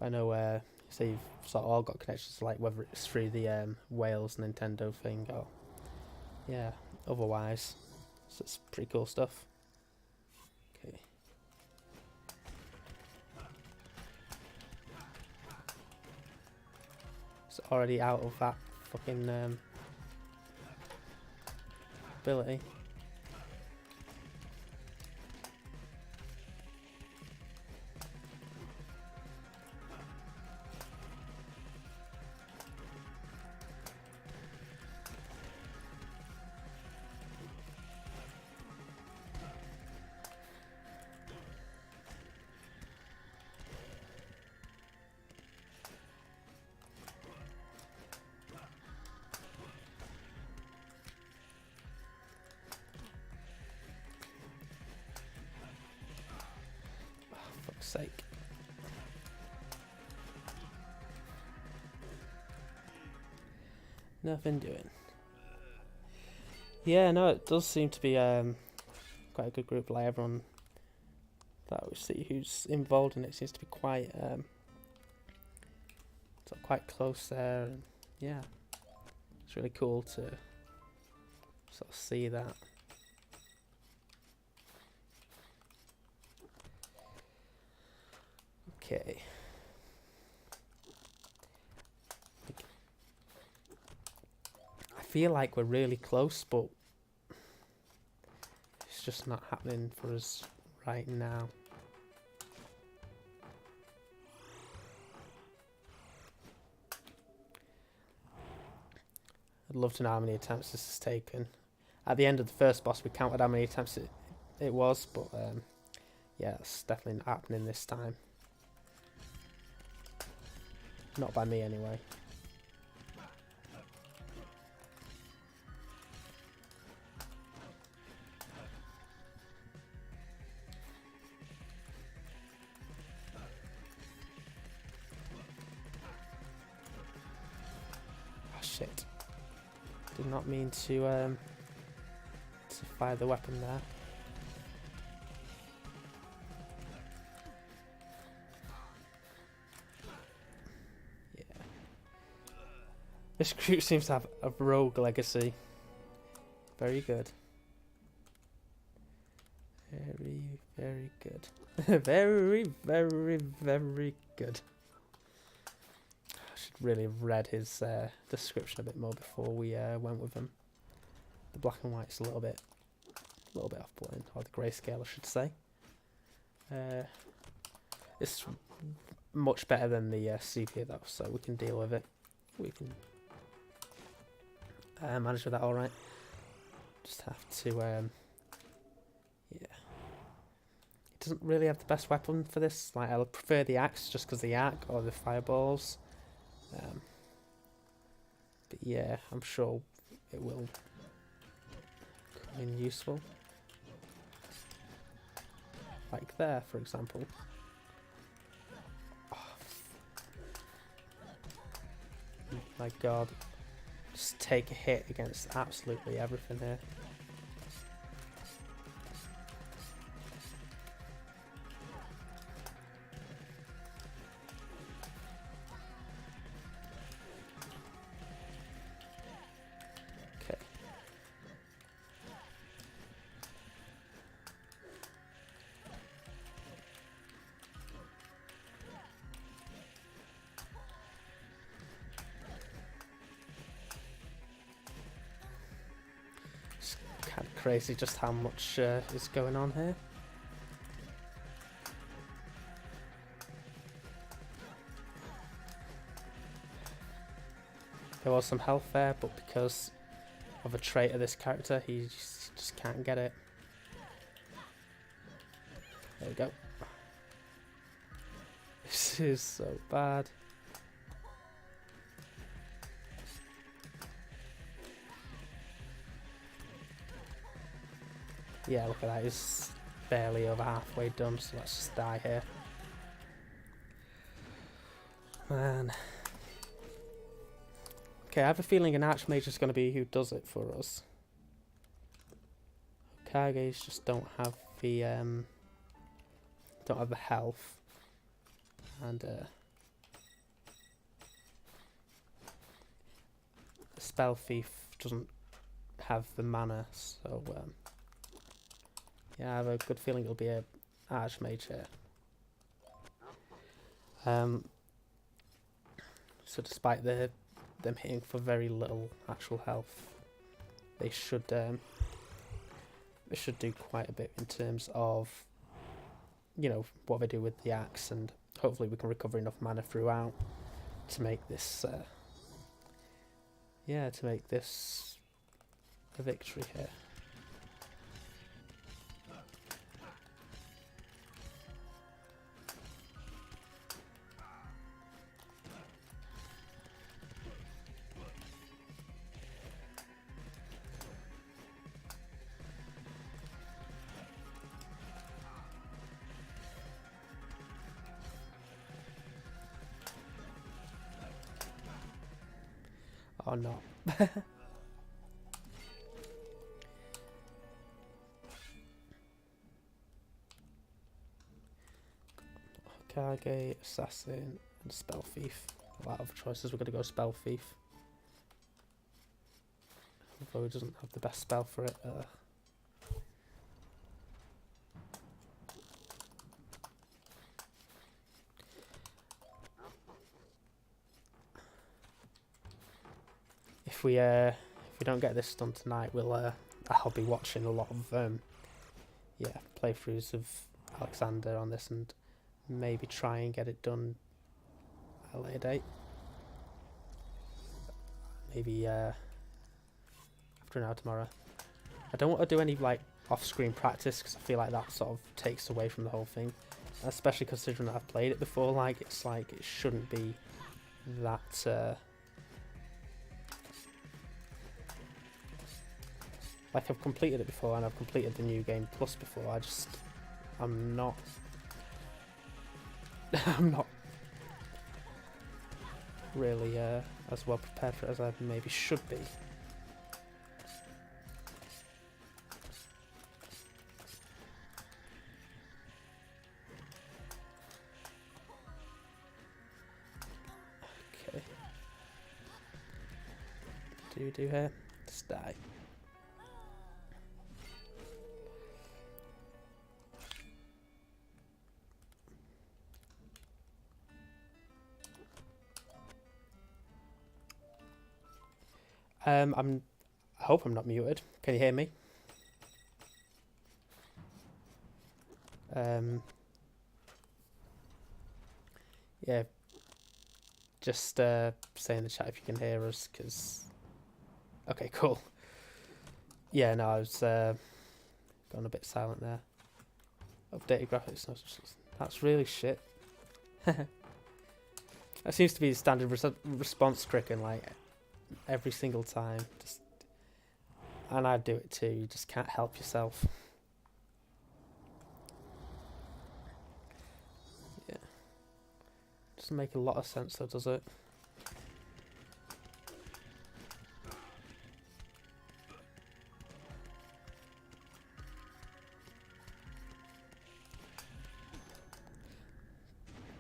I know, say you've sort of all got connections, like whether it's through the Wales Nintendo thing or yeah, otherwise. So it's pretty cool stuff. Okay. It's already out of that fucking ability. Fuck's sake. Nothing doing. Yeah, no, it does seem to be quite a good group. Like everyone that we see who's involved in it seems to be quite sort of quite close there. And yeah, it's really cool to sort of see that. Okay. I feel like we're really close, but it's just not happening for us right now. I'd love to know how many attempts this has taken. At the end of the first boss, we counted how many attempts it was, but yeah, it's definitely not happening this time. Not by me, anyway. Oh, shit. Did not mean to fire the weapon there. This group seems to have a rogue legacy. Very good. Very, very good. Very, very, very good. I should really have read his description a bit more before we went with him. The black and white's a little bit off-putting, or the grayscale, I should say. It's much better than the sepia though, so we can deal with it. We can manage with that all right. Just have to, yeah. It doesn't really have the best weapon for this. Like, I prefer the axe just because the arc or the fireballs. But yeah, I'm sure it will come in useful. Like there, for example. Oh, my god. Just take a hit against absolutely everything here. Okay. Kind of crazy just how much is going on here. There was some health there, but because of a trait of this character, he just can't get it. There we go. This is so bad. Yeah, look at that, he's barely over halfway done, so let's just die here. Man. Okay, I have a feeling an Archmage is going to be who does it for us. Hokages just don't have the health. And Spell Thief doesn't have the mana, so yeah, I have a good feeling it'll be a Archmage here. So despite them hitting for very little actual health, they should do quite a bit in terms of, you know, what they do with the axe, and hopefully we can recover enough mana throughout to make this a victory here. Oh no. Kage, Assassin, and Spell Thief. A lot of choices. We're going to go Spell Thief. Although he doesn't have the best spell for it. If we don't get this done tonight, I'll be watching a lot of playthroughs of Alexander on this and maybe try and get it done at a later date. Maybe after an hour tomorrow. I don't want to do any like off-screen practice because I feel like that sort of takes away from the whole thing. Especially considering that I've played it before. Like it shouldn't be that. Like I've completed it before and I've completed the New Game Plus before. I'm not really as well prepared for it as I maybe should be. Okay. Do here. Just die. I hope I'm not muted. Can you hear me? Yeah. Just say in the chat if you can hear us, because... Okay, cool. Yeah, no, I was gone a bit silent there. Updated graphics. That's really shit. That seems to be the standard response cricket, like... every single time, and I do it too. You just can't help yourself. Yeah, doesn't make a lot of sense though, does it?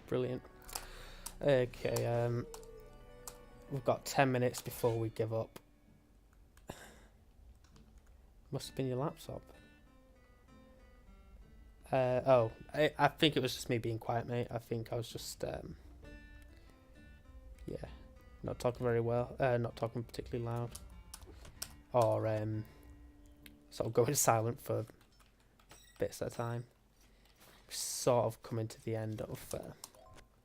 Brilliant. Okay, we've got 10 minutes before we give up. Must have been your laptop. Oh, I think it was just me being quiet, mate. I think I was just, yeah, not talking very well. Not talking particularly loud. Or, sort of going silent for bits at a time. Sort of coming to the end of,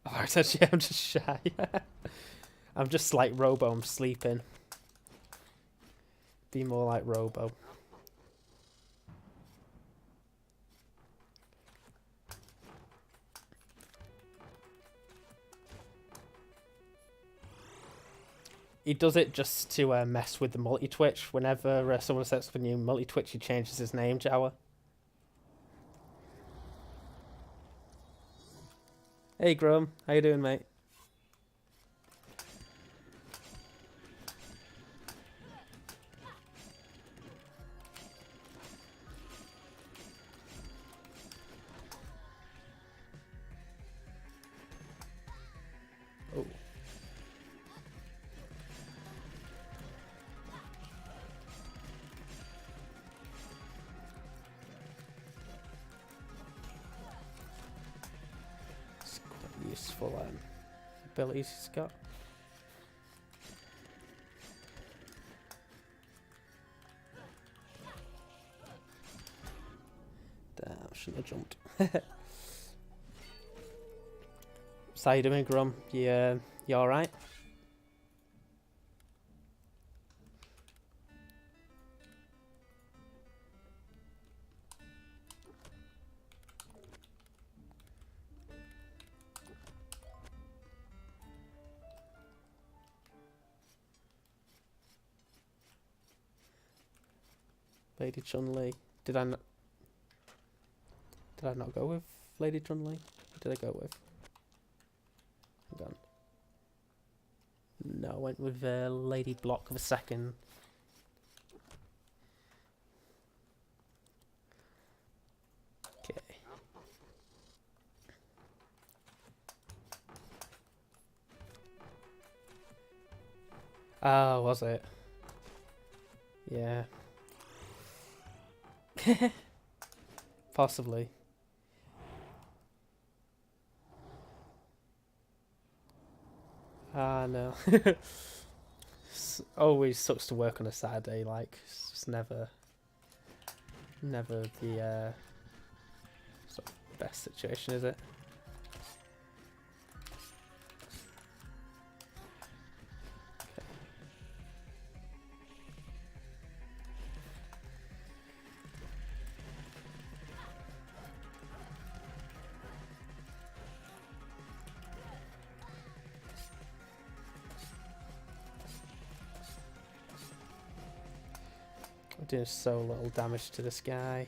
oh, actually, I'm just shy. I'm just like Robo, I'm sleeping. Be more like Robo. He does it just to mess with the multi-twitch. Whenever someone sets up a new multi-twitch, he changes his name, Jawa. Hey Grum, how you doing, mate? useful abilities he's got. Damn, shouldn't have jumped. So how you doing, Grum? You alright? Lady Chun-Li. Did I not go with Lady Chun-Li? What did I go with? Hang on. No, I went with Lady Block the second. Okay. Oh, was it? Yeah. Possibly. Ah, no. Always sucks to work on a Saturday, like, it's just never the sort of best situation, is it? I'm doing so little damage to this guy.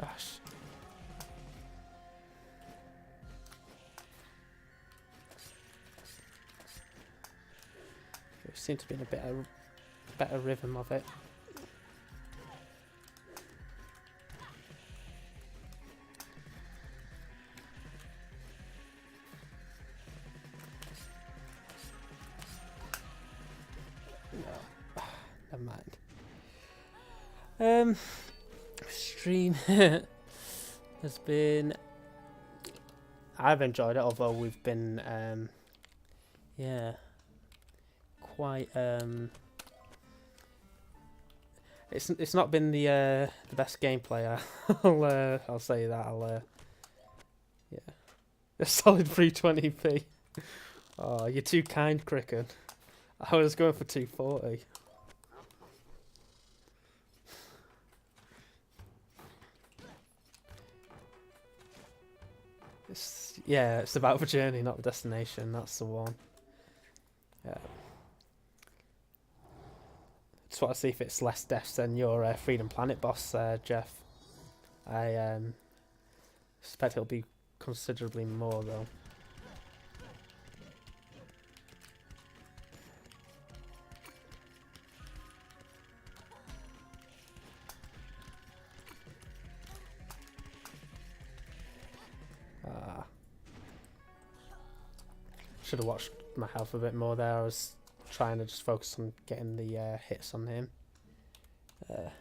Gosh. We seem to be in a bit of better rhythm of it. No. Never mind. Stream has been. I've enjoyed it, although we've been, yeah, quite. It's not been the best gameplay. I'll say that. Yeah, a solid 320p. Oh, you're too kind, Cricket. I was going for 240. Yeah, it's about the journey, not the destination. That's the one. Yeah. Just want to see if it's less deaths than your Freedom Planet boss, Jeff. I suspect it'll be considerably more, though. Should have watched my health a bit more there. I was trying to just focus on getting the hits on him. That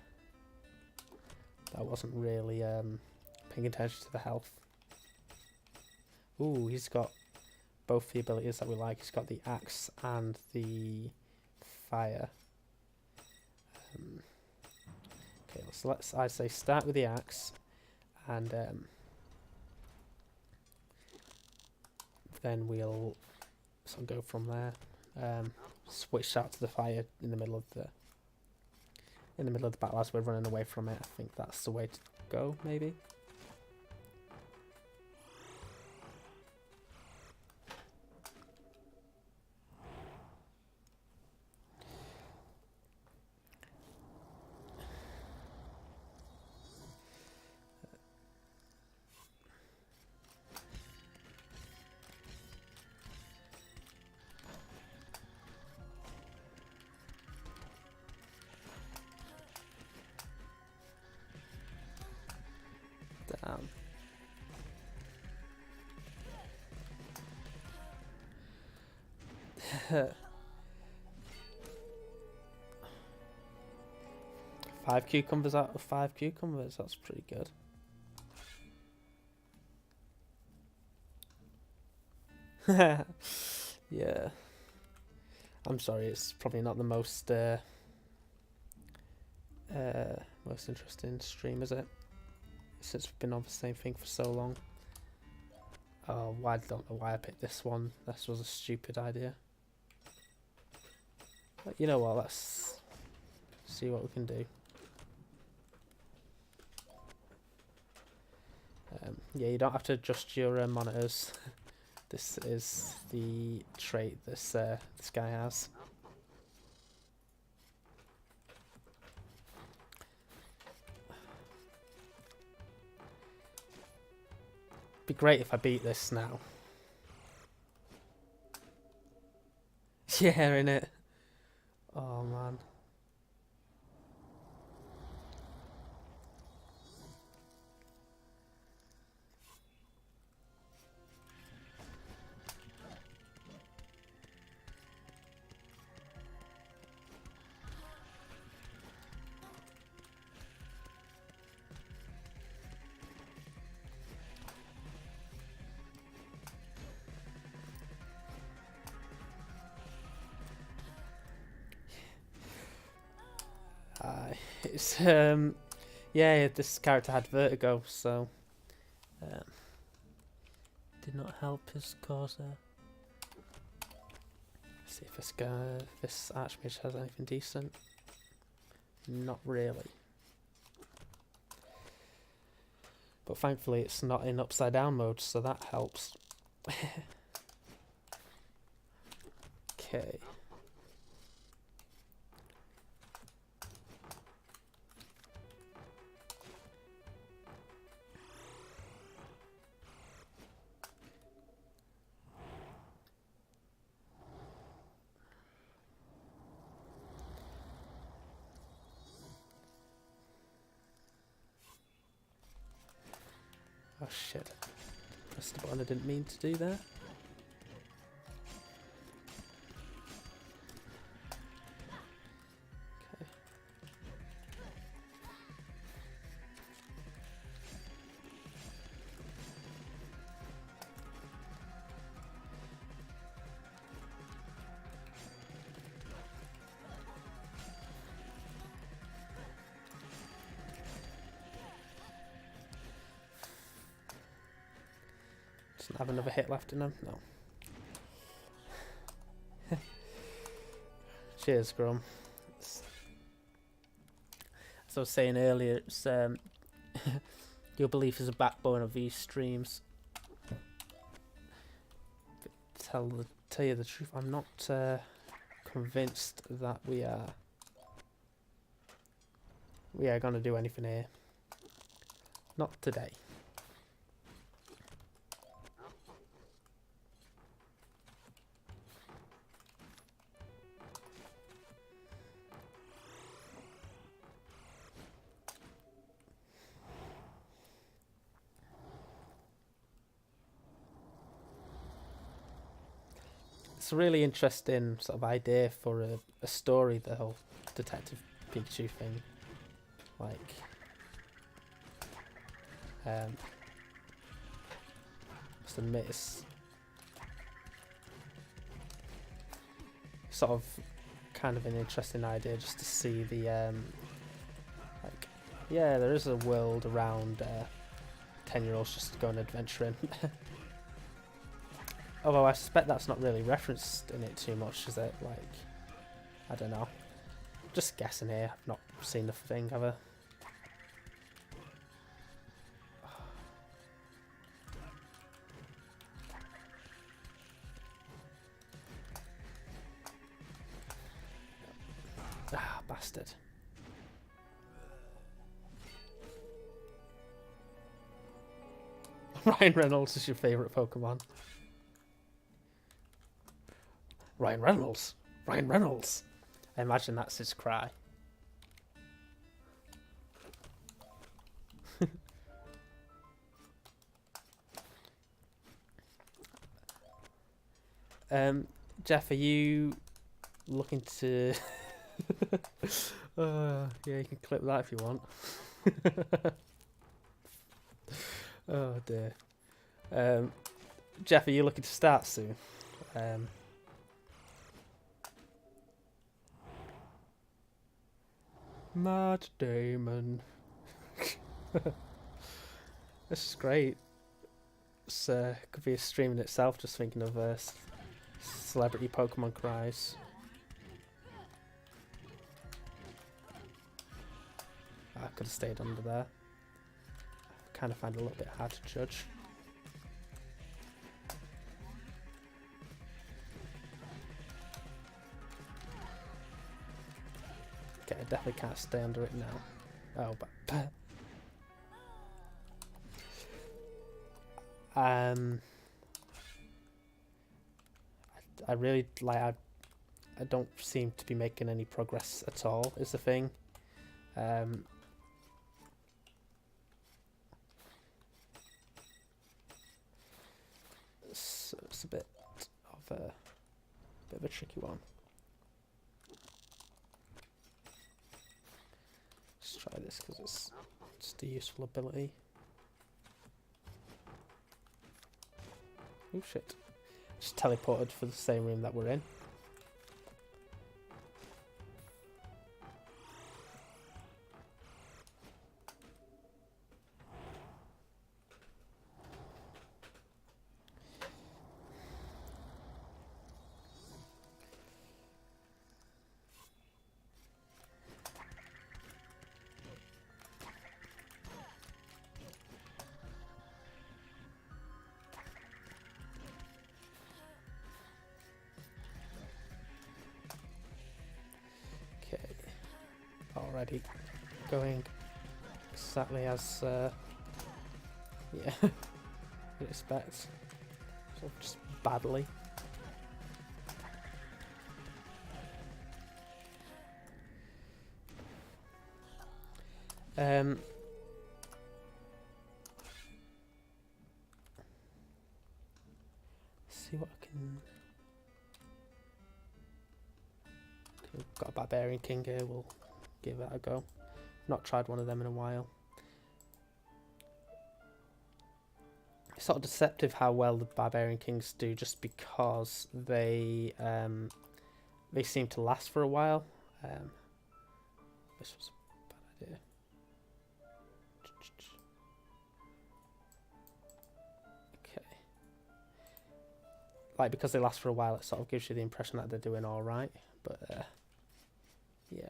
wasn't really paying attention to the health. Ooh, he's got both the abilities that we like. He's got the axe and the fire. Okay, so I say start with the axe, and then we'll sort of go from there. Switch out to the fire in the middle of the battle as we're running away from it. I think that's the way to go, maybe. Five cucumbers out of 5 cucumbers. That's pretty good. Yeah. I'm sorry, it's probably not the most most interesting stream, is it? Since we've been on the same thing for so long. Oh, I don't know why I picked this one. This was a stupid idea. But you know what, let's see what we can do. Yeah, you don't have to adjust your monitors. This is the trait this guy has. Be great if I beat this now. Yeah, innit? Oh man. It's yeah, this character had vertigo, so did not help his cause there. See if this Archmage has anything decent. Not really. But thankfully it's not in upside down mode, so that helps. Okay. Oh shit. Pressed the button I didn't mean to do there. Okay. Doesn't have another hit left in him? No. Cheers, Grum. As I was saying earlier, it's your belief is a backbone of these streams. But tell you the truth, I'm not convinced that we are gonna do anything here. Not today. It's a really interesting sort of idea for a story, the whole Detective Pikachu thing. Like, must admit, it's sort of kind of an interesting idea just to see the like, yeah, there is a world around 10-year-olds just going adventuring. Although I suspect that's not really referenced in it too much, is it? Like, I don't know. Just guessing here. I've not seen the thing, have I? Ah, bastard. Ryan Reynolds is your favourite Pokemon. Ryan Reynolds. Ryan Reynolds. I imagine that's his cry. Jeff, are you looking to... yeah, you can clip that if you want. Oh dear. Jeff, are you looking to start soon? Matt Damon. This is great. This could be a stream in itself, just thinking of celebrity Pokemon cries. I could have stayed under there. I kind of find it a little bit hard to judge. Okay, I definitely can't stay under it now. Oh, but... I really like. I don't seem to be making any progress at all. Is the thing. So it's a bit of a tricky one. Let's try this because it's just a useful ability. Oh shit. Just teleported for the same room that we're in. Already going exactly as yeah, you'd expect. So just badly. See what I can. We've got a Barbarian King here. We'll give that a go. Not tried one of them in a while. It's sort of deceptive how well the Barbarian Kings do, just because they seem to last for a while. This was a bad idea. Okay. Like, because they last for a while, it sort of gives you the impression that they're doing all right. But yeah.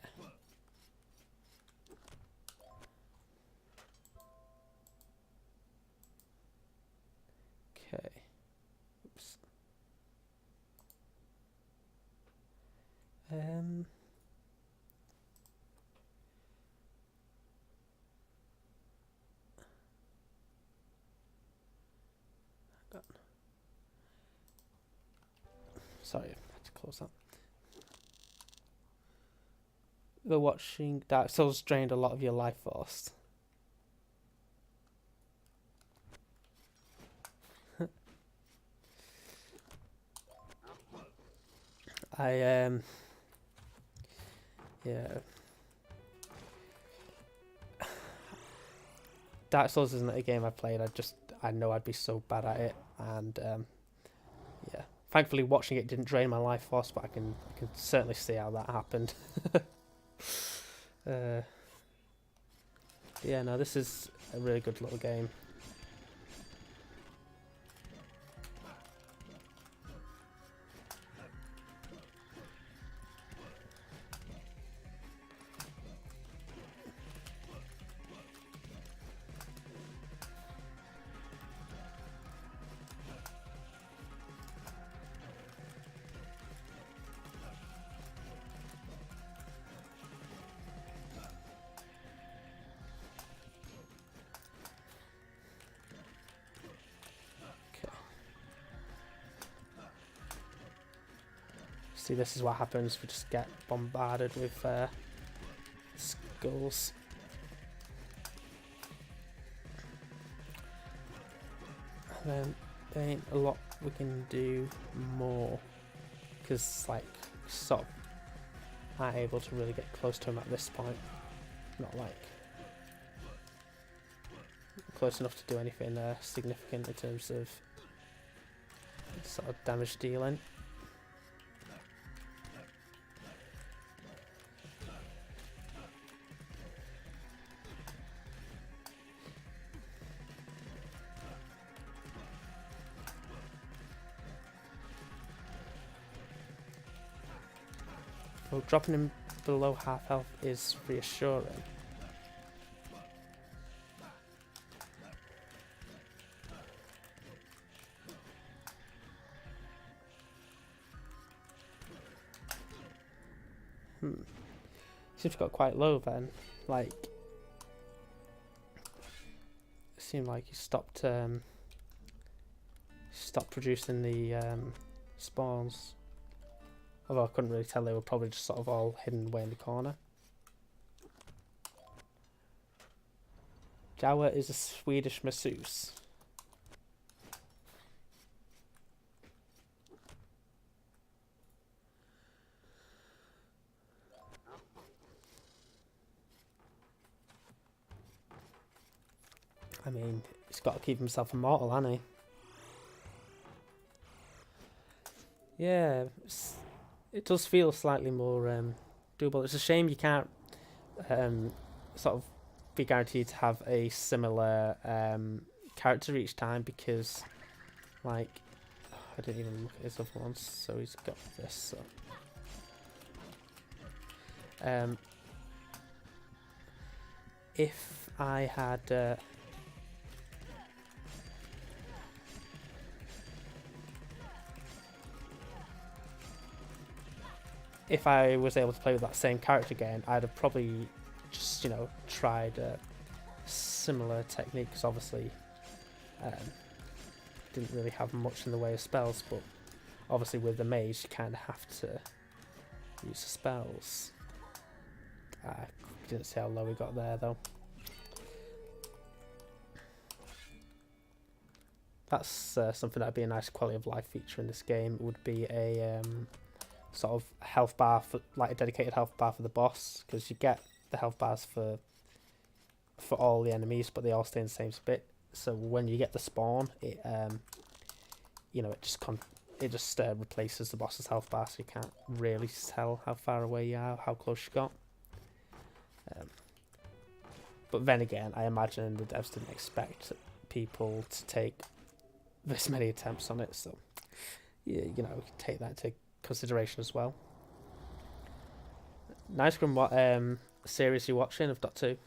Okay. Oops. Sorry, I had to close that. The watching Dark Souls drained a lot of your life force. Yeah. Dark Souls isn't a game I played. I know I'd be so bad at it, and yeah. Thankfully, watching it didn't drain my life force, but I can certainly see how that happened. Yeah, no, this is a really good little game. See, this is what happens. We just get bombarded with skulls. And then there ain't a lot we can do more. because like sort of aren't able to really get close to him at this point. Not like close enough to do anything significant in terms of sort of damage dealing. Well, dropping him below half health is reassuring. Seems to got quite low then. Like, it seemed like he stopped producing the spawns. Although I couldn't really tell, they were probably just sort of all hidden away in the corner. Jawa is a Swedish masseuse. I mean, he's got to keep himself immortal, hasn't he? Yeah, it does feel slightly more doable. It's a shame you can't sort of be guaranteed to have a similar character each time, because, like, I didn't even look at his other ones, so he's got this. So, if I had if I was able to play with that same character again, I'd have probably just, you know, tried a similar technique, because obviously didn't really have much in the way of spells, but obviously with the mage you kind of have to use the spells. I didn't see how low we got there though. That's something that'd be a nice quality of life feature in this game. It would be a sort of health bar, for like a dedicated health bar for the boss, because you get the health bars for all the enemies, but they all stay in the same bit. So when you get the spawn, it you know, it just replaces the boss's health bar, so you can't really tell how far away you are, how close you got. But then again, I imagine the devs didn't expect people to take this many attempts on it, so you know, take that into consideration as well. Nice. From what series you're watching of Dot 2?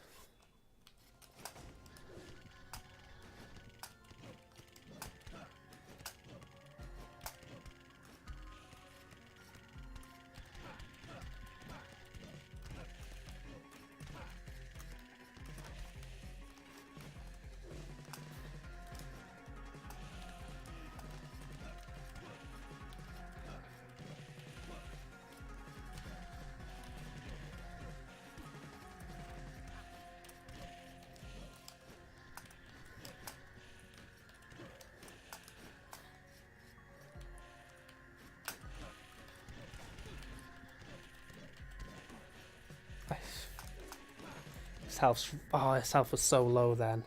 His health was so low then.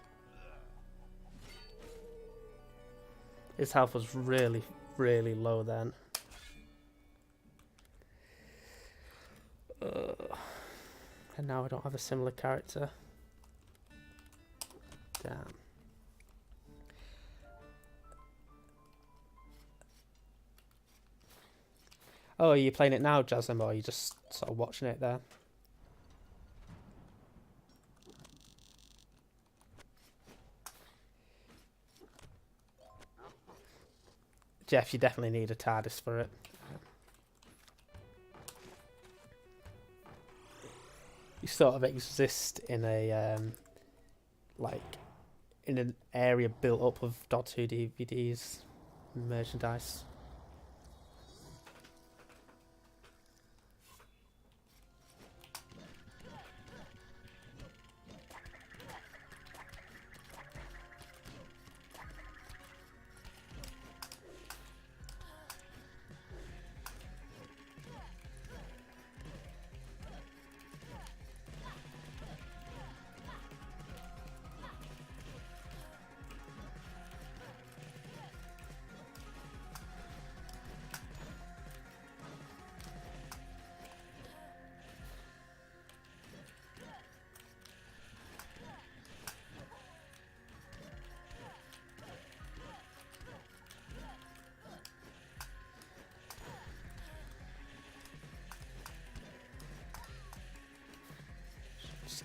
His health was really, really low then. And now I don't have a similar character. Damn. Oh, are you playing it now, Jasmine, or are you just sort of watching it there? Jeff, you definitely need a TARDIS for it. You sort of exist in a like in an area built up of Dot 2 DVDs and merchandise.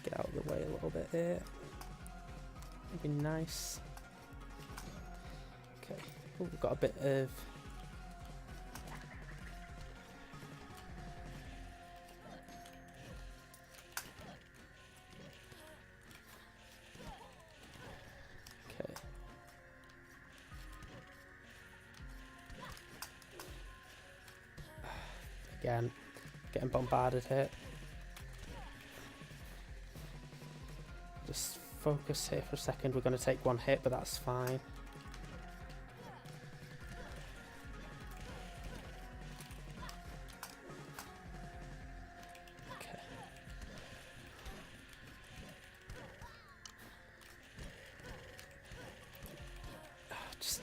get out of the way a little bit here. That'd be nice. Okay, oh, we've got a bit of... Okay. Again, getting bombarded here. Just focus here for a second. We're going to take one hit, but that's fine. Okay. Just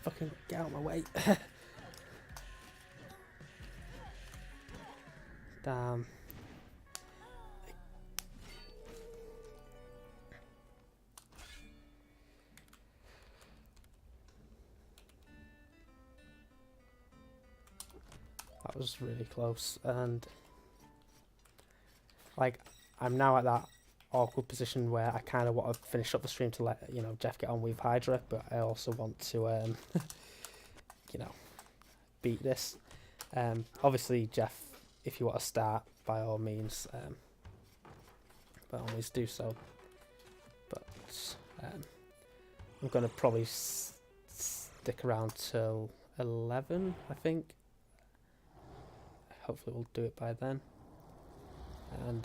fucking get out of my way. Damn. That was really close, and like I'm now at that awkward position where I kind of want to finish up the stream to let Jeff get on with Hydra, but I also want to beat this. Obviously, Jeff, if you want to start, by all means, by all means do so. But I'm going to probably stick around till 11, I think. Hopefully we'll do it by then. And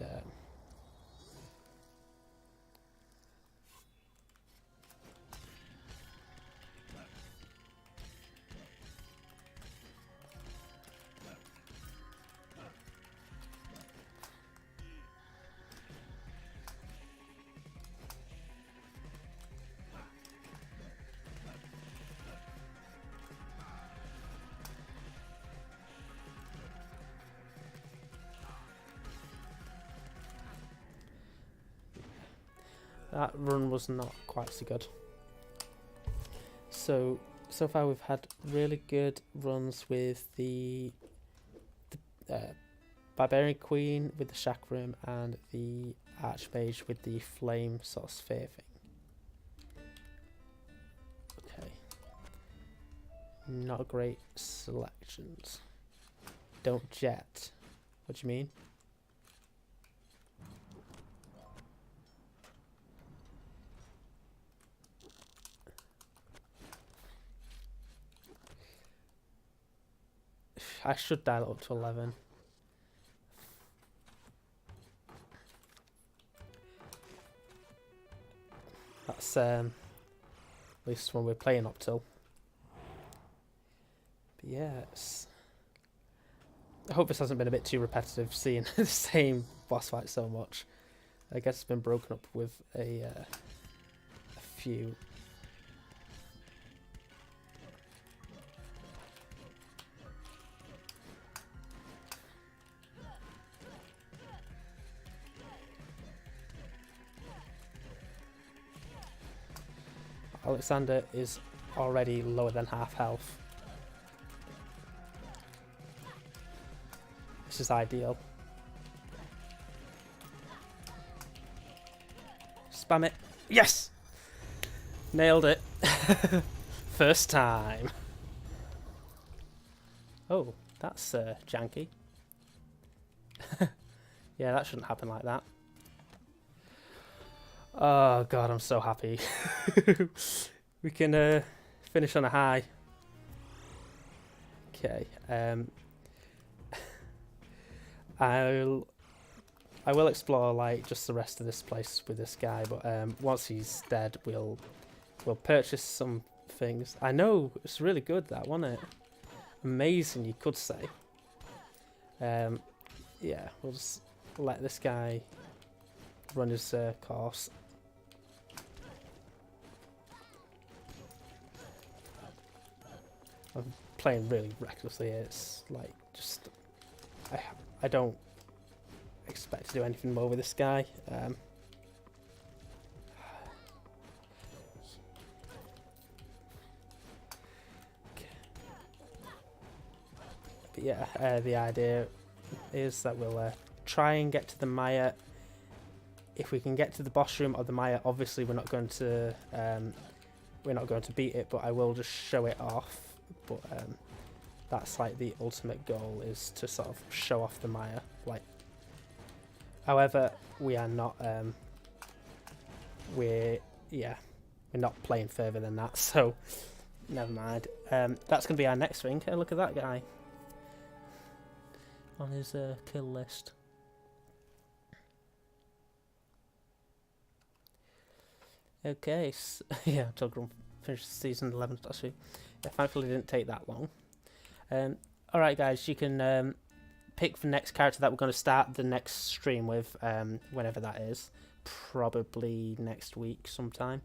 that run was not quite so good. So far we've had really good runs with the Barbarian Queen with the Shack Room and the Archmage with the Flame sort of sphere thing. Okay. Not great selections. Don't jet. What do you mean? I should dial it up to 11. That's at least when we're playing up till. But yes. I hope this hasn't been a bit too repetitive, seeing the same boss fight so much. I guess it's been broken up with a few. Alexander is already lower than half health. This is ideal. Spam it. Yes! Nailed it. First time. Oh, that's janky. Yeah, that shouldn't happen like that. Oh god, I'm so happy. We can finish on a high. Okay. I will explore like just the rest of this place with this guy, but once he's dead, we'll purchase some things. I know it's really good, that, wasn't it? Amazing, you could say. Yeah, we'll just let this guy run his course. I'm playing really recklessly. It's like just I don't expect to do anything more with this guy. But yeah, the idea is that we'll try and get to the Maya if we can get to the boss room of the Maya, obviously we're not going to beat it, but I will just show it off. But that's like the ultimate goal, is to sort of show off the Maya. Like, however, we are not we're not playing further than that, so never mind. That's gonna be our next thing. Hey, look at that guy on his kill list. Okay, so, yeah, Tugrum finished season 11 last week. Yeah, thankfully it didn't take that long. Alright guys, you can pick the next character that we're going to start the next stream with, whenever that is. Probably next week sometime.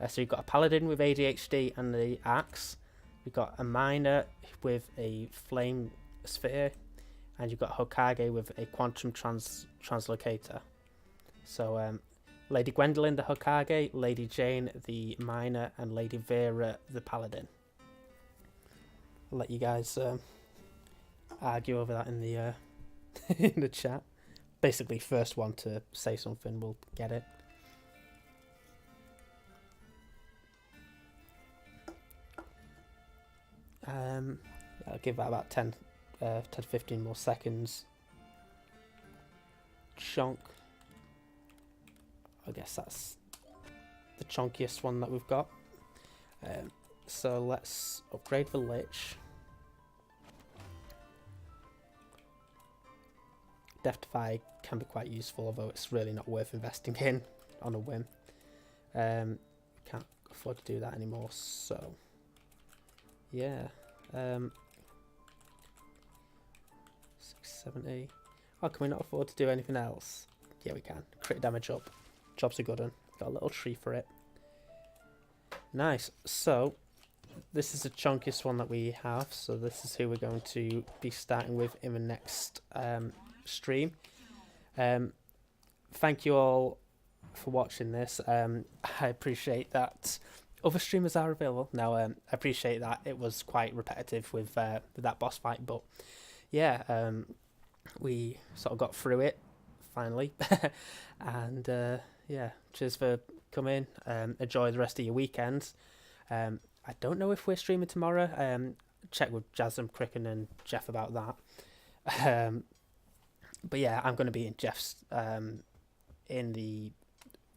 So you've got a Paladin with ADHD and the axe. We've got a Miner with a flame sphere. And you've got Hokage with a quantum translocator. So, Lady Gwendolyn the Hokage, Lady Jane the Miner, and Lady Vera the Paladin. I'll let you guys argue over that in the in the chat. Basically, first one to say something will get it. I'll give that about 10 to 15 more seconds. Chonk. I guess that's the chunkiest one that we've got. So let's upgrade the Lich. Death Defy can be quite useful, although it's really not worth investing in on a whim. Can't afford to do that anymore, so yeah. 670. Oh, can we not afford to do anything else? Yeah, we can. Crit damage up. Job's a good one. Got a little tree for it. Nice. So this is the chunkiest one that we have. So this is who we're going to be starting with in the next stream. Thank you all for watching this. I appreciate that other streamers are available. Now, I appreciate that it was quite repetitive with that boss fight, but yeah, we sort of got through it finally. And yeah, cheers for coming. Enjoy the rest of your weekend. I don't know if we're streaming tomorrow. Check with Jasm, Cricken and Jeff about that. But yeah, I'm going to be in Jeff's in the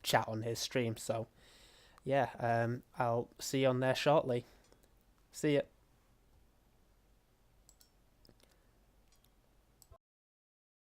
chat on his stream, so yeah, I'll see you on there shortly. See ya.